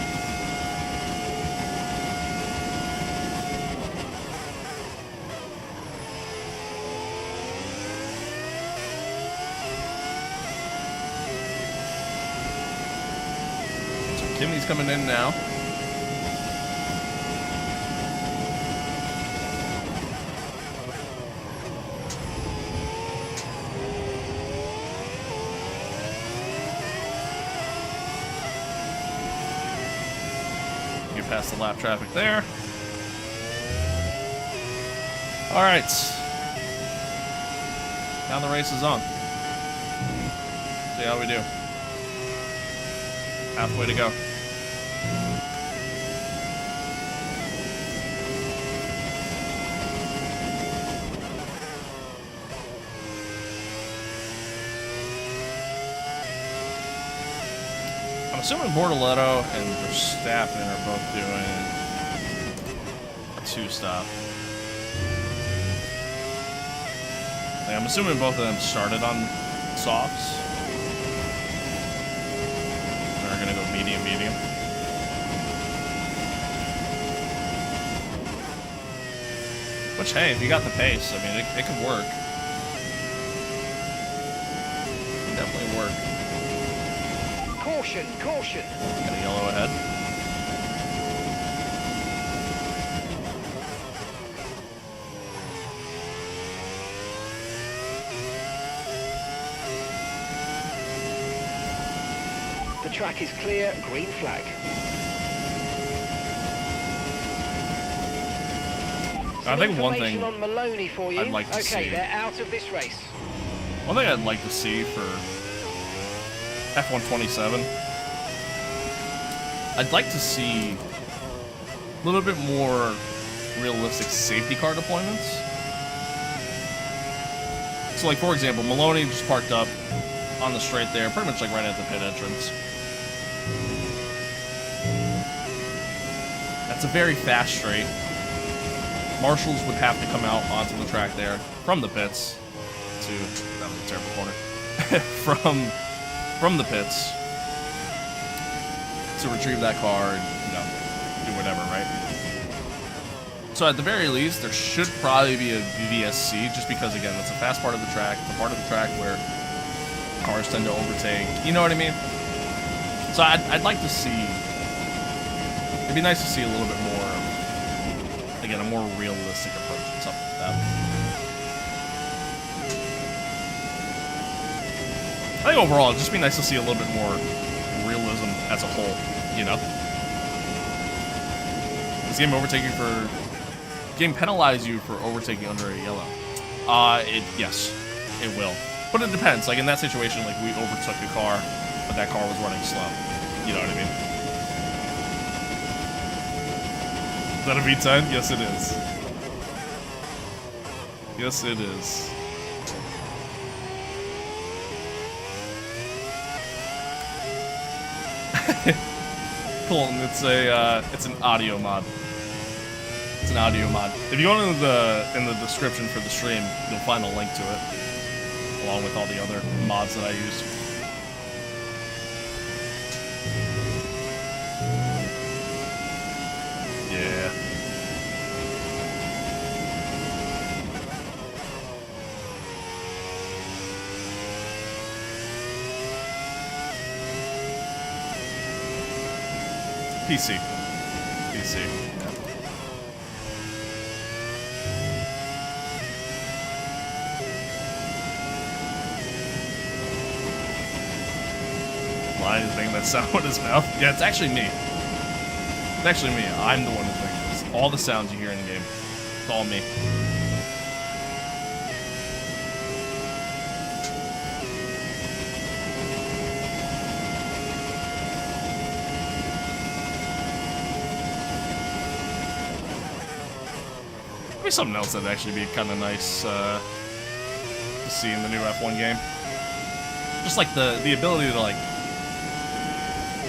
So Kimmy's coming in now. Get past the lap traffic there. All right. Now the race is on. See how we do. Halfway to go. I'm assuming Bortoletto and Verstappen are both doing a 2-stop. Like, I'm assuming both of them started on softs. They're gonna go medium, medium. Which, hey, if you got the pace, I mean, it could work. It could definitely work. Caution, caution. Got a yellow ahead. The track is clear, green flag. I think one Information thing on Maloney for you. I'd like to okay, see- they're out of this race. One thing I'd like to see for F127, I'd like to see a little bit more realistic safety car deployments. So, like, for example, Maloney just parked up on the straight there, pretty much like right at the pit entrance. That's a very fast straight. Marshals would have to come out onto the track there from the pits to, that was a terrible corner, from the pits to retrieve that car and, you know, do whatever, right? So at the very least, there should probably be a VVSC, just because, again, it's a fast part of the track. It's a part of the track where cars tend to overtake. You know what I mean? So I'd like to see, it'd be nice to see a little bit more, again, a more realistic approach and something like that. I think overall, it'd just be nice to see a little bit more realism as a whole, you know? This game penalize you for overtaking under a yellow? Yes, it will. But it depends. Like, in that situation, like, we overtook a car, but that car was running slow. You know what I mean? Is that a V10? Yes, it is. Yes, it is. Cool. It's an audio mod. It's an audio mod. If you go into in the description for the stream, you'll find a link to it, along with all the other mods that I use. Yeah. PC. Yeah. line. He's making that sound with his mouth. Yeah, it's actually me. It's actually me. I'm the one who's making this. All the sounds you hear in the game. It's all me. Maybe something else that'd actually be kind of nice to see in the new F1 game. Just like the ability to like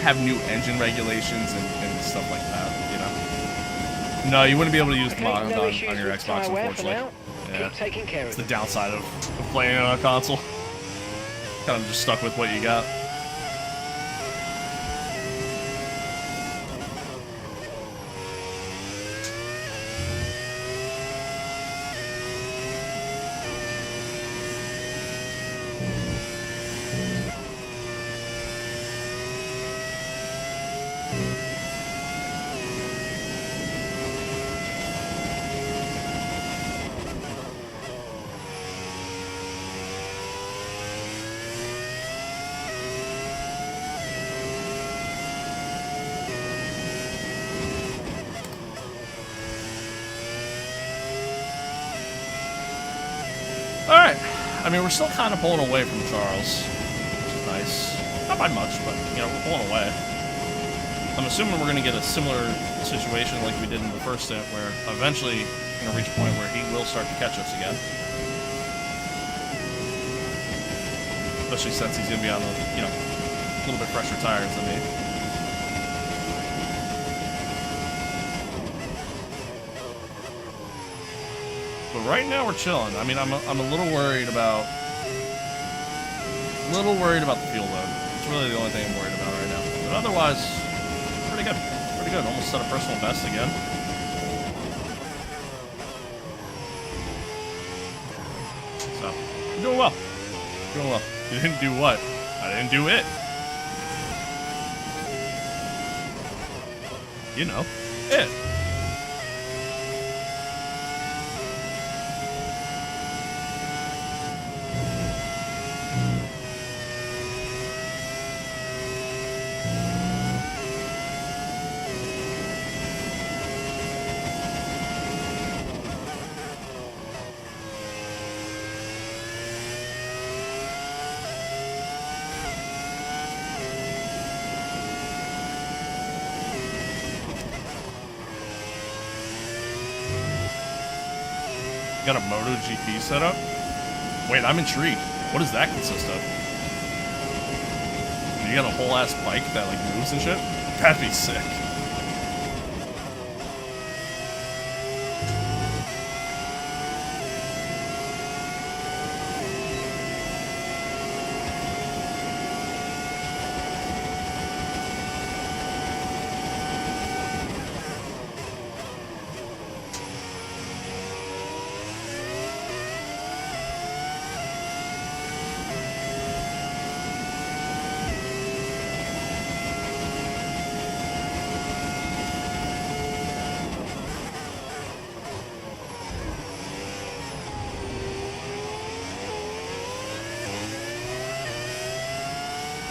have new engine regulations and stuff like that, you know? No, you wouldn't be able to use the mod no on issues your with Xbox, tyre wear for unfortunately. now. Yeah, Keep taking care it's of the them. downside of playing it on a console. Kind of just stuck with what you got. Alright. I mean, we're still kind of pulling away from Charles, which is nice. Not by much, but, you know, we're pulling away. I'm assuming we're going to get a similar situation like we did in the first stint, where eventually we're going to reach a point where he will start to catch us again. Especially since he's going to be on a, you know, a little bit fresher tires than me. But right now we're chilling. I mean, I'm a little worried about the fuel load. It's really the only thing I'm worried about right now. But otherwise, pretty good. Pretty good. Almost set a personal best again. So, I'm doing well. Doing well. You didn't do what? I didn't do it. You know, it. Got a MotoGP setup? Wait, I'm intrigued. What does that consist of? You got a whole ass bike that like moves and shit? That'd be sick.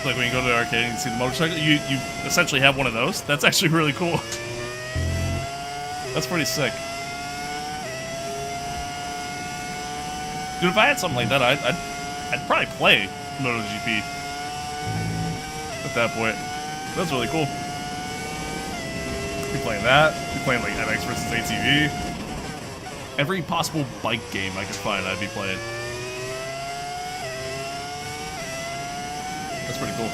Like when you go to the arcade and you see the motorcycle, you essentially have one of those. That's actually really cool. That's pretty sick. Dude, if I had something like that, I'd probably play MotoGP at that point. That's really cool. Be playing that. Be playing like MX versus ATV. Every possible bike game I could find, I'd be playing. That's pretty cool.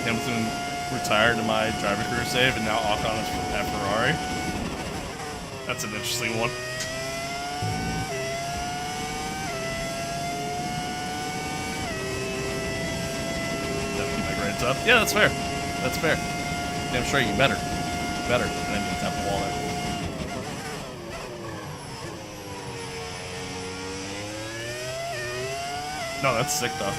Hamilton retired to my driver career save, and now Ocon is at Ferrari. That's an interesting one. Up. Yeah, that's fair. That's fair. Damn straight, you better. Better. And then you tap the wall there. No, that's sick though.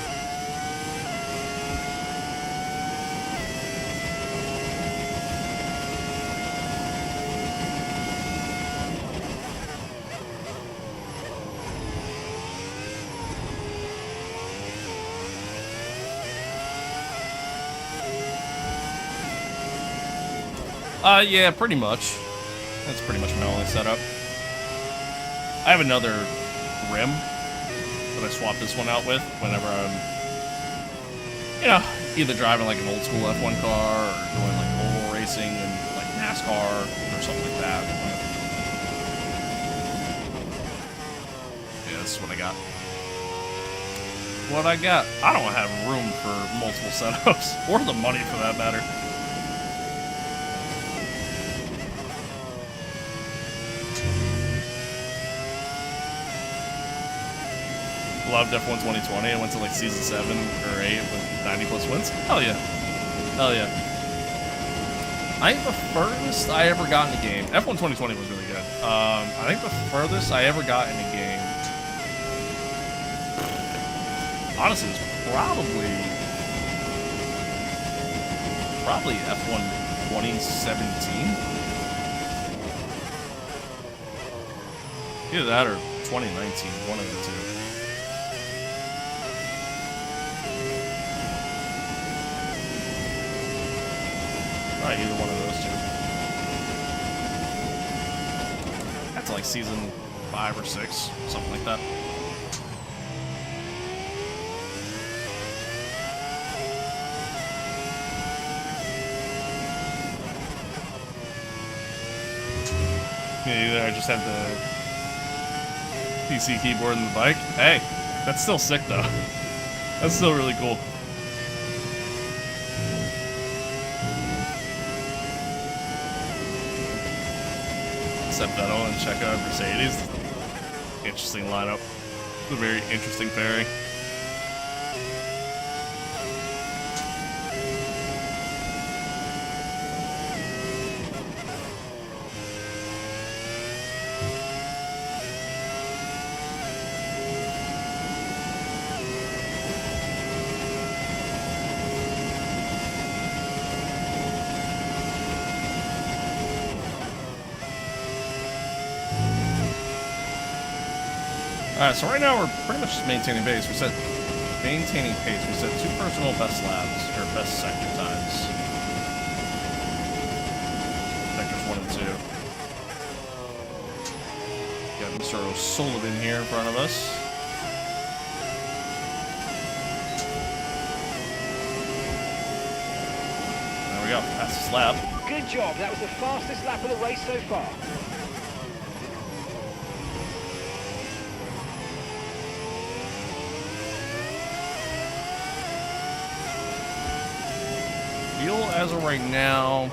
Yeah, pretty much. That's pretty much my only setup. I have another rim that I swap this one out with whenever I'm, you know, either driving like an old school F1 car or doing like oval racing and like NASCAR or something like that. Yeah, this is what I got. What I got? I don't have room for multiple setups, or the money for that matter. Loved F1 2020. I went to like season 7 or 8 with 90 plus wins. Hell yeah. Hell yeah. I think the furthest I ever got in a game, F1 2020 was really good. I think the furthest I ever got in a game, honestly, was probably F1 2017. Either that or 2019, one of the two. Probably either one of those two. That's like season 5 or 6, something like that. Yeah, either I just have the PC keyboard and the bike. Hey, that's still sick though. That's still really cool. Septetto and Checo Mercedes. Interesting lineup. It's a very interesting pairing. Alright, so right now we're pretty much just maintaining pace. We set 2 personal best laps, or best sector times. Sectors 1 and 2. Got Mr. O'Sullivan here in front of us. There we go, fastest lap. Good job. That was the fastest lap of the race so far. Fuel, as of right now,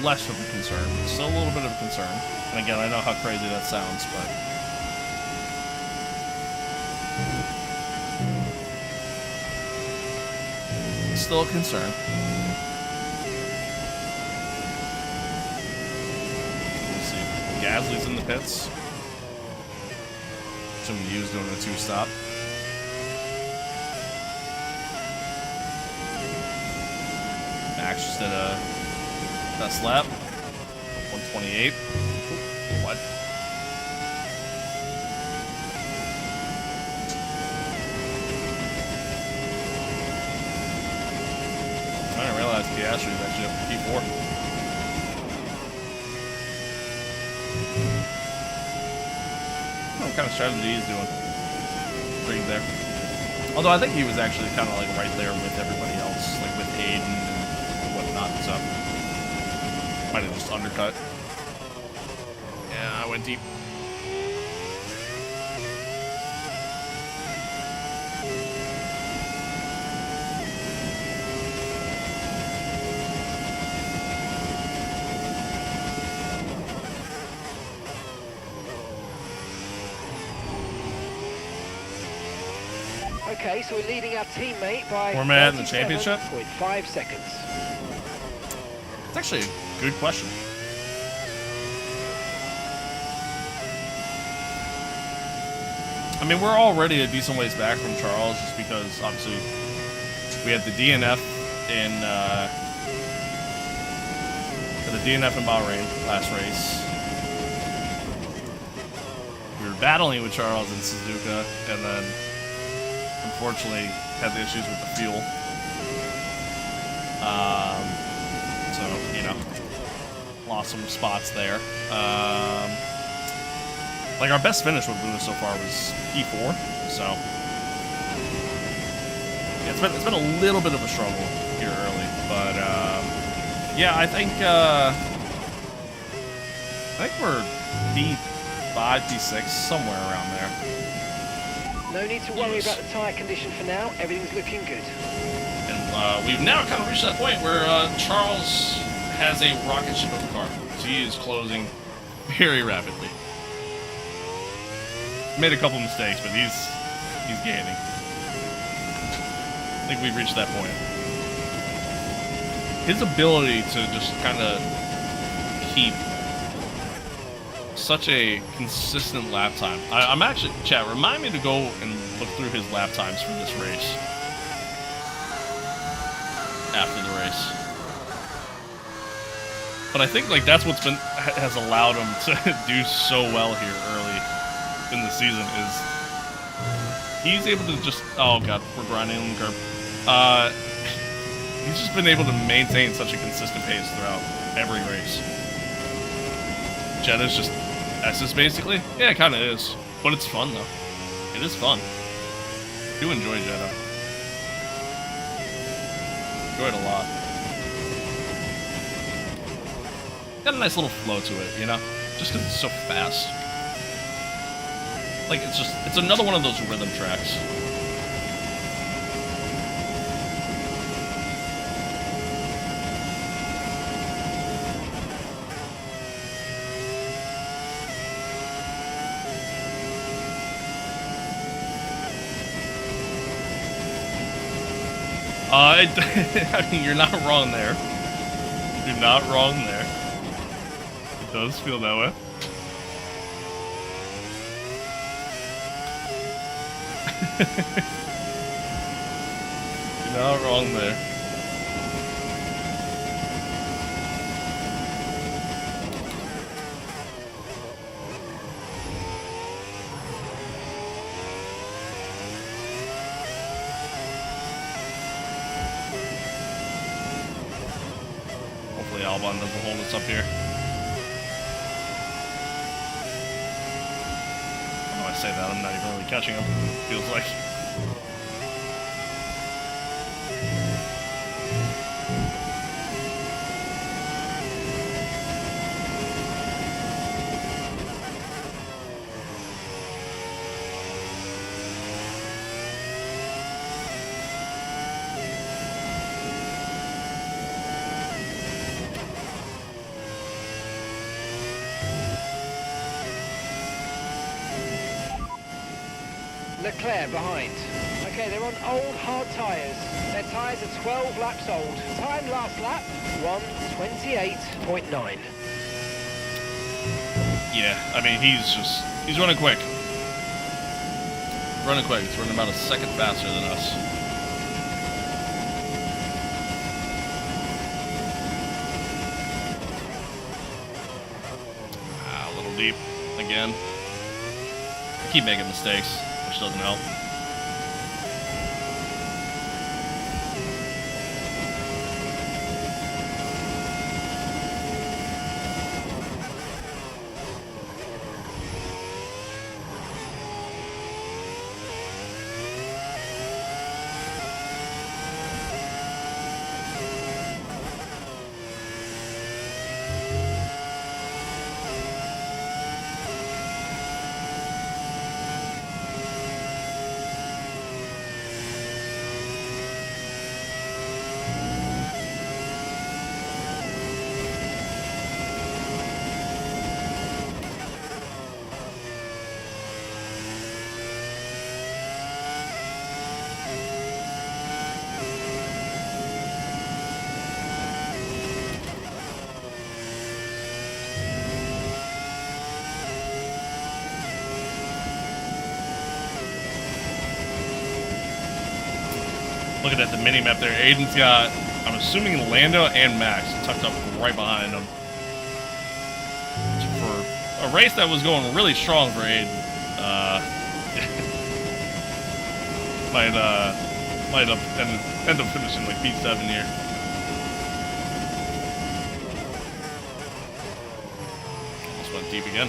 less of a concern. Still a little bit of a concern. And again, I know how crazy that sounds, but it's still a concern. Let's see. Gasly's in the pits. Assuming he was doing a 2-stop. Max just did a best lap, 128. What? I didn't realize Piastri was actually up to P4. What kind of strategy he's doing? Pretty there. Although I think he was actually kind of like right there with everybody else, like with Aiden and whatnot, so might have just undercut. Yeah, I went deep. Okay, so we're leading our teammate by Where am I at in the championship? 37.5 seconds. It's actually a good question. I mean, we're already a decent ways back from Charles, just because obviously we had the DNF in Bahrain last race. We were battling with Charles in Suzuka, and then unfortunately had the issues with the fuel. So, you know, lost some spots there. Like our best finish with Lewis so far was P4, so yeah, it's been a little bit of a struggle here early, but yeah, I think we're P5, P6, somewhere around there. No need to worry about the tyre condition for now. Everything's looking good. And we've now kind of reached that point where Charles has a rocket ship of a car. He is closing very rapidly. Made a couple mistakes, but he's gaining. I think we've reached that point. His ability to just kind of keep such a consistent lap time. I'm actually, chat, remind me to go and look through his lap times for this race. After the race. But I think like that's what's has allowed him to do so well here early in the season is he's able to just, oh god, we're grinding on the curb. He's just been able to maintain such a consistent pace throughout every race. Jedda's just S's basically. Yeah, it kind of is, but it's fun though. It is fun. I do enjoy Jeddah. Enjoy it a lot. Got a nice little flow to it, you know? Just because it's so fast. Like, it's another one of those rhythm tracks. I mean, you're not wrong there. You're not wrong there. It does feel that way. You're not wrong there. Hopefully Albon doesn't hold us up here. When I say that, I'm not even really catching him, feels like. Leclerc behind. Okay, they're on old hard tyres. Their tyres are 12 laps old. Time last lap, 1:28.9. Yeah, I mean, he's running quick. Running quick. He's running about a second faster than us. A little deep again. I keep making mistakes, which doesn't help. Looking at the mini-map there, Aiden's got, I'm assuming, Lando and Max tucked up right behind him. For a race that was going really strong for Aiden. Might end up finishing like P7 here. deep again.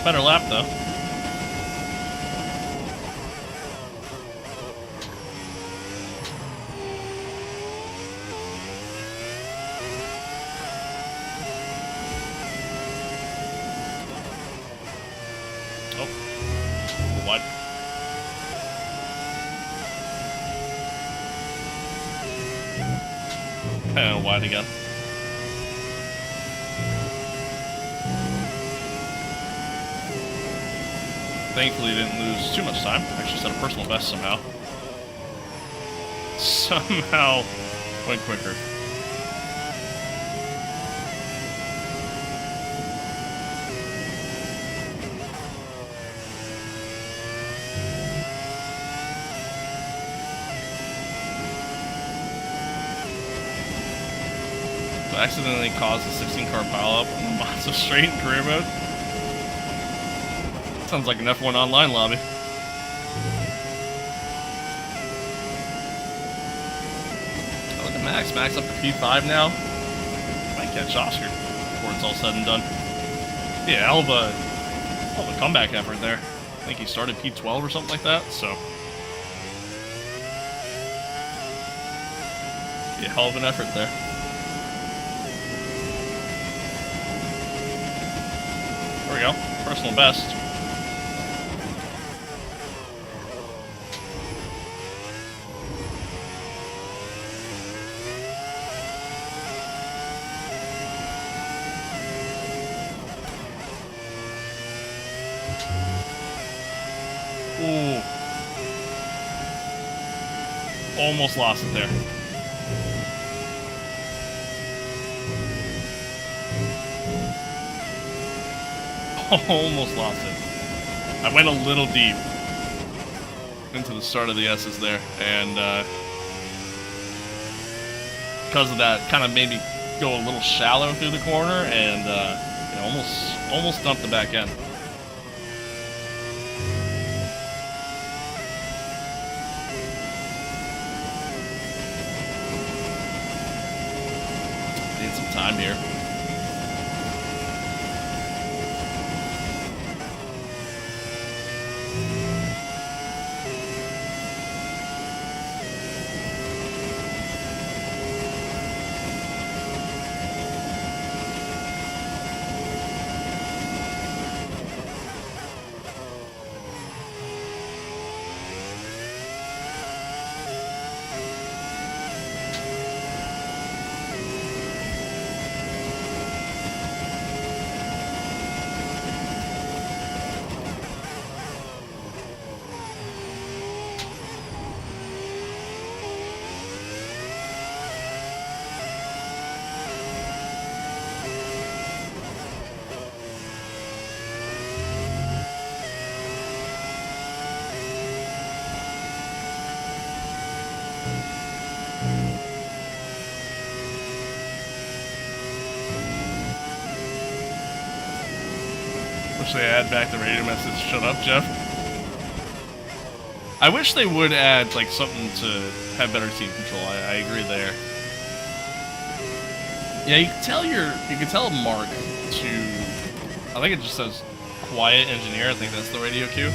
Better lap though. Oh, what? And wide again. Thankfully, didn't lose too much time. Actually set a personal best somehow. Somehow went quicker. So I accidentally caused a 16-car pileup on the Monza straight in career mode. Sounds like an F1 online lobby. Oh, look at Max. Max up to P5 now. Might catch Oscar before it's all said and done. Yeah, hell of a comeback effort there. I think he started P12 or something like that, so. Yeah, hell of an effort there. There we go. Personal best. Ooh. Almost lost it there. Almost lost it. I went a little deep into the start of the S's there, and because of that, kind of made me go a little shallow through the corner, and almost dumped the back end. Need some time here. Wish they add back the radio message, "Shut up, Jeff." I wish they would add like something to have better team control. I agree there. Yeah, you can tell Mark to, I think it just says quiet engineer, I think that's the radio cue.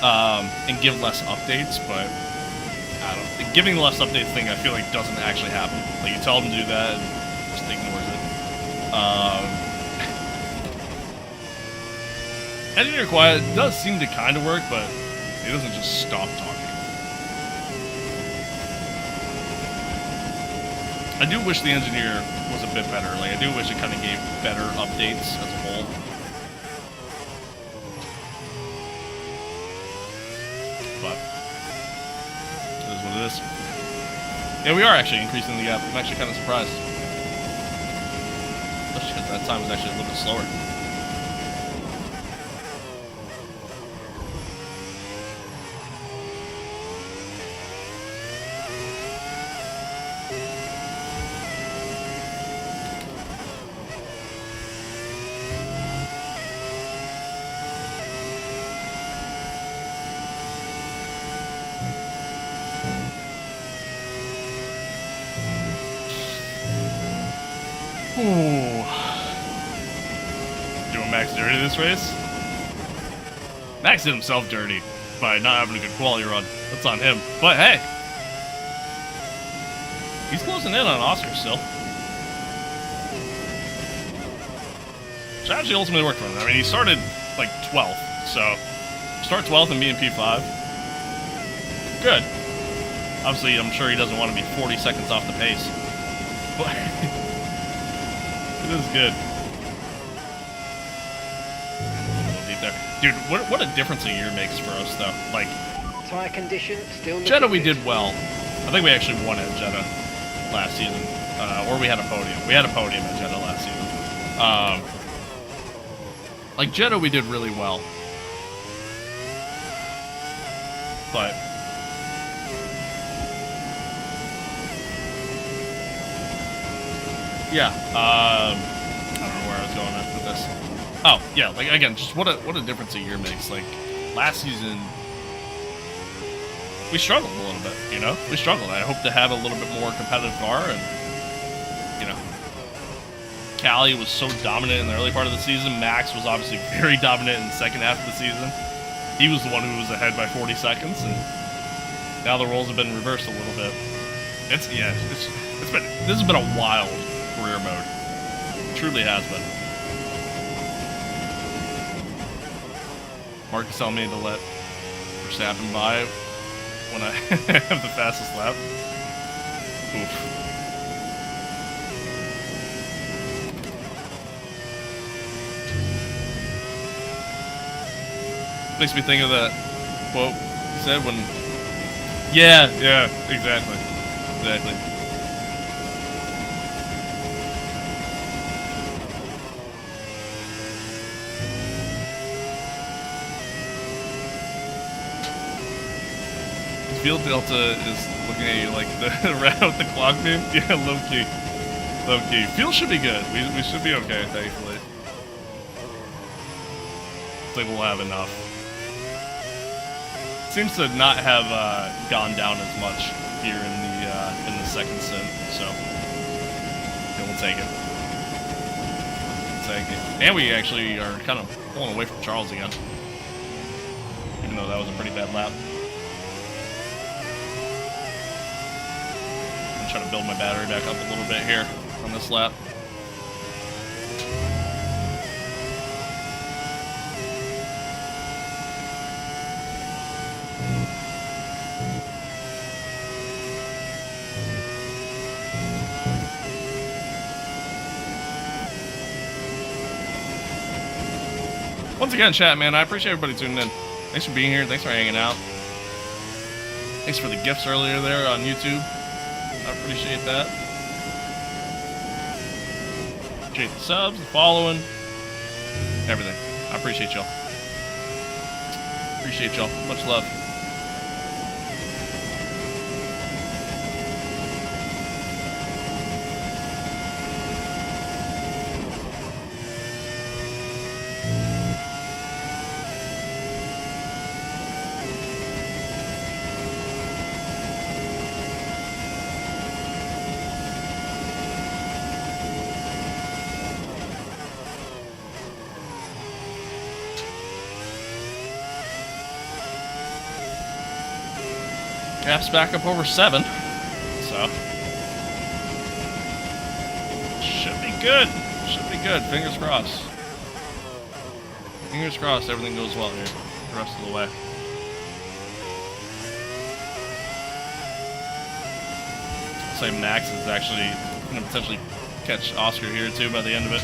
And give less updates, but I don't know. Giving the less updates thing I feel like doesn't actually happen. Like you tell them to do that and just ignores it. Engineer quiet does seem to kind of work, but it doesn't just stop talking. I do wish the engineer was a bit better. Like, I do wish it kind of gave better updates as a whole. But it is what it is. Yeah, we are actually increasing the gap. I'm actually kind of surprised. Especially because that time was actually a little bit slower. Ooh. Doing Max dirty this race? Max did himself dirty by not having a good quality run. That's on him. But hey, he's closing in on Oscar still. Which actually ultimately worked for him. I mean, he started like 12th, so start 12th and be in P5. Good. Obviously, I'm sure he doesn't want to be 40 seconds off the pace, but it is good. Dude, what a difference a year makes for us, though. Like, Tyre condition still. Jeddah, we did well. I think we actually won at Jeddah last season, or we had a podium. We had a podium at Jeddah last season. Like Jeddah, we did really well, but yeah, I don't know where I was going with this. Oh, yeah, like, again, just what a difference a year makes. Like, last season, we struggled a little bit, you know? We struggled. I hope to have a little bit more competitive car, and, you know, Cali was so dominant in the early part of the season. Max was obviously very dominant in the second half of the season. He was the one who was ahead by 40 seconds, and now the roles have been reversed a little bit. This has been a wild career mode. It truly has been. Mark is telling me to let Verstappen by when I have the fastest lap. Oof. Makes me think of that quote he said when... Yeah, exactly. Exactly. Field Delta is looking at you like the rat with the clock beam. Yeah, low key. Low key. Field should be good. We should be okay, thankfully. I think we'll have enough. Seems to not have gone down as much here in the second stint, so yeah, we'll take it. We'll take it. And we actually are kind of pulling away from Charles again, even though that was a pretty bad lap. Trying to build my battery back up a little bit here on this lap. Once again, chat, man, I appreciate everybody tuning in. Thanks for being here. Thanks for hanging out. Thanks for the gifts earlier there on YouTube. I appreciate that. Appreciate the subs, the following, everything. I appreciate y'all. Appreciate y'all. Much love. Cap's back up over 7, so should be good. Should be good. Fingers crossed. Fingers crossed everything goes well here the rest of the way. I'll say Max is actually going to potentially catch Oscar here too by the end of it.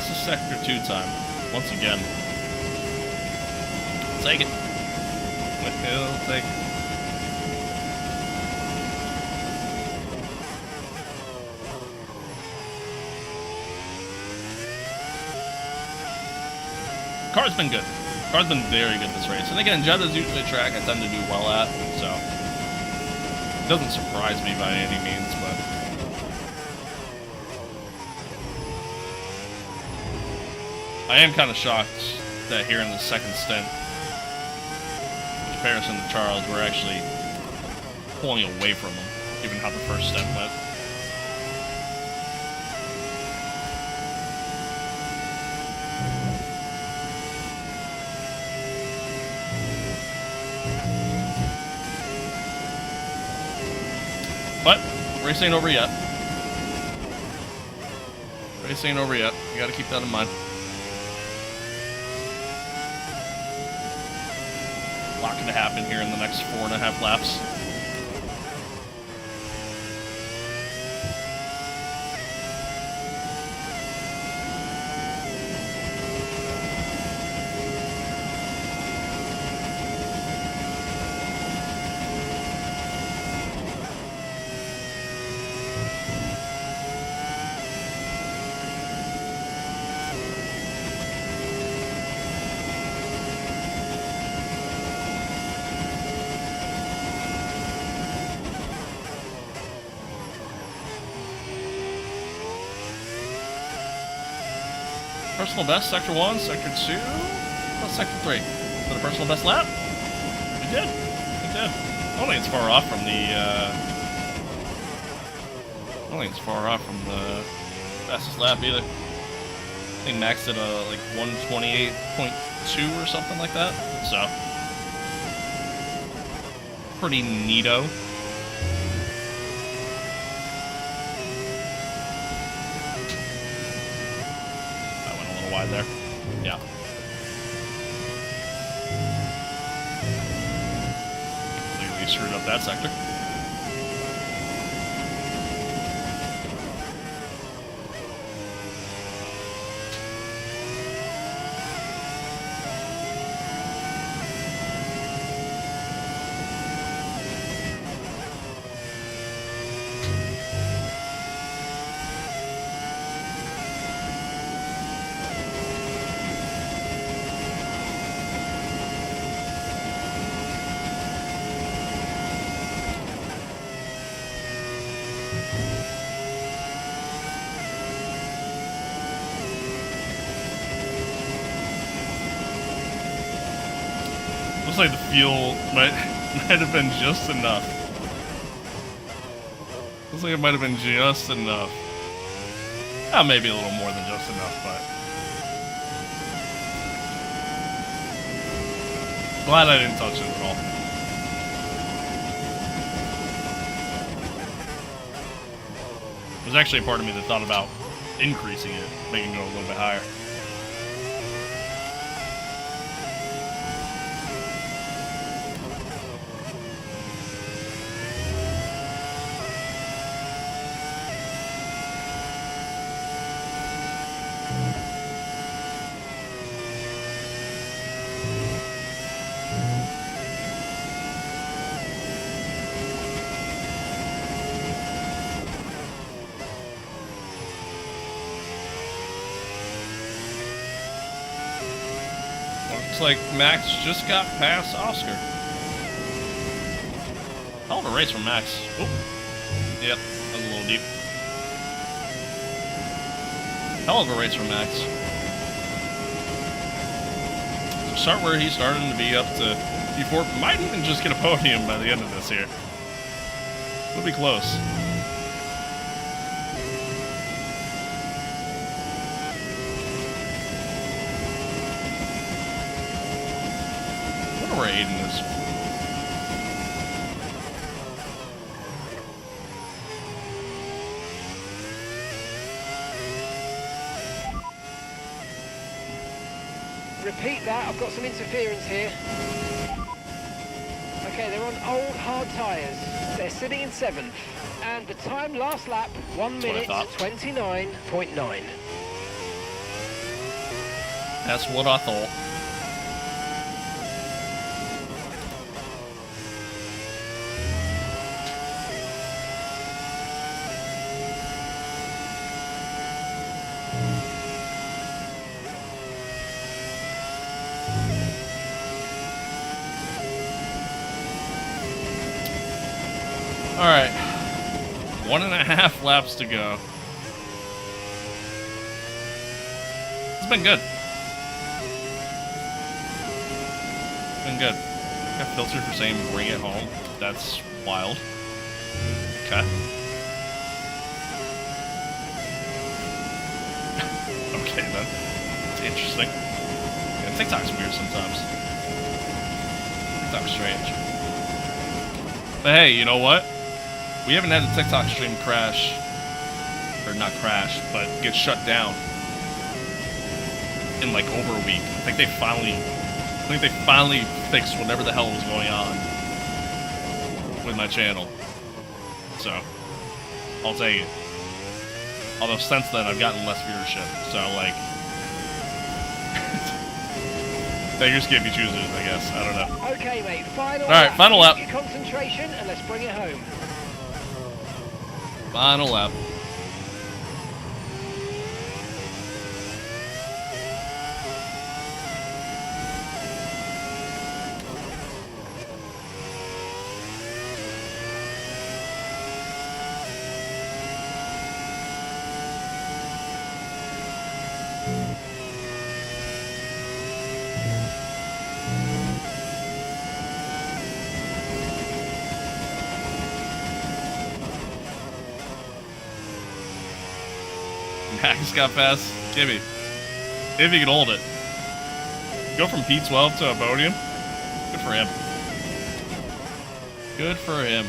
fastest Sector 2 time. Once again. Take it. We'll take it. Car's been good. Car's been very good this race. And again, Jeddah's usually a track I tend to do well at, so it doesn't surprise me by any means, but I am kind of shocked that here in the second stint, in comparison to Charles, we're actually pulling away from him, given how the first stint went. But race ain't over yet. Race ain't over yet. You gotta keep that in mind. A lot can happen here in the next 4.5 laps. Personal best, Sector 1, Sector 2, what's Sector 3? Is that a personal best lap? We did. We did. I don't think it's far off from the, I don't think it's far off from the fastest lap either. I think Max did a, like, 128.2 or something like that, so. Pretty neato. Wide there. Yeah. Completely screwed up that sector. Looks like the fuel might have been just enough. Looks like it might have been just enough. Maybe a little more than just enough, but glad I didn't touch it at all. There's actually a part of me that thought about increasing it, making it go a little bit higher. Looks like Max just got past Oscar. Hell of a race from Max. Oop. Yep, that was a little deep. Hell of a race from Max. So start where he's starting to be up to P4. Might even just get a podium by the end of this here. It'll be close. Where Aiden is. Repeat that, I've got some interference here. Okay, they're on old hard tyres. They're sitting in 7th. And the time last lap, 1 minute 29.9. That's what I thought. All right, 1.5 laps to go. It's been good. Been good. Got filtered for saying bring it home. That's wild. Okay. Okay then. It's interesting. Yeah, TikTok's weird sometimes. TikTok's strange. But hey, you know what? We haven't had a TikTok stream crash, or not crash, but get shut down in like over a week. I think they finally fixed whatever the hell was going on with my channel. So, I'll take it. Although since then I've gotten less viewership, so like, beggars can't be choosers, I guess. I don't know. Okay, mate, final All right, lap. final lap. Keep your concentration and let's bring it home. Final lap. Max got past Gibby. If he can hold it. Go from P12 to a podium. Good for him. Good for him.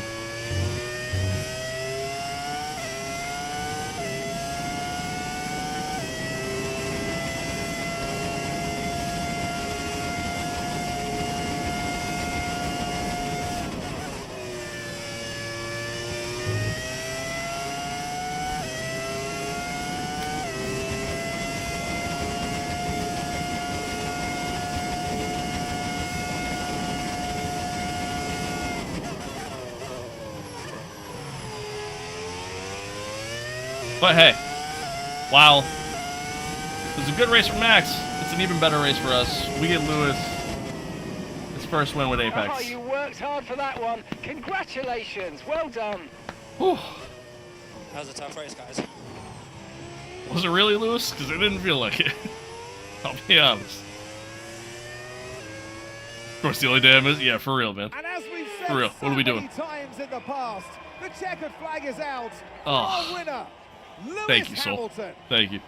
But hey, while it was a good race for Max, it's an even better race for us. We get Lewis his first win with Apex. Oh, you worked hard for that one. Congratulations. Well done. Whew. That was a tough race, guys. Was it really, Lewis? Because it didn't feel like it. I'll be honest. Of course, the only damn is, yeah, for real, man. And as we've said For real, what are we doing? so many times in the past, the checkered flag is out. Oh. Our winner, Lewis Thank you, Sol. Hamilton. Thank you.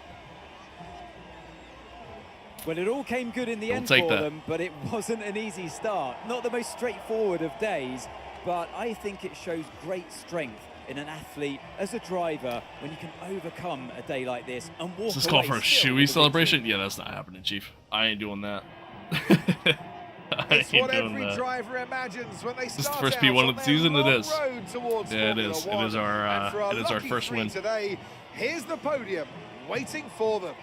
Well, it all came good in the We'll end take for that. them, but it wasn't an easy start. Not the most straightforward of days, but I think it shows great strength in an athlete as a driver when you can overcome a day like this and walk Is this away call for a still shoey with a celebration? victory. Yeah, that's not happening, Chief. I ain't doing that. I It's ain't what doing every that. driver imagines when they This is the start first out P1 on of the their season, it long is. road towards Yeah, it Formula is. It One. is our, And for a it is our lucky first three win. today, here's the podium waiting for them.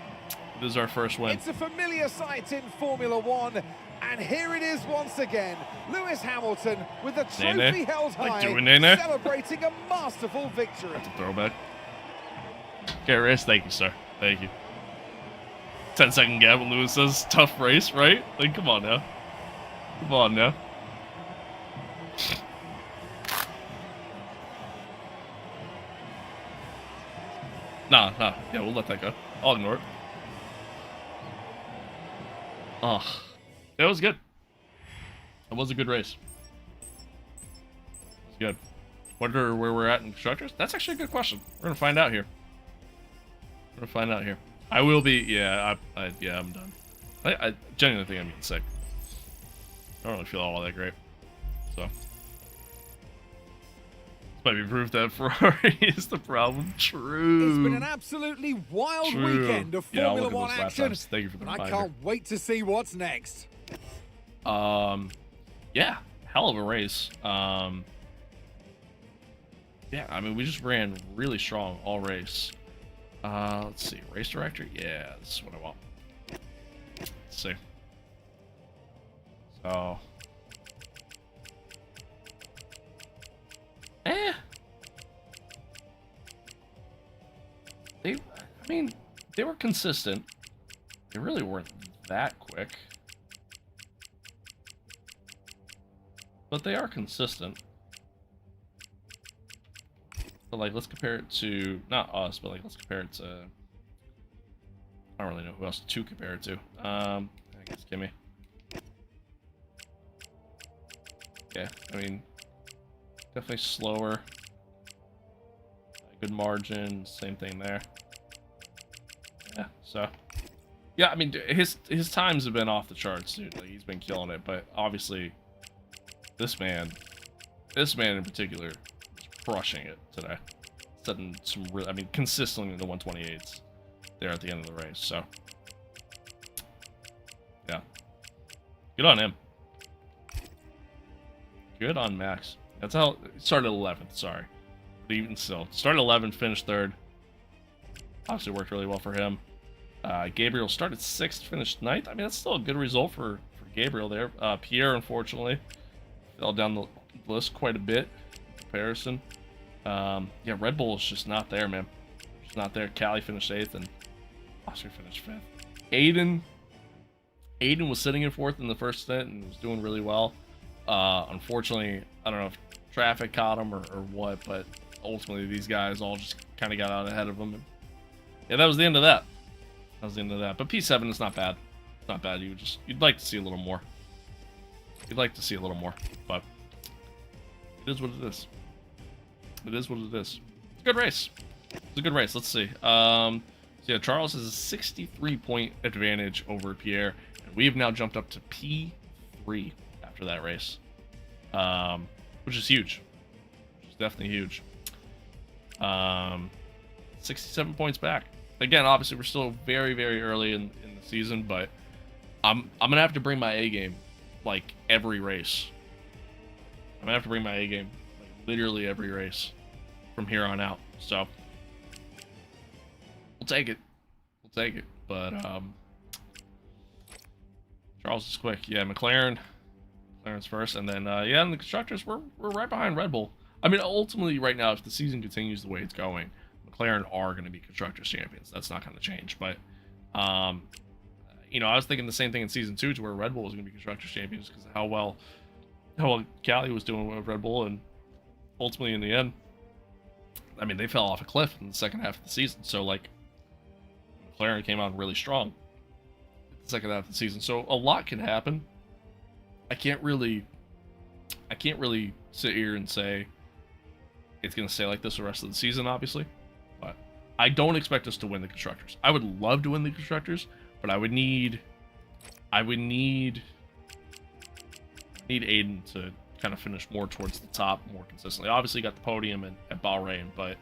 This is our first win. It's a familiar sight in Formula One, and here it is once again. Lewis Hamilton with the trophy Nene? held Like high, doing Nene? celebrating a masterful victory. That's a throwback. Okay, race. Thank you, sir. Thank you. 10-second gap when Lewis says tough race, right? Like, come on now. Come on now. Nah. Yeah, we'll let that go. I'll ignore it. Oh, it was good. It was a good race. It's good. Wonder where we're at in constructors? That's actually a good question. We're gonna find out here. I will be. Yeah, yeah, I'm done. I genuinely think I'm getting sick. I don't really feel all that great. So this might be proof that Ferrari is the problem. True. It's been an absolutely wild True. weekend of Yeah, I'll Formula look at One those lap action, times. Thank you for the and I reminder. can't wait to see what's next. Yeah, hell of a race. Yeah, I mean, we just ran really strong all race. Let's see, race director. Yeah, this is what I want. Let's see. So, I mean, they were consistent. They really weren't that quick. But they are consistent. But, like, let's compare it to, not us, but, like, let's compare it to, I don't really know who else to compare it to. I guess Kimmy. Yeah, I mean, definitely slower. Good margin, same thing there. Yeah, so. Yeah, I mean, his times have been off the charts, dude. Like, he's been killing it, but obviously, this man in particular, is crushing it today. Setting some real, I mean, consistently in the 128s there at the end of the race, so. Yeah. Good on him. Good on Max. That's how it started 11th, sorry. But even still, started 11th, finished 3rd. Obviously worked really well for him. Gabriel started 6th, finished 9th. I mean, that's still a good result for Gabriel there. Pierre, unfortunately, fell down the list quite a bit in comparison. Yeah, Red Bull is just not there, man. Just not there. Callie finished 8th, and Oscar finished 5th. Aiden was sitting in 4th in the first stint and was doing really well. Unfortunately, I don't know if traffic caught him or what, but ultimately these guys all just kind of got out ahead of him. And yeah, that was the end of that. That was the end of that. But P7 is not bad. It's not bad. You'd like to see a little more. You'd like to see a little more, but it is what it is. It is what it is. It's a good race. It's a good race. Let's see. So yeah, Charles has a 63-point advantage over Pierre, and we have now jumped up to P3 after that race, which is huge. Which is definitely huge. 67 points back. Again, obviously, we're still very, very early in the season, but I'm gonna have to bring my A game like every race. I'm gonna have to bring my A game like literally every race from here on out. So we'll take it. We'll take it. But Charles is quick. Yeah, McLaren's first, and then yeah, and the constructors we're right behind Red Bull. I mean, ultimately, right now, if the season continues the way it's going, McLaren are going to be constructors champions. That's not going to change. But you know, I was thinking the same thing in season 2, to where Red Bull was going to be constructors champions because of how well Callie was doing with Red Bull, and ultimately in the end, I mean, they fell off a cliff in the second half of the season. So like, McLaren came out really strong in the second half of the season. So a lot can happen. I can't really sit here and say it's going to stay like this the rest of the season, obviously. But I don't expect us to win the constructors. I would love to win the constructors, but I would need Aiden to kind of finish more towards the top more consistently. Obviously, got the podium at Bahrain, but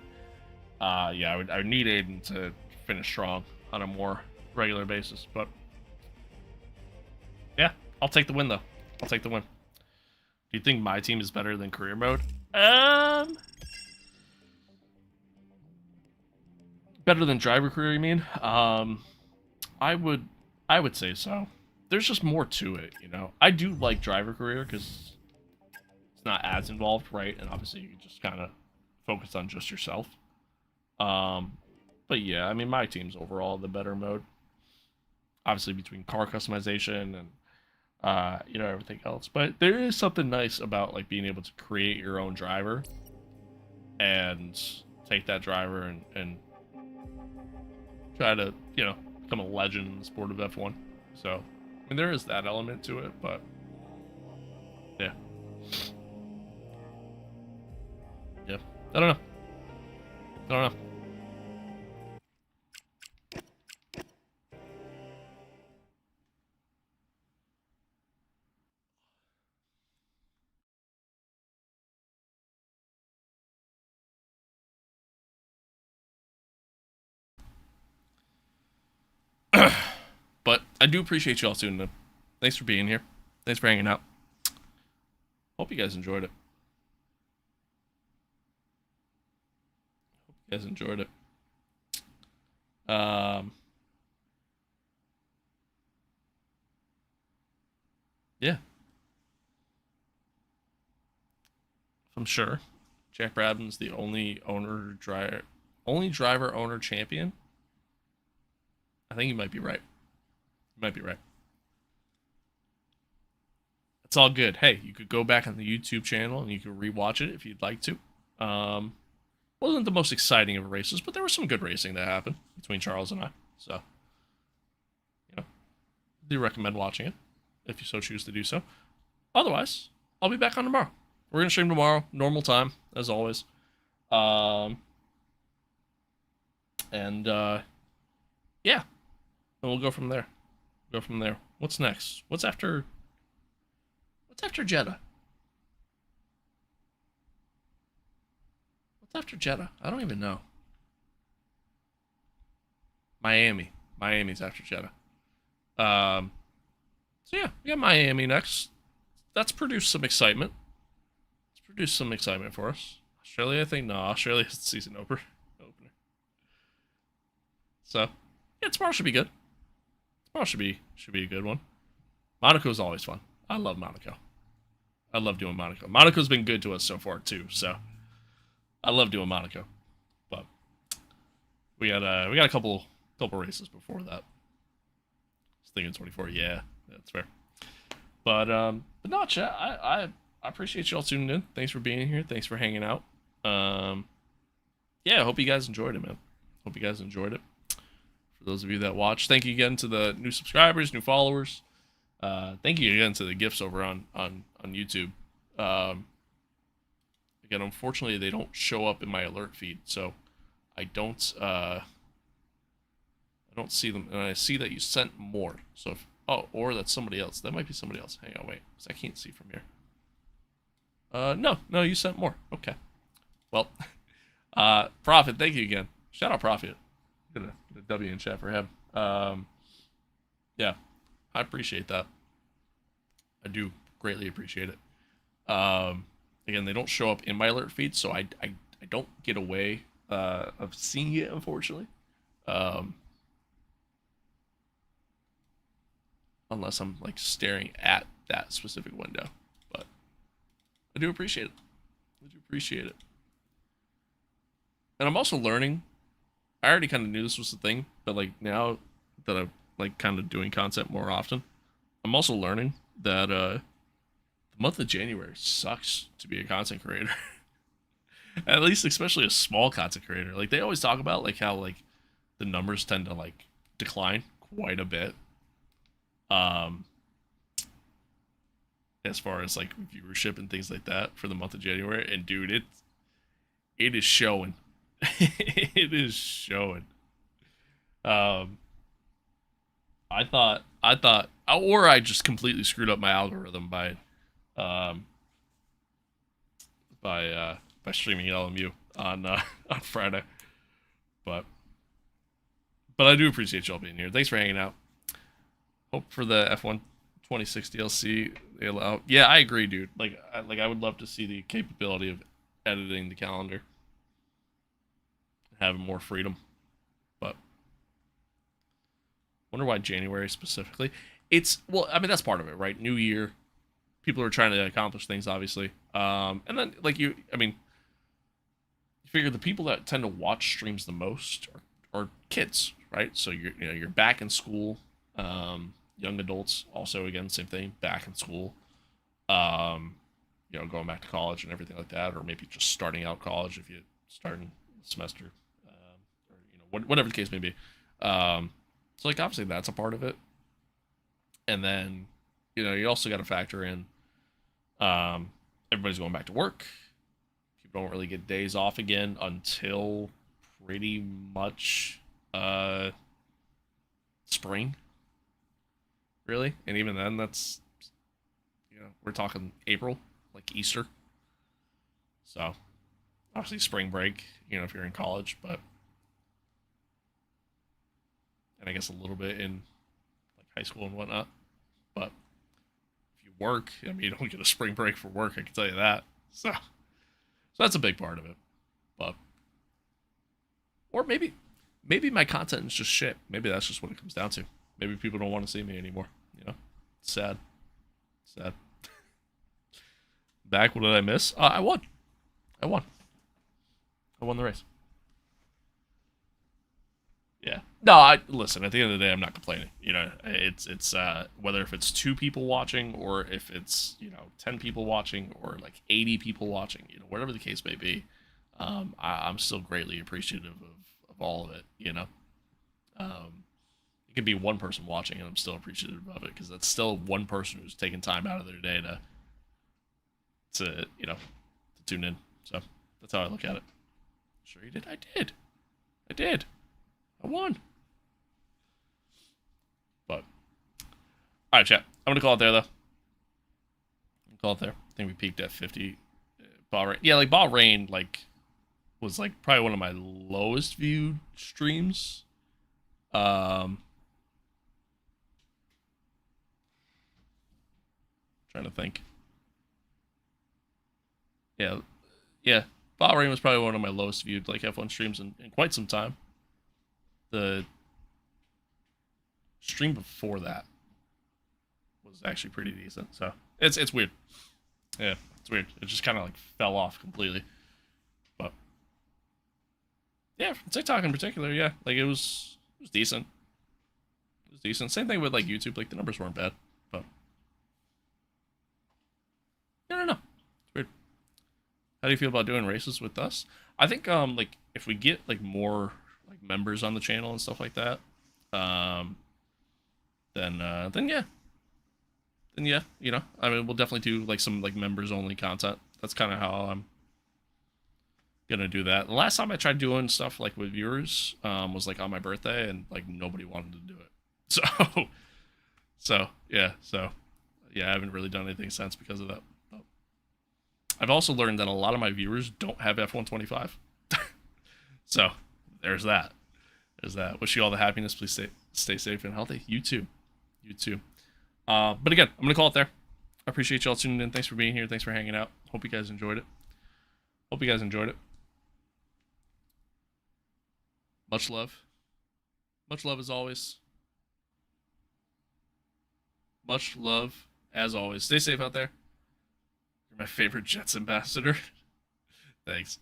yeah, I would need Aiden to finish strong on a more regular basis. But yeah, I'll take the win though. I'll take the win. Do you think my team is better than career mode? Better than driver career, you mean? I would say so. There's just more to it, you know. I do like driver career because it's not as involved, right? And obviously you can just kind of focus on just yourself. But yeah, I mean, my team's overall the better mode. Obviously between car customization and you know, everything else. But there is something nice about like being able to create your own driver and take that driver and try to, you know, become a legend in the sport of F1. So, I mean, there is that element to it, but yeah. Yeah. I don't know. But I do appreciate you all tuning in. Thanks for being here. Thanks for hanging out. Hope you guys enjoyed it. I'm sure. Jack Brabham's the only driver owner champion. I think you might be right. You might be right. It's all good. Hey, you could go back on the YouTube channel and you could rewatch it if you'd like to. Wasn't the most exciting of races, but there was some good racing that happened between Charles and I. So, you know, do recommend watching it if you so choose to do so. Otherwise, I'll be back on tomorrow. We're gonna stream tomorrow, normal time as always. Yeah, and we'll go from there. What's next? What's after Jeddah? What's after Jeddah? I don't even know. Miami's after Jeddah. So yeah, we got Miami next. That's produced some excitement. For us. Australia, I think no. Australia's the season opener. So yeah, tomorrow should be good. Tomorrow should be a good one. Monaco's always fun. I love Monaco. I love doing Monaco. Monaco's been good to us so far too, so I love doing Monaco. But we got a couple races before that. I was thinking 24. Yeah, that's fair. But no, chat. I appreciate y'all tuning in. Thanks for being here. Thanks for hanging out. Yeah, I hope you guys enjoyed it, man. Hope you guys enjoyed it. For those of you that watch, thank you again to the new subscribers, new followers. Thank you again to the gifts over on YouTube. Again, unfortunately, they don't show up in my alert feed, so I don't see them. And I see that you sent more. So if, or that's somebody else. That might be somebody else. Hang on, wait, because I can't see from here. No, you sent more. Okay. Well, Prophet, thank you again. Shout out Prophet. Get a W in chat for him. Yeah, I appreciate that. I do greatly appreciate it. Again, they don't show up in my alert feed, so I don't get away of seeing it, unfortunately. Unless I'm like staring at that specific window. But I do appreciate it. And I'm also learning. I already kind of knew this was the thing, but like now that I'm like kind of doing content more often, I'm also learning that the month of January sucks to be a content creator. At least, especially a small content creator. Like they always talk about like how like the numbers tend to like decline quite a bit. As far as like viewership and things like that for the month of January, and dude, it is showing. It is showing. I thought, or I just completely screwed up my algorithm by streaming LMU on Friday. But I do appreciate y'all being here. Thanks for hanging out. Hope for the F126 DLC they allow. Yeah, I agree, dude. Like I would love to see the capability of editing the calendar, having more freedom. But wonder why January specifically. Well, I mean that's part of it, right? New year, people are trying to accomplish things, obviously. And then like you figure the people that tend to watch streams the most are kids, right? So you're back in school. Young adults also, again, same thing, back in school. Going back to college and everything like that, or maybe just starting out college if you starting the semester, or whatever the case may be. So like obviously that's a part of it. And then you also got to factor in everybody's going back to work. People don't really get days off again until pretty much spring. Really? And even then, that's, we're talking April, like Easter. So, obviously spring break, if you're in college, and I guess a little bit in like high school and whatnot. But if you work, I mean, you don't get a spring break for work, I can tell you that. So that's a big part of it. But, or maybe my content is just shit. Maybe that's just what it comes down to. Maybe people don't want to see me anymore. Sad. Back, what did I miss? I won. I won. I won the race. Yeah. No, listen, at the end of the day, I'm not complaining. You know, it's whether if it's 2 people watching or if it's, 10 people watching or like 80 people watching, whatever the case may be, I'm still greatly appreciative of all of it, It could be 1 person watching and I'm still appreciative of it because that's still 1 person who's taking time out of their day to tune in. So that's how I look at it. Sure you did? I did. I won. But alright, chat. I'm gonna call it there though. I think we peaked at 50. Bahrain. Yeah, like Bahrain was probably one of my lowest viewed streams. Trying to think. Yeah. Bahrain was probably one of my lowest viewed F1 streams in quite some time. The stream before that was actually pretty decent. So it's weird. Yeah, it's weird. It just kind of fell off completely. But yeah, TikTok in particular, yeah, it was decent. It was decent. Same thing with YouTube. The numbers weren't bad, but I don't know. It's weird. How do you feel about doing races with us? I think if we get more members on the channel and stuff like that, then yeah. Then yeah, I mean, we'll definitely do some members only content. That's kind of how I'm gonna do that. The last time I tried doing stuff with viewers was on my birthday, and nobody wanted to do it. So yeah, I haven't really done anything since because of that. But I've also learned that a lot of my viewers don't have F125. So there's that. Wish you all the happiness. Please stay safe and healthy. You too. But again, I'm gonna call it there. I appreciate y'all tuning in. Thanks for being here. Thanks for hanging out. Hope you guys enjoyed it. Much love. Much love as always. Much love as always. Stay safe out there. You're my favorite Jets ambassador. Thanks.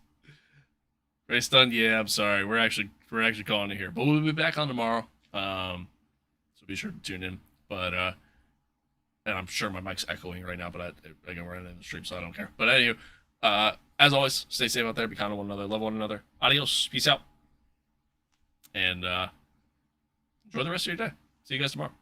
Race done? Yeah, I'm sorry. We're actually calling it here, but we'll be back on tomorrow. So be sure to tune in. But and I'm sure my mic's echoing right now, but I can run it in the stream, so I don't care. But anyway, as always, stay safe out there. Be kind to one another. Love one another. Adios. Peace out. And enjoy the rest of your day. See you guys tomorrow.